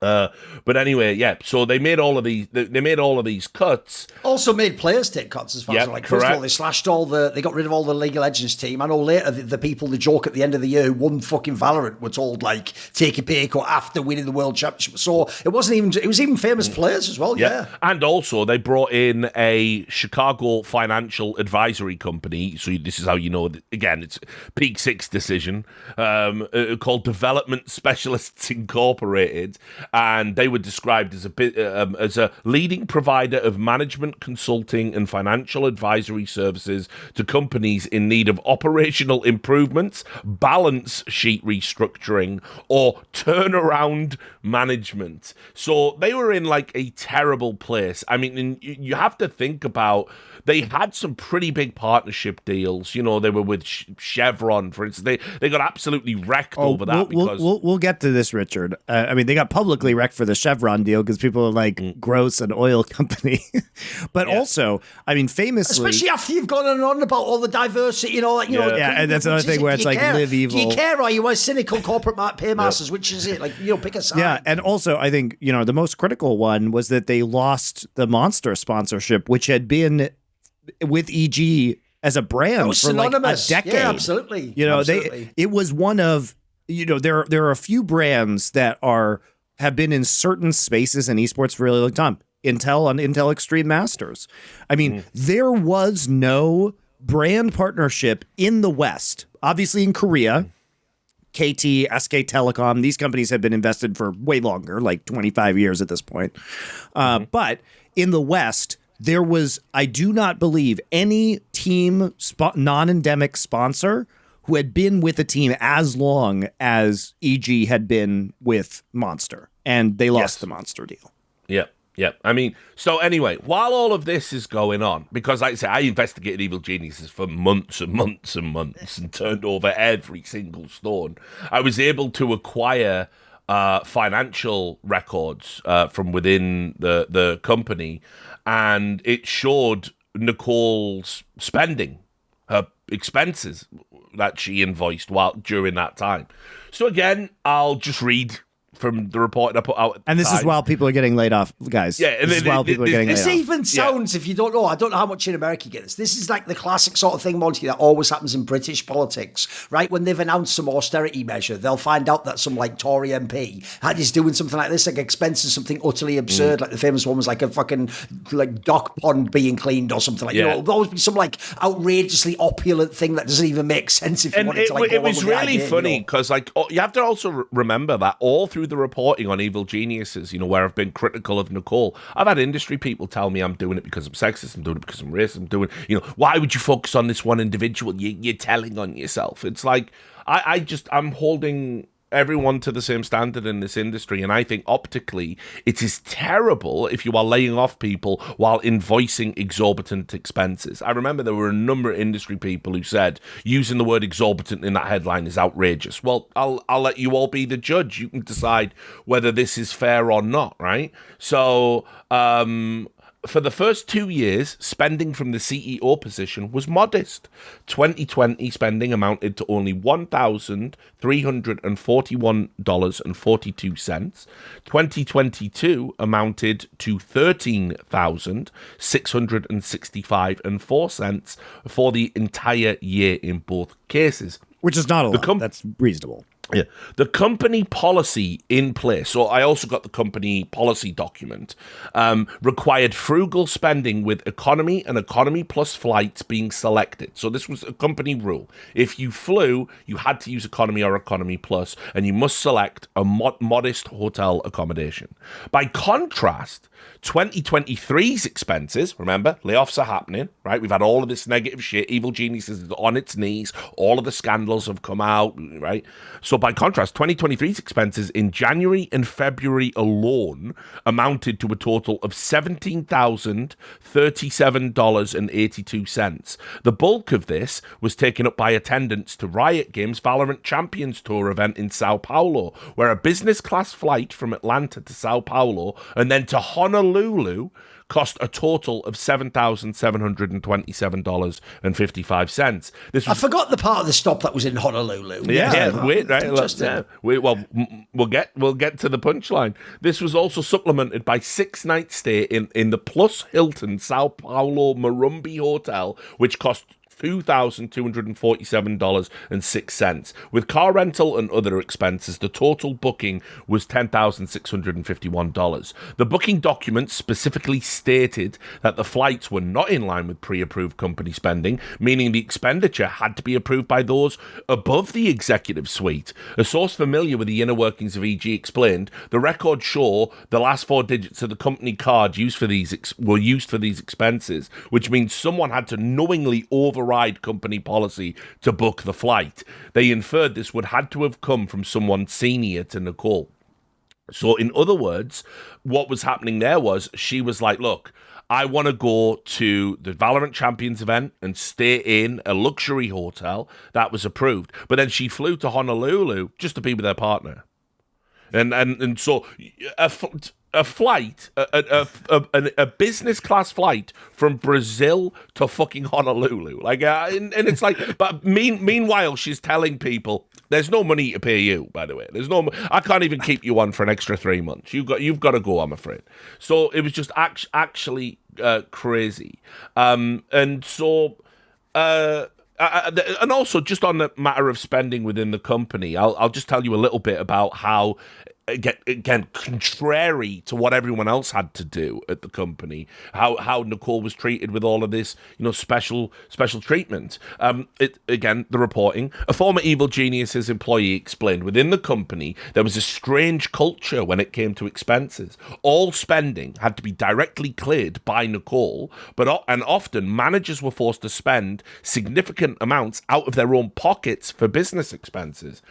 But anyway, yeah. So they made all of these. They made all of these cuts. Also made players take cuts as far as correct. First of all, they slashed they got rid of all the League of Legends team. I know later the people, the joke at the end of the year who won fucking Valorant were told like take a pay cut after winning the World Championship. So it was even famous players as well. Yeah. And also they brought in a Chicago financial advisory company. So this is how you know. Again, it's Peak Six decision called Development Specialists Incorporated. And they were described as a leading provider of management, consulting, and financial advisory services to companies in need of operational improvements, balance sheet restructuring, or turnaround management. So they were in like a terrible place. I mean, you have to think about. They had some pretty big partnership deals. They were with Chevron, for instance. They got absolutely wrecked over that. We'll get to this, Richard. They got publicly wrecked for the Chevron deal because people are like, gross, an oil company. But also, famously... Especially after you've gone on about all the diversity, and that's another thing where it's like, live evil. Do you care, or are you a cynical corporate paymasters? Which is it? Like, pick a side. Yeah, and also, I think, the most critical one was that they lost the Monster sponsorship, which had been with EG as a brand for like a decade. Yeah, absolutely. Absolutely. It was one of, there are a few brands that have been in certain spaces in esports for a really long time. Intel on Intel Extreme Masters. There was no brand partnership in the West. Obviously in Korea, KT, SK Telecom, these companies have been invested for way longer, like 25 years at this point. But in the West, there was, I do not believe, any team non-endemic sponsor who had been with a team as long as EG had been with Monster. And they lost the Monster deal. Yeah. So anyway, while all of this is going on, because like I say, I investigated Evil Geniuses for months and months and months and turned over every single stone, I was able to acquire financial records from within the company, and it showed Nicole's spending, her expenses that she invoiced during that time. So again, I'll just read from the report I put out. And this is while people are getting laid off, guys. Yeah, this is while people are getting laid off. This even sounds, if you don't know, I don't know how much in America you get this. This is like the classic sort of thing, Monty, that always happens in British politics, right? When they've announced some austerity measure, they'll find out that some like Tory MP is doing something like this, like expenses something utterly absurd. Like the famous one was like a fucking like dock pond being cleaned or something like that. There'll always be some like outrageously opulent thing that doesn't even make sense if you want it to like. It was really funny because like you have to also remember that all through the reporting on Evil Geniuses, where I've been critical of Nicole, I've had industry people tell me I'm doing it because I'm sexist, I'm doing it because I'm racist, I'm doing, why would you focus on this one individual? You're telling on yourself. It's like, I'm holding everyone to the same standard in this industry, and I think optically it is terrible if you are laying off people while invoicing exorbitant expenses. I remember there were a number of industry people who said using the word exorbitant in that headline is outrageous. Well, I'll let you all be the judge. You can decide whether this is fair or not, right? So, for the first 2 years, spending from the CEO position was modest. 2020 spending amounted to only $1,341.42. 2022 amounted to $13,665.04 for the entire year in both cases. Which is not a lot. That's reasonable. Yeah, the company policy in place, so I also got the company policy document, required frugal spending with economy and economy plus flights being selected. So this was a company rule. If you flew, you had to use economy or economy plus, and you must select a modest hotel accommodation. By contrast, 2023's expenses, remember, layoffs are happening, right? We've had all of this negative shit. Evil Genius is on its knees. All of the scandals have come out, right? So by contrast, 2023's expenses in January and February alone amounted to a total of $17,037.82. The bulk of this was taken up by attendance to Riot Games' Valorant Champions Tour event in Sao Paulo, where a business class flight from Atlanta to Sao Paulo and then to Honolulu cost a total of $7,727.55. I forgot the part of the stop that was in Honolulu. We'll get to the punchline. This was also supplemented by 6-night stay in the Plus Hilton Sao Paulo Marumbi Hotel, which cost $2,247.06. With car rental and other expenses, the total booking was $10,651. The booking document specifically stated that the flights were not in line with pre-approved company spending, meaning the expenditure had to be approved by those above the executive suite. A source familiar with the inner workings of EG explained, the records show the last 4 digits of the company card were used for these expenses, which means someone had to knowingly override company policy to book the flight. They inferred this would had to have come from someone senior to Nicole. So in other words, what was happening there was she was like, look, I want to go to the Valorant Champions event and stay in a luxury hotel. That was approved. But then she flew to Honolulu just to be with her partner. And so a flight, a business class flight from Brazil to fucking Honolulu, and it's like, but meanwhile she's telling people there's no money to pay you. By the way, I can't even keep you on for an extra 3 months. You've got to go, I'm afraid. So it was just actually crazy, and so. And also, just on the matter of spending within the company, I'll just tell you a little bit about how, again, contrary to what everyone else had to do at the company, how Nicole was treated with all of this, special treatment. The reporting. A former Evil Geniuses employee explained within the company there was a strange culture when it came to expenses. All spending had to be directly cleared by Nicole, and often managers were forced to spend significant amounts out of their own pockets for business expenses.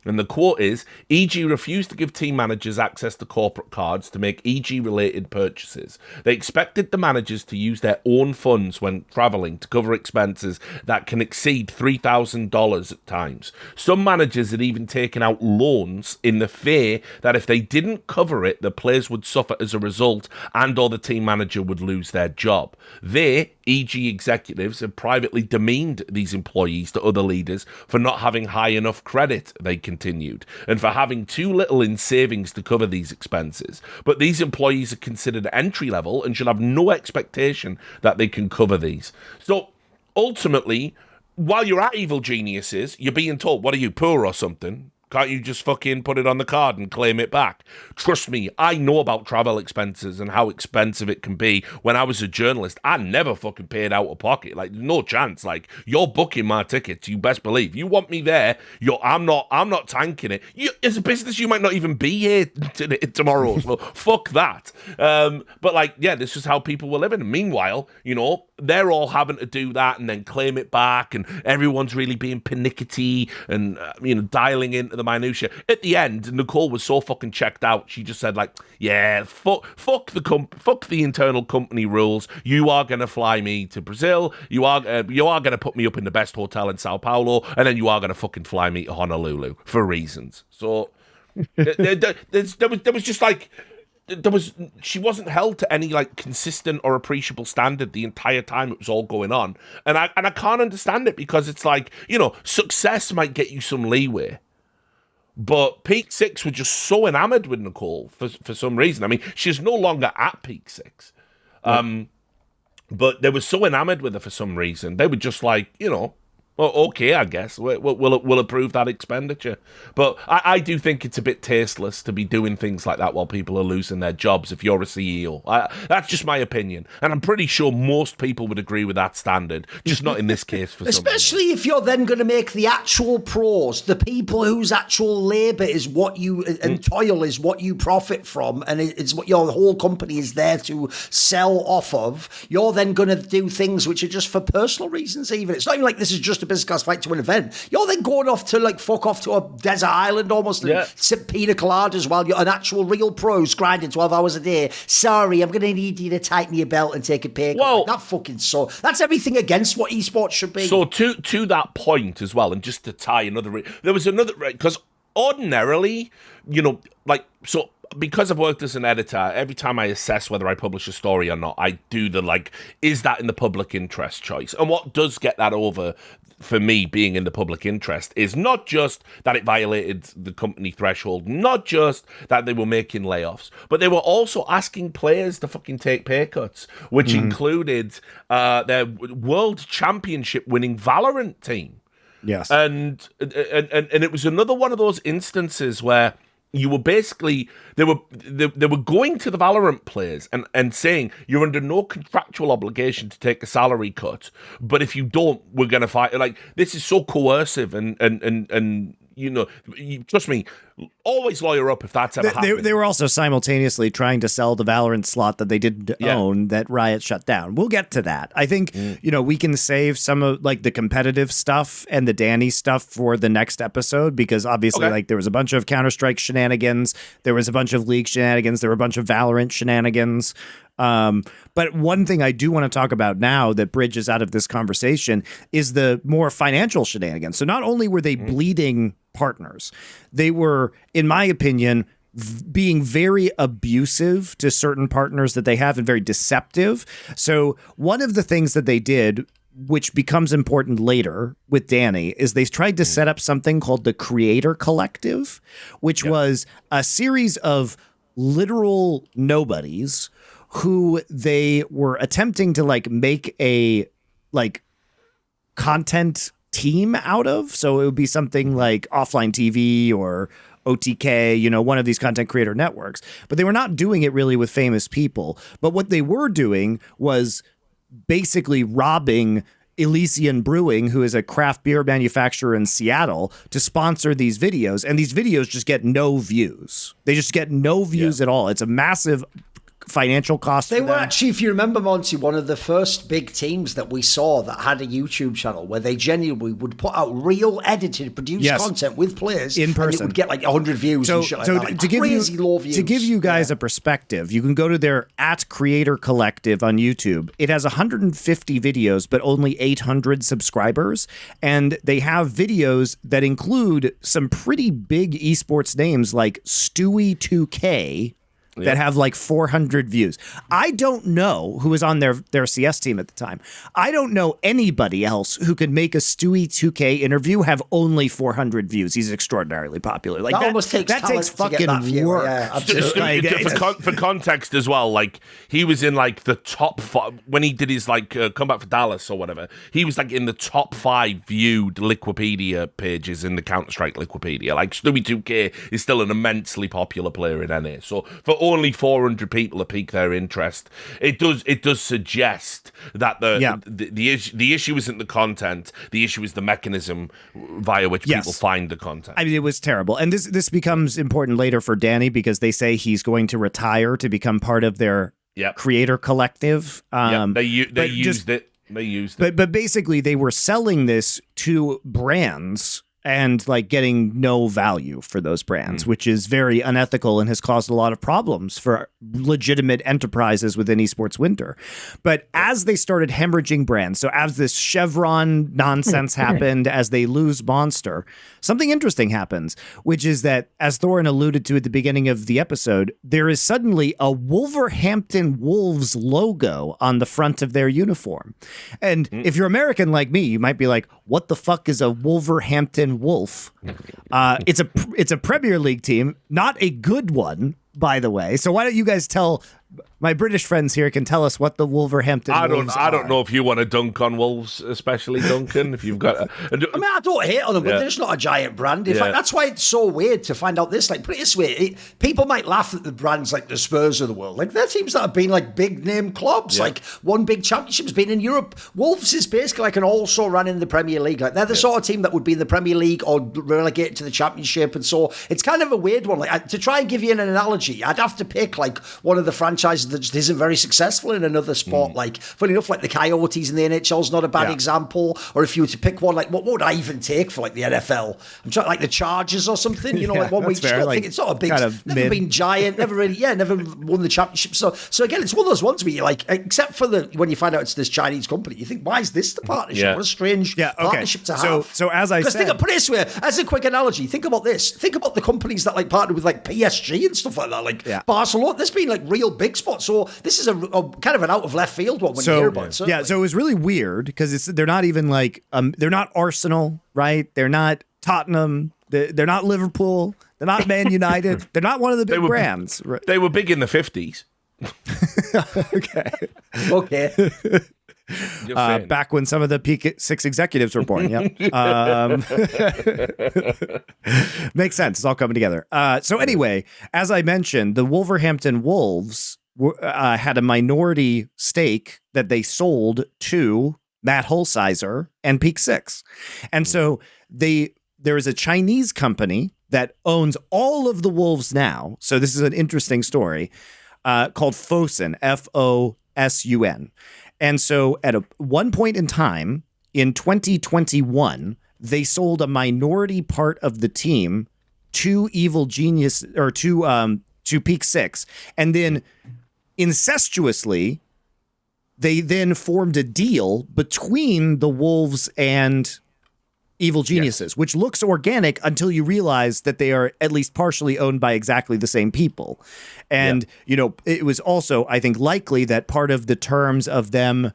And the quote is, EG refused to give team managers access to corporate cards to make EG-related purchases. They expected the managers to use their own funds when travelling to cover expenses that can exceed $3,000 at times. Some managers had even taken out loans in the fear that if they didn't cover it, the players would suffer as a result and or the team manager would lose their job. They, EG executives, have privately demeaned these employees to other leaders for not having high enough credit, they continued, and for having too little in savings to cover these expenses. But these employees are considered entry level and should have no expectation that they can cover these. So ultimately, while you're at Evil Geniuses, you're being told, what are you, poor or something? Can't you just fucking put it on the card and claim it back? Trust me, I know about travel expenses and how expensive it can be. When I was a journalist, I never fucking paid out of pocket. No chance. You're booking my tickets, you best believe. You want me there, I'm not tanking it. As a business, you might not even be here tomorrow. So fuck that. But this is how people were living. Meanwhile, they're all having to do that and then claim it back, and everyone's really being pernickety and dialing into the minutiae. At the end, Nicole was so fucking checked out. She just said like, "Yeah, fuck the internal company rules. You are gonna fly me to Brazil. You are gonna put me up in the best hotel in Sao Paulo, and then you are gonna fucking fly me to Honolulu for reasons." So there was just like. She wasn't held to any like consistent or appreciable standard the entire time it was all going on, and I can't understand it, because it's like, success might get you some leeway, but Peak Six were just so enamored with Nicole for some reason. I mean, she's no longer at Peak Six, but they were so enamored with her for some reason. They were just like, well, okay, I guess we'll approve that expenditure. But I do think it's a bit tasteless to be doing things like that while people are losing their jobs if you're a CEO. That's just my opinion. And I'm pretty sure most people would agree with that standard, just not in this case for some reason. Especially if you're then going to make the actual pros, the people whose actual labour is what you, and toil is what you profit from, and it's what your whole company is there to sell off of. You're then going to do things which are just for personal reasons even. It's not even like this is just a business class flight to an event. You're then going off to like fuck off to a desert island almost and sip pina coladas while you're an actual real pros grinding 12 hours a day. Sorry, I'm going to need you to tighten your belt and take a pay cut. Well, that fucking that's everything against what esports should be. So to that point as well, and just to tie another, there was another, because ordinarily, because I've worked as an editor, every time I assess whether I publish a story or not, I do is that in the public interest choice? And what does get that over for me being in the public interest is not just that it violated the company threshold, not just that they were making layoffs, but they were also asking players to fucking take pay cuts, which included their world championship winning Valorant team. Yes. And it was another one of those instances where you were basically, they were going to the Valorant players and saying, you're under no contractual obligation to take a salary cut, but if you don't, we're going to fight. Like, this is so coercive and trust me, always lawyer up if that's ever happened. They were also simultaneously trying to sell the Valorant slot that they didn't own that Riot shut down. We'll get to that. I think, we can save some of like the competitive stuff and the Danny stuff for the next episode, because obviously there was a bunch of Counter-Strike shenanigans. There was a bunch of League shenanigans. There were a bunch of Valorant shenanigans. But one thing I do want to talk about now that bridges out of this conversation is the more financial shenanigans. So not only were they bleeding partners, they were, in my opinion, being very abusive to certain partners that they have and very deceptive. So one of the things that they did, which becomes important later with Danny, is they tried to set up something called the Creator Collective, which was a series of literal nobodies who they were attempting to make a content team out of. So it would be something like Offline TV or OTK, one of these content creator networks. But they were not doing it really with famous people. But what they were doing was basically robbing Elysian Brewing, who is a craft beer manufacturer in Seattle, to sponsor these videos. And these videos just get no views. They just get no views at all. It's a massive financial cost. They were actually, if you remember, Monty, one of the first big teams that we saw that had a YouTube channel where they genuinely would put out real edited, produced content with players in person. And it would get 100 views and shit like that. To give you guys a perspective, you can go to their @Creator Collective on YouTube. It has 150 videos, but only 800 subscribers. And they have videos that include some pretty big esports names like Stewie2K, that have 400 views. I don't know who was on their CS team at the time. I don't know anybody else who could make a Stewie 2K interview have only 400 views. He's extraordinarily popular. That almost takes fucking work. Yeah, for context as well, he was in the top 5 when he did his comeback for Dallas or whatever. He was in the top 5 viewed Liquipedia pages in the Counter-Strike Liquipedia. Stewie 2K is still an immensely popular player in NA. So for only 400 people to pique their interest, it does suggest that the issue isn't the content. The issue is the mechanism via which people find the content. I mean, it was terrible. And this becomes important later for Danny, because they say he's going to retire to become part of their creator collective. They used it. But basically, they were selling this to brands and like getting no value for those brands, which is very unethical and has caused a lot of problems for legitimate enterprises within esports winter. But as they started hemorrhaging brands, so as this Chevron nonsense happened, as they lose Monster, something interesting happens, which is that, as Thorin alluded to at the beginning of the episode, there is suddenly a Wolverhampton Wolves logo on the front of their uniform. And if you're American like me, you might be like, what the fuck is a Wolverhampton Wolf? It's a Premier League team, not a good one, by the way. So why don't you guys tell my British friends here can tell us what the Wolverhampton Wolves are. I don't know if you want to dunk on Wolves, especially Duncan. If you've got, I mean, I don't hate on them, but they're just not a giant brand. In fact, that's why it's so weird to find out this. Like, put it this way, people might laugh at the brands like the Spurs of the world. Like, they're teams that have been like big name clubs. Like, one big championship's been in Europe. Wolves is basically like an also ran in the Premier League. Like, they're the sort of team that would be in the Premier League or relegated to the Championship, and so it's kind of a weird one. Like, to try and give you an analogy, I'd have to pick like one of the franchises that just isn't very successful in another sport. Like, funny enough, like the Coyotes in the NHL is not a bad example. Or if you were to pick one, like what would I even take for like the NFL? I'm trying like the Chargers or something. You know, like one week. I don't think it's not a big. Kind of never been giant. Never really. Never won the championship. So again, it's one of those ones where you like, except for when you find out it's this Chinese company, you think, why is this the partnership? What a strange partnership to have. So as I said, put it this way, as a quick analogy, think about this. Think about the companies that like partner with like PSG and stuff like that, like Barcelona. There's been like real big spots. So this is a kind of an out of left field one when you hear about it. So it was really weird because they're not even like they're not Arsenal, right? They're not Tottenham. They're not Liverpool. They're not Man United. They're not one of the big brands. Right? They were big in the 50s. Okay. Back when some of the Peak 6 executives were born. Yep. Makes sense. It's all coming together. So anyway, as I mentioned, the Wolverhampton Wolves had a minority stake that they sold to Matt Hulsizer and Peak 6. And so there is a Chinese company that owns all of the Wolves now. So this is an interesting story called Fosun, Fosun. And so at one point in time in 2021, they sold a minority part of the team to Evil Genius or to Peak 6. And then incestuously, they then formed a deal between the Wolves and Evil Geniuses, which looks organic until you realize that they are at least partially owned by exactly the same people. And, you know, it was also, I think, likely that part of the terms of them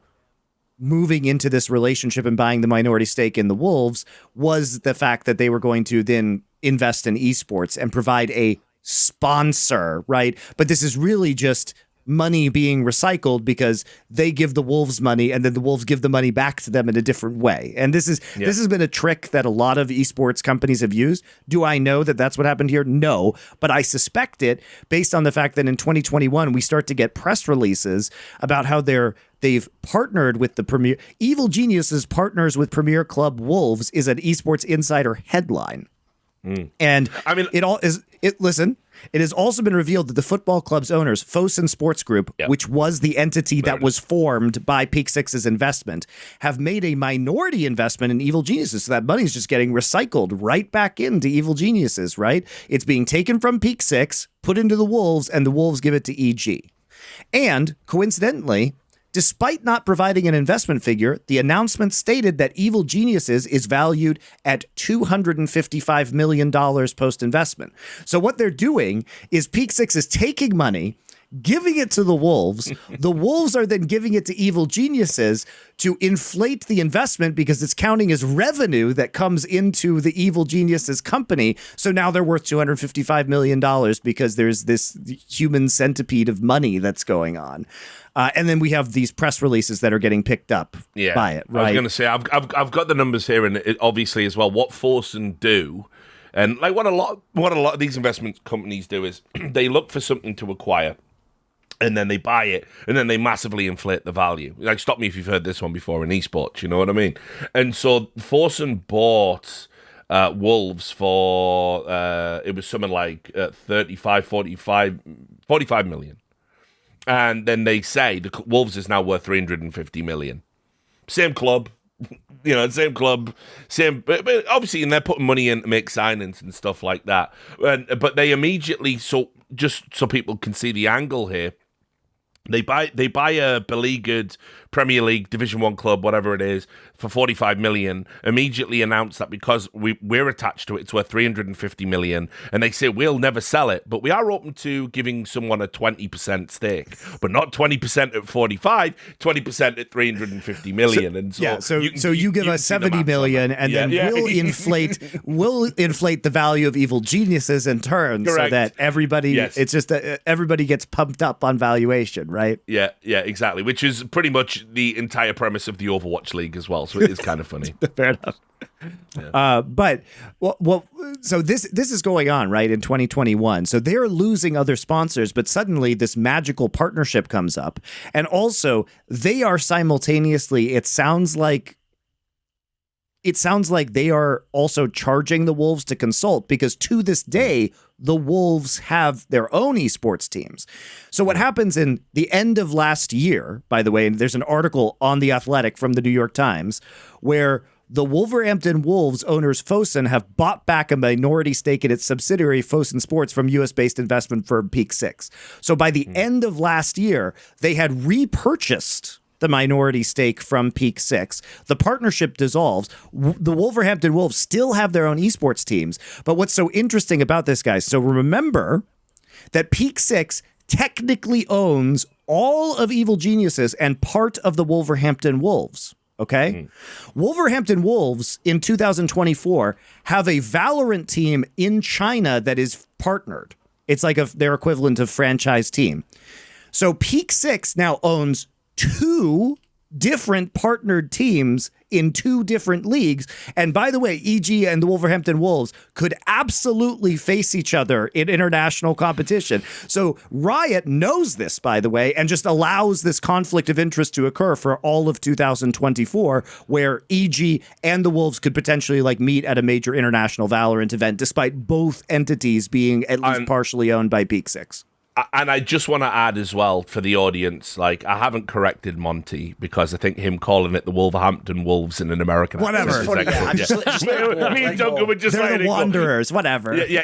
moving into this relationship and buying the minority stake in the Wolves was the fact that they were going to then invest in esports and provide a sponsor, right? But this is really just money being recycled because they give the Wolves money and then the Wolves give the money back to them in a different way. And this has been a trick that a lot of esports companies have used. Do I know that that's what happened here? No, but I suspect it based on the fact that in 2021 we start to get press releases about how they've partnered with the Premier. Evil Geniuses partners with Premier Club Wolves is an Esports Insider headline. And I mean, it has also been revealed that the football club's owners, Fosun Sports Group, which was the entity that was formed by Peak 6's investment, have made a minority investment in Evil Geniuses. So that money is just getting recycled right back into Evil Geniuses, right? It's being taken from Peak 6, put into the Wolves, and the Wolves give it to EG. And coincidentally, despite not providing an investment figure, the announcement stated that Evil Geniuses is valued at $255 million post-investment. So what they're doing is Peak 6 is taking money, giving it to the Wolves. The Wolves are then giving it to Evil Geniuses to inflate the investment because it's counting as revenue that comes into the Evil Geniuses company. So now they're worth $255 million because there's this human centipede of money that's going on. And then we have these press releases that are getting picked up by it. Right? I was going to say, I've got the numbers here, and it, obviously as well, what Fosun do, and like what a lot of these investment companies do is they look for something to acquire, and then they buy it, and then they massively inflate the value. Like, stop me if you've heard this one before in esports, you know what I mean? And so Fosun bought Wolves for it was something like 45 million. And then they say the Wolves is now worth 350 million. Same club, same club, same. But obviously, and they're putting money in to make signings and stuff like that. But they immediately, just so people can see the angle here, they buy a beleaguered Premier League Division 1 club, whatever it is, for 45 million, immediately announce that because we're attached to it, it's worth 350 million, and they say we'll never sell it, but we are open to giving someone a 20% stake, but not 20% at 45, 20% at 350 million. And so you give us 70 million, and then we'll inflate the value of evil geniuses in turn. Correct. So that everybody, it's just that everybody gets pumped up on valuation, right? Yeah, exactly, which is pretty much the entire premise of the Overwatch League as well. So it is kind of funny. Fair enough. Yeah. But so this is going on right in 2021. So they're losing other sponsors, but suddenly this magical partnership comes up, and also they are simultaneously. It sounds like they are also charging the Wolves to consult, because to this day, the Wolves have their own esports teams. So what happens in the end of last year, by the way, and there's an article on The Athletic from the New York Times, where the Wolverhampton Wolves owners Fosun have bought back a minority stake in its subsidiary Fosun Sports from US-based investment firm Peak Six. So by the end of last year, they had repurchased the minority stake from Peak Six. The partnership dissolves. The Wolverhampton Wolves still have their own esports teams. But what's so interesting about this, guys, so remember that Peak Six technically owns all of Evil Geniuses and part of the Wolverhampton Wolves. Okay? Wolverhampton Wolves in 2024 have a Valorant team in China that is partnered. It's like their equivalent of franchise team. So Peak Six now owns 2 different partnered teams in 2 different leagues. And by the way, EG and the Wolverhampton Wolves could absolutely face each other in international competition. So Riot knows this, by the way, and just allows this conflict of interest to occur for all of 2024, where EG and the Wolves could potentially meet at a major international Valorant event, despite both entities being at least partially owned by Peak Six. And I just want to add as well for the audience, I haven't corrected Monty because I think him calling it the Wolverhampton Wolves in an American whatever. accent. Me and Duncan were just they're the Wanderers, whatever. Yeah.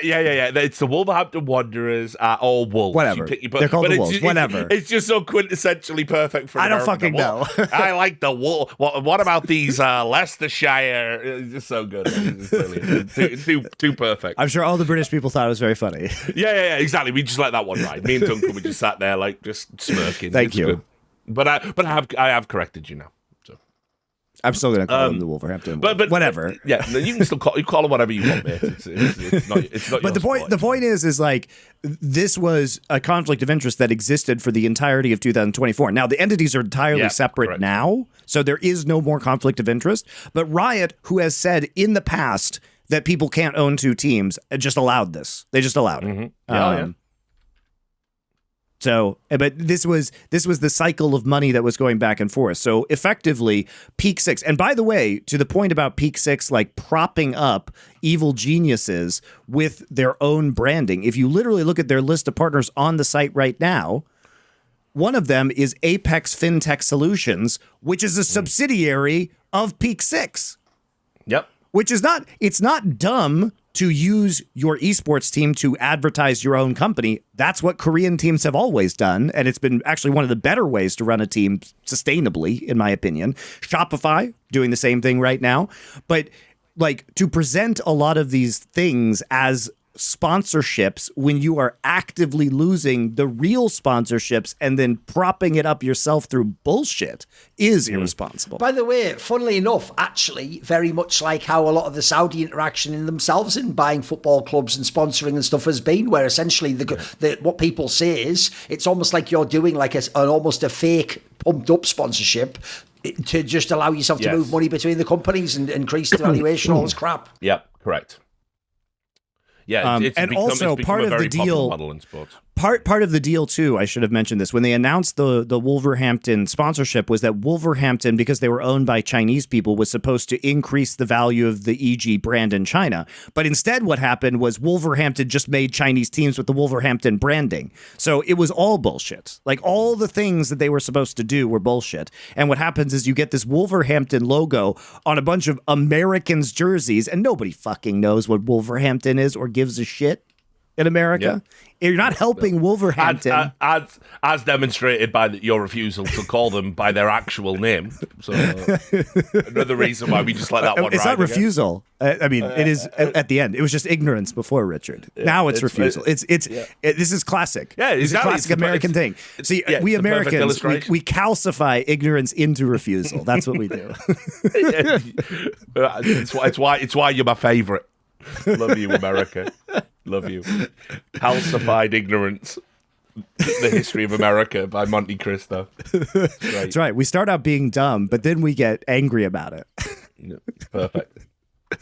It's the Wolverhampton Wanderers or Wolves. Whatever. They're called the Wolves. Whatever. It's just so quintessentially perfect for. I don't fucking know. I like the Wolf. What about these Leicestershire? It's just so good. It's brilliant. Too perfect. I'm sure all the British people thought it was very funny. Yeah, exactly. We just let that one ride. Me and Duncan were just sat there just smirking. Thank you. Good. But I have corrected you now. So I'm still going to call them the Wolverhampton. But whatever. Yeah, you can still call them whatever you want, mate. It's not. But the point is this was a conflict of interest that existed for the entirety of 2024. Now the entities are entirely separate now, so there is no more conflict of interest. But Riot, who has said in the past that people can't own 2 teams, just allowed this. They just allowed it. Yeah. So, but this was the cycle of money that was going back and forth. So effectively, Peak Six, and by the way, to the point about Peak Six, propping up Evil Geniuses with their own branding. If you literally look at their list of partners on the site right now, one of them is Apex FinTech Solutions, which is a subsidiary of Peak Six. Yep. Which is it's not dumb to use your esports team to advertise your own company. That's what Korean teams have always done, and it's been actually one of the better ways to run a team sustainably, in my opinion. Shopify doing the same thing right now. But to present a lot of these things as sponsorships when you are actively losing the real sponsorships and then propping it up yourself through bullshit is irresponsible. By the way, funnily enough, actually, very much like how a lot of the Saudi interaction in themselves in buying football clubs and sponsoring and stuff has been, where essentially what people say is it's almost like you're doing almost a fake pumped up sponsorship to just allow yourself to move money between the companies and increase the valuation, all this crap. Yep, correct. Yeah, and also part of the deal. part of the deal too, I should have mentioned this, when they announced the Wolverhampton sponsorship, was that Wolverhampton, because they were owned by Chinese people, was supposed to increase the value of the EG brand in China. But instead what happened was Wolverhampton just made Chinese teams with the Wolverhampton branding. So it was all bullshit. Like, all the things that they were supposed to do were bullshit. And what happens is you get this Wolverhampton logo on a bunch of Americans' jerseys, and nobody fucking knows what Wolverhampton is or gives a shit in America. You're not helping Wolverhampton. As demonstrated by your refusal to call them by their actual name. So another reason why we just let that one ride. It's not refusal. I mean, it is at the end. It was just ignorance before, Richard. Now it's refusal. This is classic. Yeah, it's a classic American thing. See, we Americans, we calcify ignorance into refusal. That's what we do. It's why you're my favorite. Love you, America. Love you. Calcified Ignorance, The History of America by MonteCristo. That's right. We start out being dumb, but then we get angry about it. Perfect.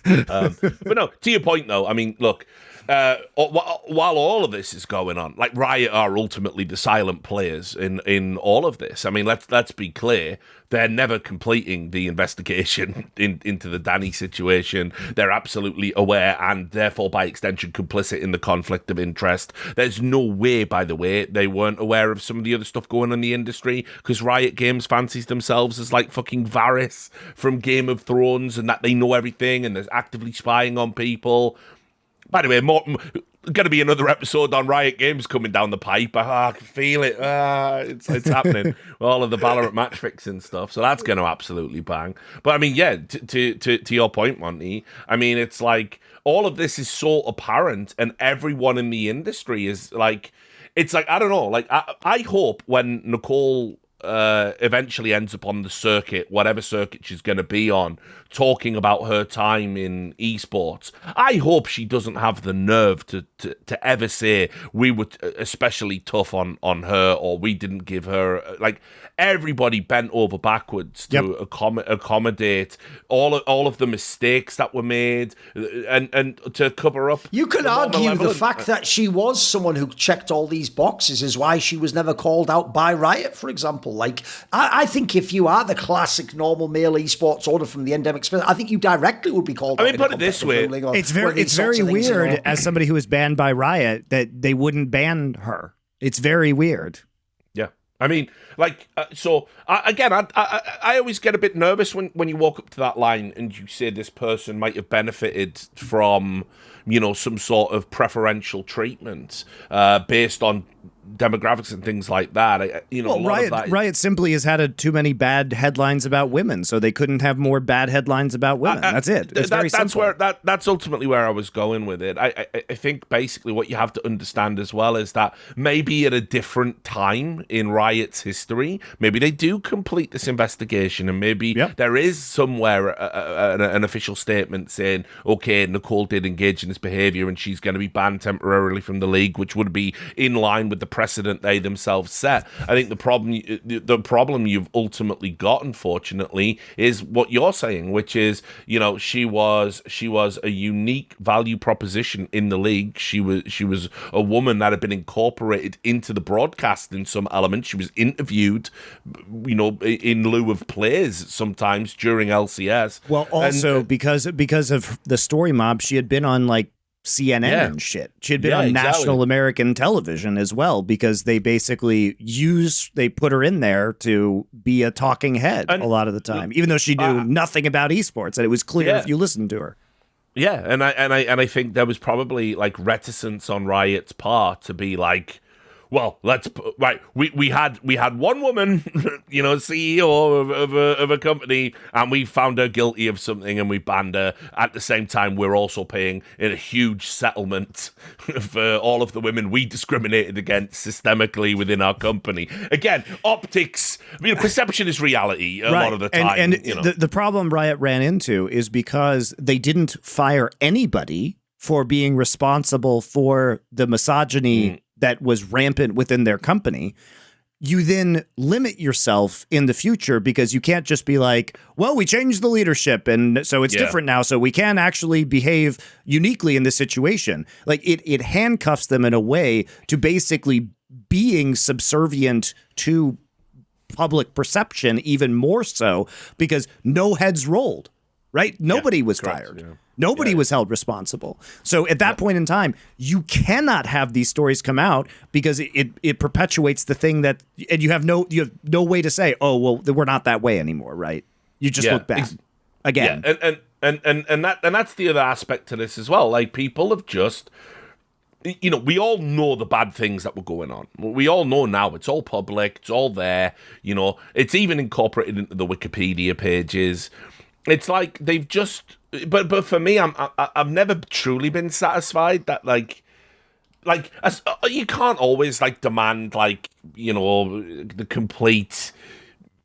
But no, to your point, though, I mean, look, while all of this is going on, like, Riot are ultimately the silent players in all of this. I mean, let's be clear. They're never completing the investigation into the Danny situation. They're absolutely aware and therefore, by extension, complicit in the conflict of interest. There's no way, by the way, they weren't aware of some of the other stuff going on in the industry, because Riot Games fancies themselves as like fucking Varys from Game of Thrones, and that they know everything and they're actively spying on people. By the way, going to be another episode on Riot Games coming down the pipe. I can feel it. It's happening. All of the Valorant match fixing stuff. So that's going to absolutely bang. But I mean, yeah, to your point, Monty, I mean, it's like all of this is so apparent, and everyone in the industry is like, it's like, I don't know, like, I hope when Nicole eventually ends up on the circuit, whatever circuit she's going to be on, talking about her time in esports, I hope she doesn't have the nerve to ever say we were especially tough on her, or we didn't give her, like, everybody bent over backwards to accommodate all of the mistakes that were made and to cover up. You could argue the fact that she was someone who checked all these boxes is why she was never called out by Riot, for example. Like, I think if you are the classic normal male esports owner from the endemic space, I think you directly would be called out. I mean, put it this way. It's very weird, as somebody who was banned by Riot, that they wouldn't ban her. It's very weird. Yeah. I mean, like, I always get a bit nervous when you walk up to that line and you say this person might have benefited from, you know, some sort of preferential treatment based on demographics and things like that. You know, well, Riot simply has had too many bad headlines about women, so they couldn't have more bad headlines about women. That's it. It's very simple. That's ultimately where I was going with it. I think basically what you have to understand as well is that maybe at a different time in Riot's history, maybe they do complete this investigation, and maybe there is somewhere an official statement saying, okay, Nicole did engage in this behavior and she's going to be banned temporarily from the league, which would be in line with the precedent they themselves set. I think the problem you've ultimately got, unfortunately, is what you're saying, which is, you know, she was a unique value proposition in the league. She was a woman that had been incorporated into the broadcast in some element. She was interviewed, you know, in lieu of players sometimes during LCS. Well, also because of the story mob, she had been on like CNN and shit. She had been on national American television as well, because they basically put her in there to be a talking head a lot of the time, even though she knew nothing about esports, and it was clear if you listened to her. Yeah, and I think there was probably like reticence on Riot's part to be like, well, we had one woman, you know, CEO of a company, and we found her guilty of something and we banned her. At the same time, we're also paying in a huge settlement for all of the women we discriminated against systemically within our company. Again, optics, I mean, perception is reality a lot of the time. And you know. the problem Riot ran into is because they didn't fire anybody for being responsible for the misogyny that was rampant within their company. you then limit yourself in the future because you can't just be like, well, we changed the leadership and so it's different now, so we can actually behave uniquely in this situation. Like it handcuffs them in a way to basically being subservient to public perception even more so because no heads rolled, right? Nobody was fired. Yeah. Nobody was held responsible. So at that point in time, you cannot have these stories come out because it perpetuates the thing that, and you have no way to say, oh, well, we're not that way anymore, right? You just look back again. Yeah. And that's the other aspect to this as well. Like people have just, we all know the bad things that were going on. We all know now. It's all public. It's all there. It's even incorporated into the Wikipedia pages. It's like they've just, but for me, I've never truly been satisfied that you can't always demand the complete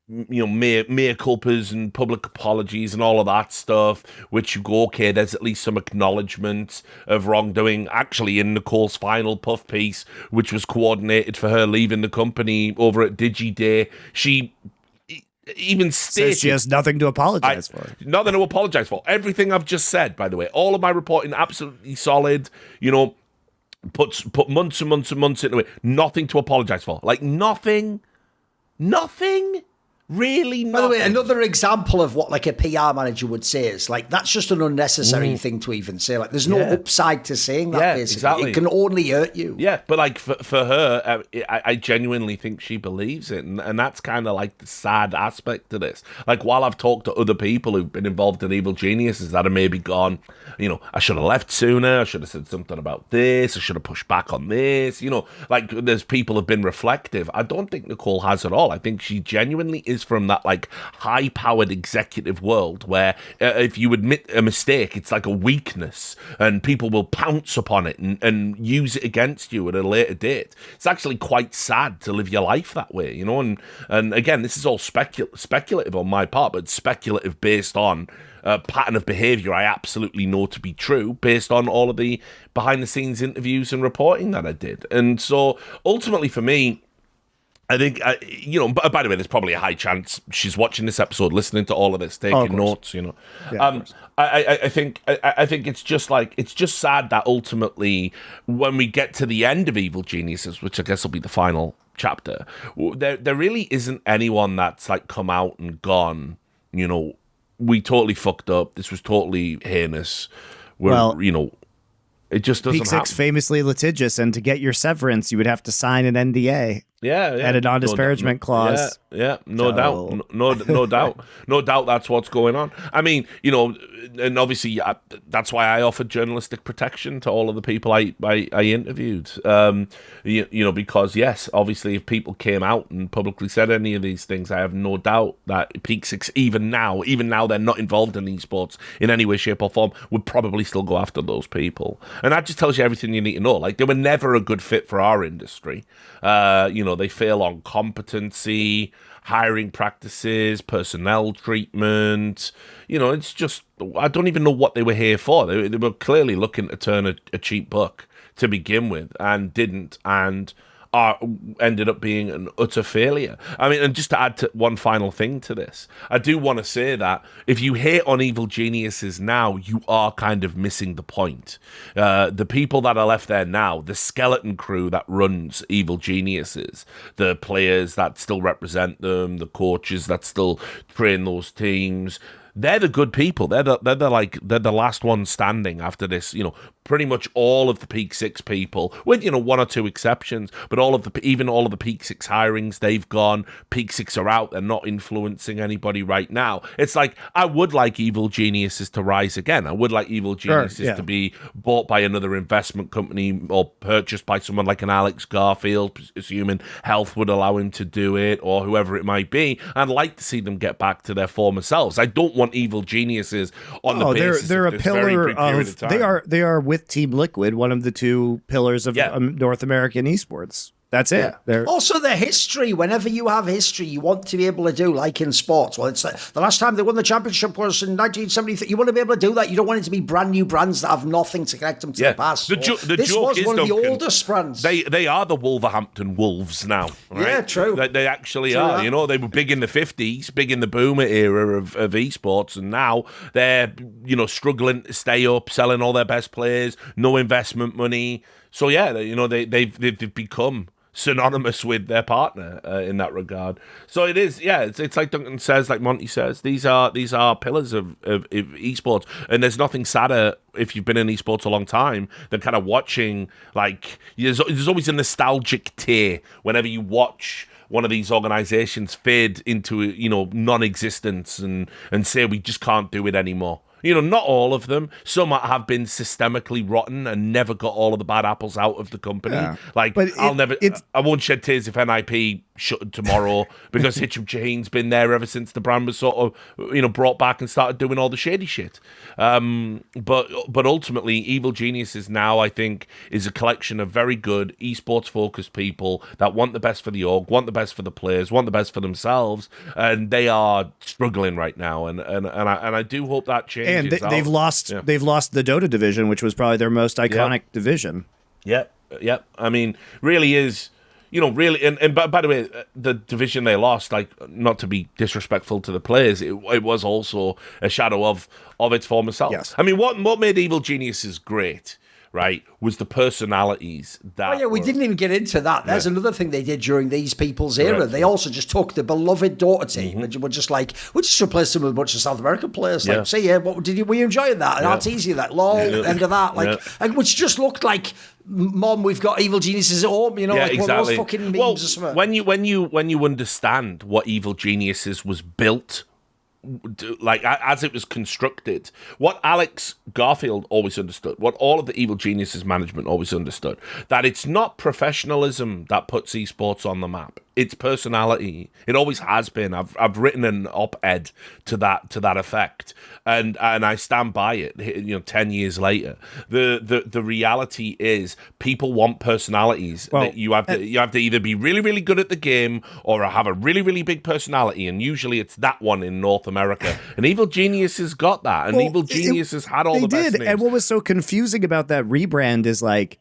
mea culpas and public apologies and all of that stuff, which you go, okay, there's at least some acknowledgement of wrongdoing. Actually, in Nicole's final puff piece, which was coordinated for her leaving the company over at DigiDay, she even stated she has nothing to apologize for. Nothing to apologize for. Everything I've just said, by the way, all of my reporting absolutely solid. Put months and months and months into it. Nothing to apologize for. Nothing. Really nothing. By the way, another example of what a PR manager would say is that's just an unnecessary thing to even say. There's no upside to saying that, basically. Exactly. It can only hurt you. Yeah, but for her, I genuinely think she believes it. And that's kind of the sad aspect to this. While I've talked to other people who've been involved in Evil Geniuses that have maybe gone, I should have left sooner. I should have said something about this. I should have pushed back on this. There's people who've been reflective. I don't think Nicole has at all. I think she genuinely is from that high-powered executive world where if you admit a mistake, it's a weakness and people will pounce upon it and use it against you at a later date. It's actually quite sad to live your life that way, and again, this is all speculative on my part, but speculative based on a pattern of behavior I absolutely know to be true based on all of the behind-the-scenes interviews and reporting that I did. And so ultimately for me, I think, by the way, there's probably a high chance she's watching this episode, listening to all of this, taking notes, Yeah, I think it's just it's just sad that ultimately when we get to the end of Evil Geniuses, which I guess will be the final chapter, there really isn't anyone that's come out and gone, we totally fucked up. This was totally heinous. It just doesn't Peak Six happen. Famously litigious, and to get your severance, you would have to sign an NDA. Yeah. And a non-disparagement clause. Yeah, no doubt. No doubt. No doubt that's what's going on. I mean, and obviously that's why I offered journalistic protection to all of the people I interviewed. Because yes, obviously if people came out and publicly said any of these things, I have no doubt that Peak Six, even now they're not involved in esports in any way, shape or form, would probably still go after those people. And that just tells you everything you need to know. They were never a good fit for our industry. They fail on competency, hiring practices, personnel treatment. It's just, I don't even know what they were here for. They were clearly looking to turn a cheap buck to begin with and didn't, and ended up being an utter failure. I mean, and just to add to one final thing to this, I do want to say that if you hate on Evil Geniuses now, you are kind of missing the point. The people that are left there now, the skeleton crew that runs Evil Geniuses, the players that still represent them, the coaches that still train those teams, they're the good people. They're the last ones standing after this. Pretty much all of the Peak Six people, with one or two exceptions, but all of the Peak Six hirings, they've gone. Peak Six are out. They're not influencing anybody right now. It's I would like Evil Geniuses to rise again. I would like Evil Geniuses to be bought by another investment company or purchased by someone like an Alex Garfield, assuming health would allow him to do it, or whoever it might be. I'd like to see them get back to their former selves. I don't want Evil Geniuses on the basis they're of a this pillar very brief period of time. They are with Team Liquid, one of the two pillars of North American esports. That's it. Also, the history. Whenever you have history, you want to be able to do, like in sports. Well, it's the last time they won the championship was in 1973. You want to be able to do that. You don't want it to be brand new brands that have nothing to connect them to the past. The this joke was is, one of the Duncan, oldest brands. They are the Wolverhampton Wolves now. Right? Yeah, true. They actually True are. that. You know, they were big in the 50s, big in the boomer era of esports, and now they're, you know, struggling to stay up, selling all their best players, no investment money. So yeah, you know, they've become synonymous with their partner in that regard. So it is, it's like Duncan says, like Monty says, these are pillars of esports, and there's nothing sadder if you've been in esports a long time than kind of watching, like, there's always a nostalgic tear whenever you watch one of these organizations fade into, you know, non-existence and say we just can't do it anymore. You know, not all of them. Some have been systemically rotten and never got all of the bad apples out of the company. Yeah. Like, I won't shed tears if NIP shut tomorrow because Hitcham Shaheen's been there ever since the brand was sort of, you know, brought back and started doing all the shady shit. But ultimately, Evil Geniuses now, I think, is a collection of very good esports-focused people that want the best for the org, want the best for the players, want the best for themselves, and they are struggling right now. And I do hope that changes. And they've lost the Dota division, which was probably their most iconic division. Yep. I mean, really is. You know, really, and by the way, the division they lost, like, not to be disrespectful to the players, it was also a shadow of its former self. Yes. I mean, what made Evil Geniuses great, right, was the personalities that. Oh yeah, we didn't even get into that. There's another thing they did during these people's era. They also just took the beloved Dota team and were just like, we just replaced them with a bunch of South American players. Like, see, were you enjoying that? And Artesia, that lol, end of that, like, which just looked like, Mom, we've got Evil Geniuses at home, you know, like one of those fucking memes or something. When you understand what Evil Geniuses was built, like, as it was constructed, what Alex Garfield always understood, what all of the Evil Geniuses management always understood, that it's not professionalism that puts esports on the map. It's personality. It always has been. I've written an op-ed to that effect, and I stand by it. You know, 10 years later, the reality is people want personalities. Well, you have to either be really, really good at the game or have a really, really big personality, and usually it's that one in North America. And Evil Genius has got that, and Evil Genius has had all the best names. And what was so confusing about that rebrand is, like,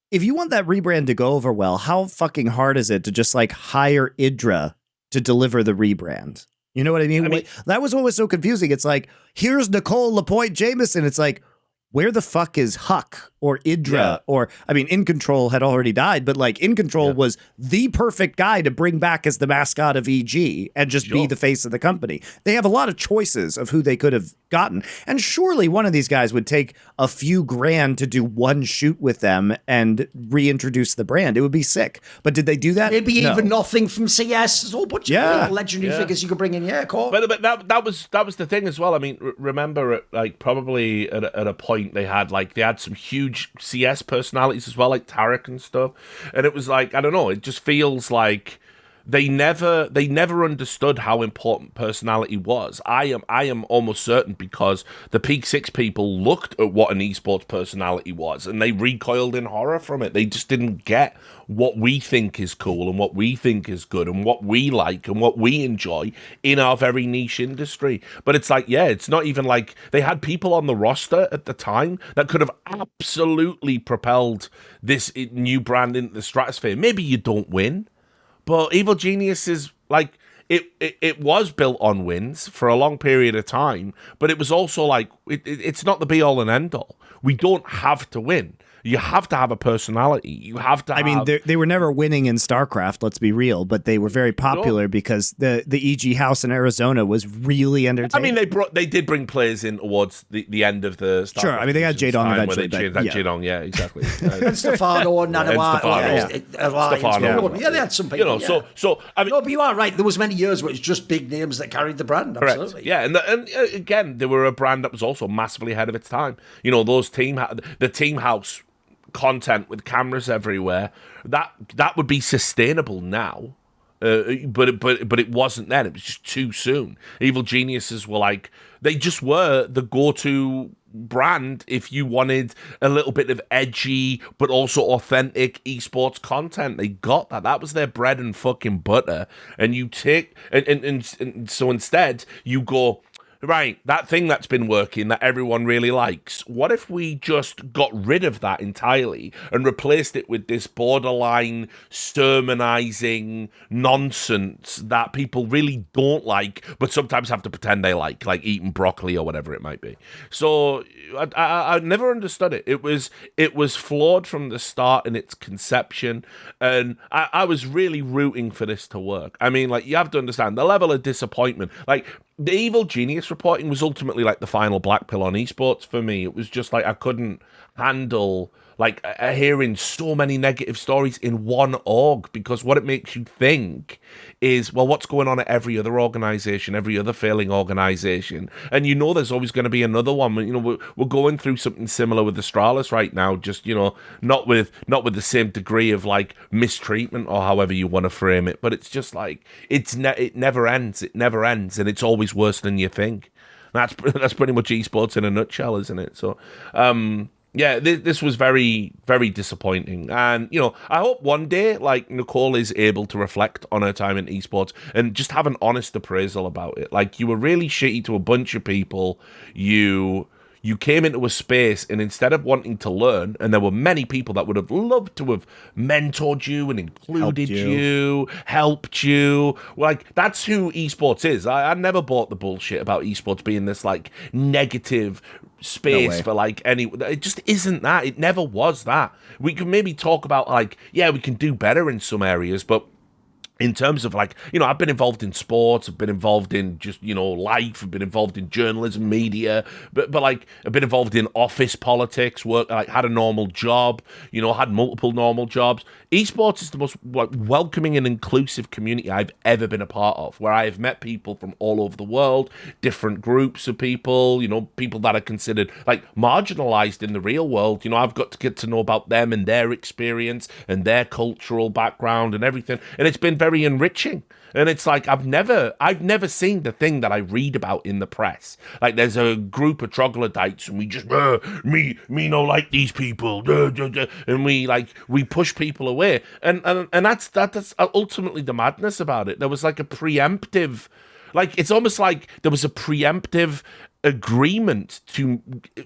if you want that rebrand to go over well, how fucking hard is it to just, like, hire Idra to deliver the rebrand? You know what I mean? That was what was so confusing. It's like, here's Nicole LaPointe Jameson. It's like, where the fuck is Huck or Idra? Or, I mean, In Control had already died, but, like, In Control was the perfect guy to bring back as the mascot of EG and just be the face of the company. They have a lot of choices of who they could have gotten. And surely one of these guys would take a few grand to do one shoot with them and reintroduce the brand. It would be sick. But did they do that? Maybe even nothing from CS. There's a whole bunch of legendary figures you could bring in. Yeah, cool. But that was the thing as well. I mean, remember, like, probably at a point they had some huge CS personalities as well, like Tarek and stuff. And it was like, I don't know, it just feels like they never understood how important personality was. I am almost certain, because the Peak Six people looked at what an esports personality was and they recoiled in horror from it. They just didn't get what we think is cool and what we think is good and what we like and what we enjoy in our very niche industry. But it's like, it's not even like they had people on the roster at the time that could have absolutely propelled this new brand into the stratosphere. Maybe you don't win, but Evil Genius is like, it was built on wins for a long period of time, but it was also like, it's not the be all and end all. We don't have to win. You have to have a personality. You have to. I mean, they were never winning in StarCraft. Let's be real, but they were very popular because the EG house in Arizona was really entertaining. I mean, they did bring players in towards the end of the StarCraft. Sure, I mean they had Jadon eventually. They changed that Jadon, exactly. And Stefano and Nanawat. Stefano. They had some people. So I mean, no, but you are right. There was many years where it was just big names that carried the brand. Absolutely. Correct. Yeah, and again, they were a brand that was also massively ahead of its time. You know, the team house content with cameras everywhere, that would be sustainable now, but it wasn't then. It was just too soon. Evil Geniuses were like, they just were the go-to brand if you wanted a little bit of edgy but also authentic esports content. They got that. That was their bread and fucking butter. And you take and so instead you go, right, that thing that's been working that everyone really likes, what if we just got rid of that entirely and replaced it with this borderline sermonizing nonsense that people really don't like, but sometimes have to pretend they like eating broccoli or whatever it might be. So I never understood it. It was flawed from the start in its conception, and I was really rooting for this to work. I mean, like, you have to understand the level of disappointment. Like, the Evil Genius reporting was ultimately like the final black pill on esports for me. It was just like I couldn't handle like hearing so many negative stories in one org, because what it makes you think is, well, what's going on at every other organization, every other failing organization? And you know there's always going to be another one. You know, we're going through something similar with Astralis right now, just, you know, not with the same degree of like mistreatment or however you want to frame it, but it's just like it never ends. It never ends, and it's always worse than you think. That's pretty much esports in a nutshell, isn't it? So, yeah, this was very, very disappointing. And, you know, I hope one day, like, Nicole is able to reflect on her time in esports and just have an honest appraisal about it. Like, you were really shitty to a bunch of people. You came into a space, and instead of wanting to learn, and there were many people that would have loved to have mentored you and included you, helped you. Like, that's who esports is. I never bought the bullshit about esports being this, like, negative space for like any. It just isn't that. It never was that. We can maybe talk about like, yeah, we can do better in some areas, but in terms of like, you know, I've been involved in sports, I've been involved in just, you know, life, I've been involved in journalism, media, but like I've been involved in office politics, work, like had a normal job, you know, had multiple normal jobs. Esports is the most like welcoming and inclusive community I've ever been a part of, where I have met people from all over the world, different groups of people, you know, people that are considered like marginalized in the real world. You know, I've got to get to know about them and their experience and their cultural background and everything. And it's been very enriching. And it's like I've never seen the thing that I read about in the press. Like there's a group of troglodytes and we just me no like these people, and we push people away. And that's ultimately the madness about it. There was like a preemptive, like it's almost like there was a preemptive agreement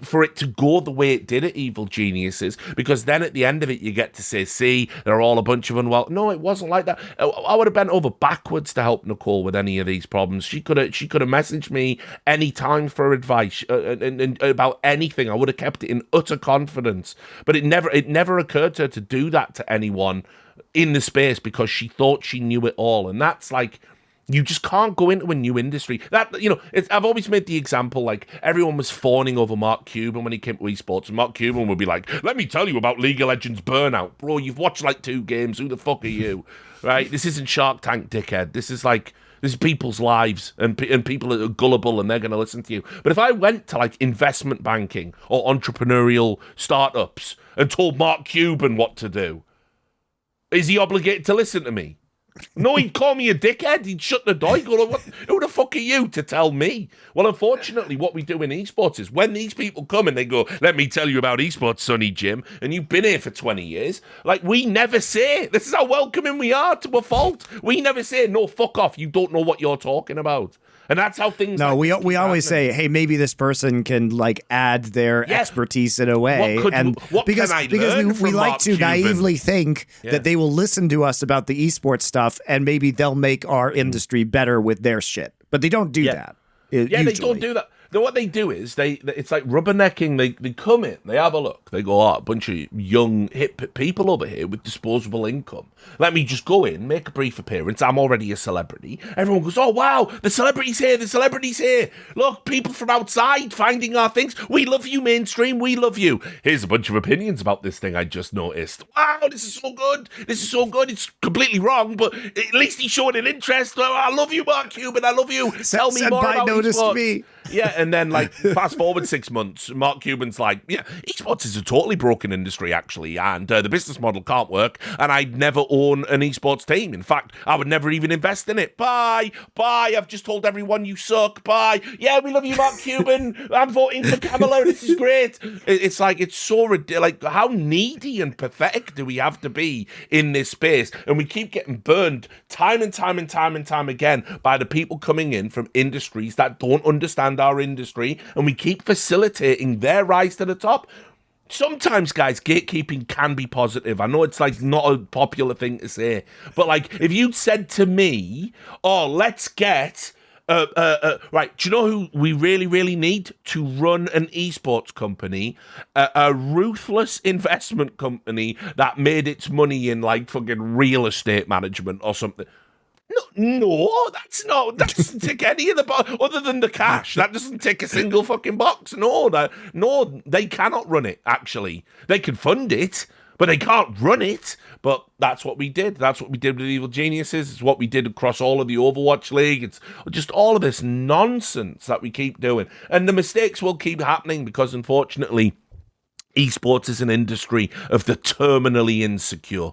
for it to go the way it did at Evil Geniuses, because then at the end of it you get to say, see, they're all a bunch of unwell. No, it wasn't like that. I would have bent over backwards to help Nicole with any of these problems. She could have messaged me any time for advice and about anything. I would have kept it in utter confidence, but it never occurred to her to do that to anyone in the space because she thought she knew it all. And that's like, you just can't go into a new industry. That, you know, I've always made the example, like, everyone was fawning over Mark Cuban when he came to esports, and Mark Cuban would be like, let me tell you about League of Legends Burnout. Bro, you've watched, like, 2 games. Who the fuck are you? Right? This isn't Shark Tank, dickhead. This is people's lives, and people are gullible, and they're going to listen to you. But if I went to, like, investment banking or entrepreneurial startups and told Mark Cuban what to do, is he obligated to listen to me? No, he'd call me a dickhead. He'd shut the door. He'd go, who the fuck are you to tell me? Well, unfortunately, what we do in esports is when these people come and they go, let me tell you about esports, Sonny Jim, and you've been here for 20 years, like, we never say, this is how welcoming we are to a fault. We never say, no, fuck off, you don't know what you're talking about. And that's how things. No, like we always say, hey, maybe this person can like add their expertise in a way, because we like to naively think that they will listen to us about the esports stuff, and maybe they'll make our industry better with their shit. But they don't do that. Usually. They don't do that. What they do is it's like rubbernecking. They come in, they have a look, they go, a bunch of young hip people over here with disposable income. Let me just go in, make a brief appearance. I'm already a celebrity. Everyone goes, oh wow, the celebrity's here. Look, people from outside finding our things. We love you, mainstream. We love you. Here's a bunch of opinions about this thing I just noticed. Wow, this is so good. It's completely wrong, but at least he's showing an interest. I love you, Mark Cuban. I love you. Tell me more about esports. Yeah, and then like fast forward 6 months, Mark Cuban's like, yeah, esports is a totally broken industry actually, and the business model can't work, and I'd never own an esports team. In fact, I would never even invest in it. Bye. I've just told everyone you suck. Bye. Yeah, we love you, Mark Cuban. I'm voting for Kamala. This is great. It's like, it's so like, how needy and pathetic do we have to be in this space? And we keep getting burned time and time again by the people coming in from industries that don't understand our industry, and we keep facilitating their rise to the top. Sometimes, guys, gatekeeping can be positive. I know it's like not a popular thing to say, but like if you'd said to me, oh, let's get right, do you know who we really need to run an esports company? A ruthless investment company that made its money in like fucking real estate management or something. No, that doesn't tick any of the box other than the cash. That doesn't tick a single fucking box. No, they cannot run it, actually. They can fund it, but they can't run it. But that's what we did. That's what we did with Evil Geniuses. It's what we did across all of the Overwatch League. It's just all of this nonsense that we keep doing. And the mistakes will keep happening because, unfortunately, esports is an industry of the terminally insecure.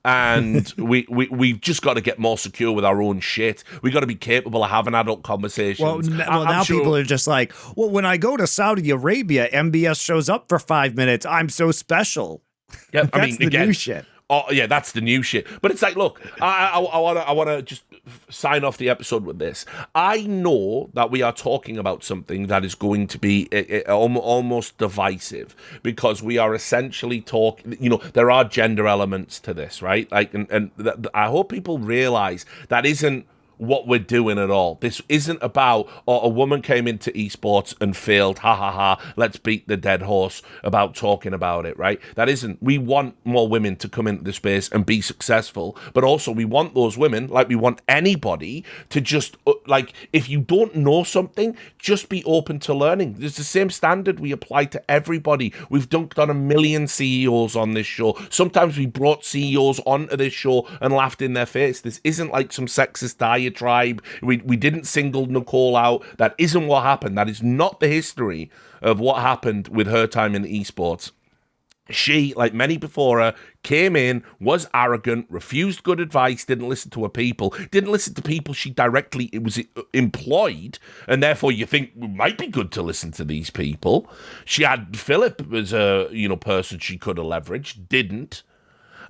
And we've just got to get more secure with our own shit. We've got to be capable of having adult conversations. Well, now people are just like, well, when I go to Saudi Arabia, MBS shows up for 5 minutes. I'm so special. Yeah, That's the new shit. Oh, yeah, that's the new shit. But it's like, look, I want to just sign off the episode with this. I know that we are talking about something that is going to be almost divisive because we are essentially talking, there are gender elements to this, right? Like, and I hope people realize that isn't what we're doing at all. This isn't about, a woman came into esports and failed, let's beat the dead horse about talking about it, right? That isn't. We want more women to come into the space and be successful, but also we want those women, like we want anybody, to just, like, if you don't know something, just be open to learning. There's the same standard we apply to everybody. We've dunked on 1 million CEOs on this show. Sometimes we brought CEOs onto this show and laughed in their face. This isn't like some sexist diatribe. We didn't single Nicole out. That isn't what happened. That is not the history of what happened with her time in esports. She, like many before her, came in, was arrogant, refused good advice, didn't listen to her people, didn't listen to people she directly was employed, and therefore you think it might be good to listen to these people. She had Philip as a person she could have leveraged, didn't.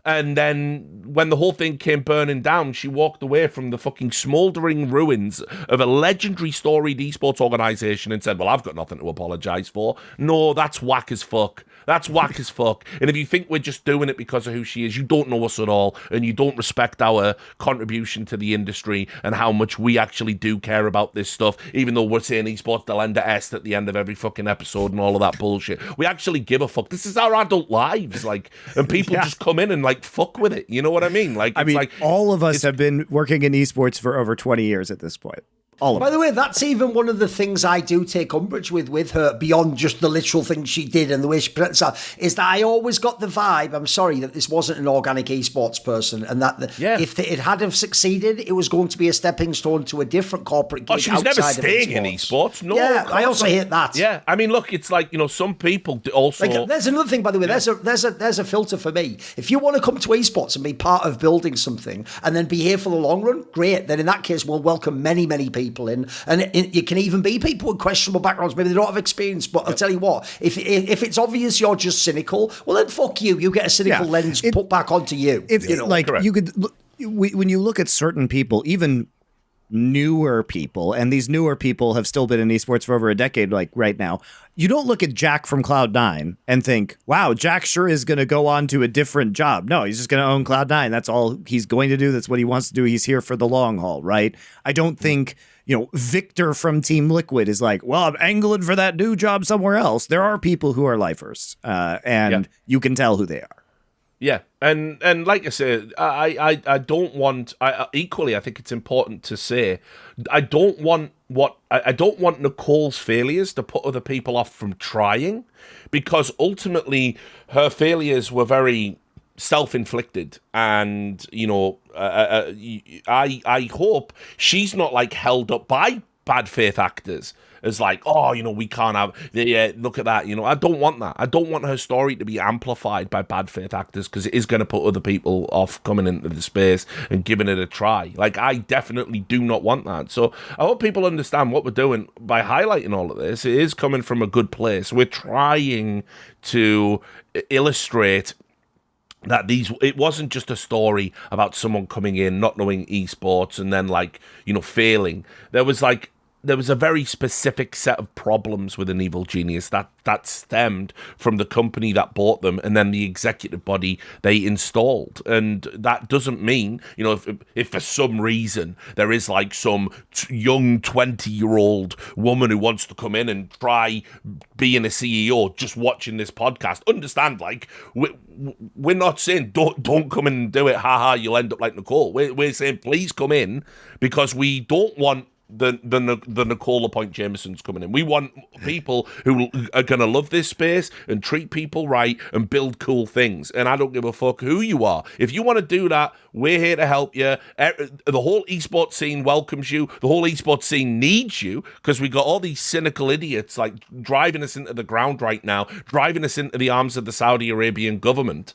And then when the whole thing came burning down, she walked away from the fucking smouldering ruins of a legendary storied esports organization and said, well, I've got nothing to apologize for. No, that's whack as fuck. That's whack as fuck. And if you think we're just doing it because of who she is, you don't know us at all, and you don't respect our contribution to the industry and how much we actually do care about this stuff, even though we're saying esports Delenda est at the end of every fucking episode and all of that bullshit. We actually give a fuck. This is our adult lives, like, and people just come in and like fuck with it. You know what I mean? Like, all of us have been working in esports for over 20 years at this point. By the way, that's even one of the things I do take umbrage with her, beyond just the literal things she did and the way she presents herself, is that I always got the vibe, I'm sorry, that this wasn't an organic esports person, and that if it had have succeeded, it was going to be a stepping stone to a different corporate gig. She was never staying in esports. No, yeah, I also hate that. Yeah, I mean, look, it's like, some people also... Like, there's another thing, by the way, there's a filter for me. If you want to come to esports and be part of building something and then be here for the long run, great. Then in that case, we'll welcome many people in, and it can even be people with questionable backgrounds. Maybe they don't have experience, but I'll tell you what, if it's obvious you're just cynical, well then fuck you. You get a cynical lens put back onto you. You could when you look at certain people, even newer people, and these newer people have still been in esports for over a decade, like right now, you don't look at Jack from Cloud9 and think, wow, Jack sure is going to go on to a different job. No, he's just going to own Cloud9. That's all he's going to do. That's what he wants to do. He's here for the long haul, right? I don't think, Victor from Team Liquid is like, well, I'm angling for that new job somewhere else. There are people who are lifers, and you can tell who they are. Yeah, and like I said, I don't want. Equally, I think it's important to say, I don't want Nicole's failures to put other people off from trying, because ultimately her failures were very self-inflicted, and I hope she's not like held up by bad faith actors as like, oh, we can't have, look at that. I don't want that. I don't want her story to be amplified by bad faith actors, because it is going to put other people off coming into the space and giving it a try. Like, I definitely do not want that. So I hope people understand what we're doing by highlighting all of this. It is coming from a good place. We're trying to illustrate that it wasn't just a story about someone coming in, not knowing esports, and then failing. There was a very specific set of problems with an evil genius that stemmed from the company that bought them and then the executive body they installed. And that doesn't mean, if for some reason there is some young 20-year-old woman who wants to come in and try being a CEO just watching this podcast, understand, we're not saying don't come in and do it, haha, you'll end up like Nicole. We're saying please come in, because we don't want the Nicole LaPointe Jamesons coming in. We want people who are going to love this space and treat people right and build cool things. And I don't give a fuck who you are. If you want to do that, we're here to help you. The whole esports scene welcomes you. The whole esports scene needs you, because we got all these cynical idiots driving us into the ground right now, driving us into the arms of the Saudi Arabian government.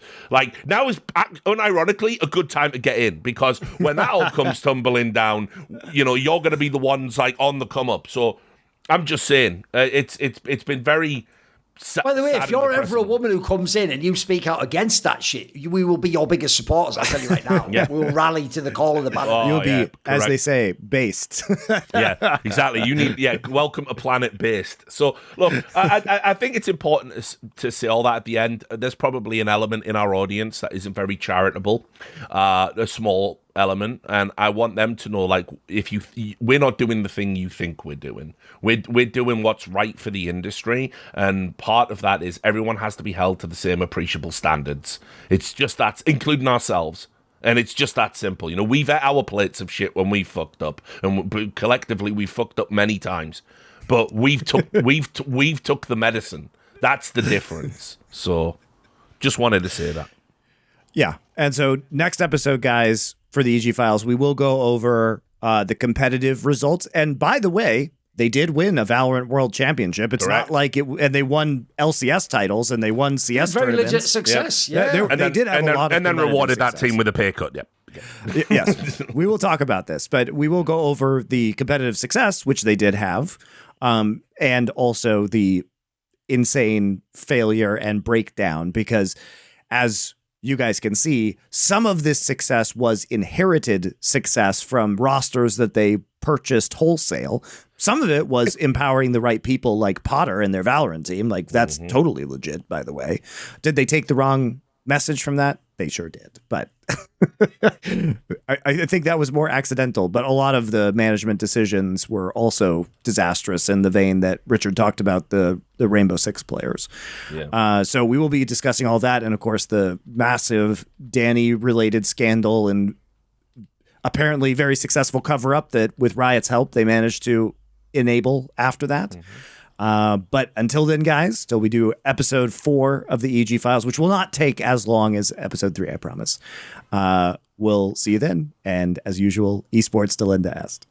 Now is unironically a good time to get in, because when that all comes tumbling down, you're going to be the ones on the come up. So I'm just saying, it's been very. By the way, if you're ever a woman who comes in and you speak out against that shit, we will be your biggest supporters. I'll tell you right now. Yeah. We'll rally to the call of the battle. You'll be, as they say, based. Yeah, exactly. You need, welcome to planet based. So look, I think it's important to say all that at the end. There's probably an element in our audience that isn't very charitable, a small element, and I want them to know, we're not doing the thing you think we're doing. We're doing what's right for the industry, and part of that is everyone has to be held to the same appreciable standards. It's just that, including ourselves. And it's just that simple. We've had our plates of shit when we fucked up, and collectively we fucked up many times. But we've took the medicine. That's the difference. So, just wanted to say that. Yeah, and so next episode, guys, for the EG Files, we will go over the competitive results. And by the way, they did win a Valorant World Championship. It's Correct. not like it, and they won LCS titles and they won CS Very tournaments. legit success. Yeah. They did have a lot of, and then rewarded success. that team with a pay cut. Yep. Yes, we will talk about this, but we will go over the competitive success, which they did have, and also the insane failure and breakdown, because as you guys can see, some of this success was inherited success from rosters that they purchased wholesale. Some of it was empowering the right people like Potter and their Valorant team. That's totally legit, by the way. Did they take the wrong message from that? They sure did. But I think that was more accidental. But a lot of the management decisions were also disastrous, in the vein that Richard talked about the Rainbow Six players. Yeah. So we will be discussing all that. And, of course, the massive Danny-related scandal and apparently very successful cover-up that, with Riot's help, they managed to enable after that. But until then, guys, till we do episode 4 of the EG Files, which will not take as long as episode 3, I promise. We'll see you then. And as usual, esports still end to ask.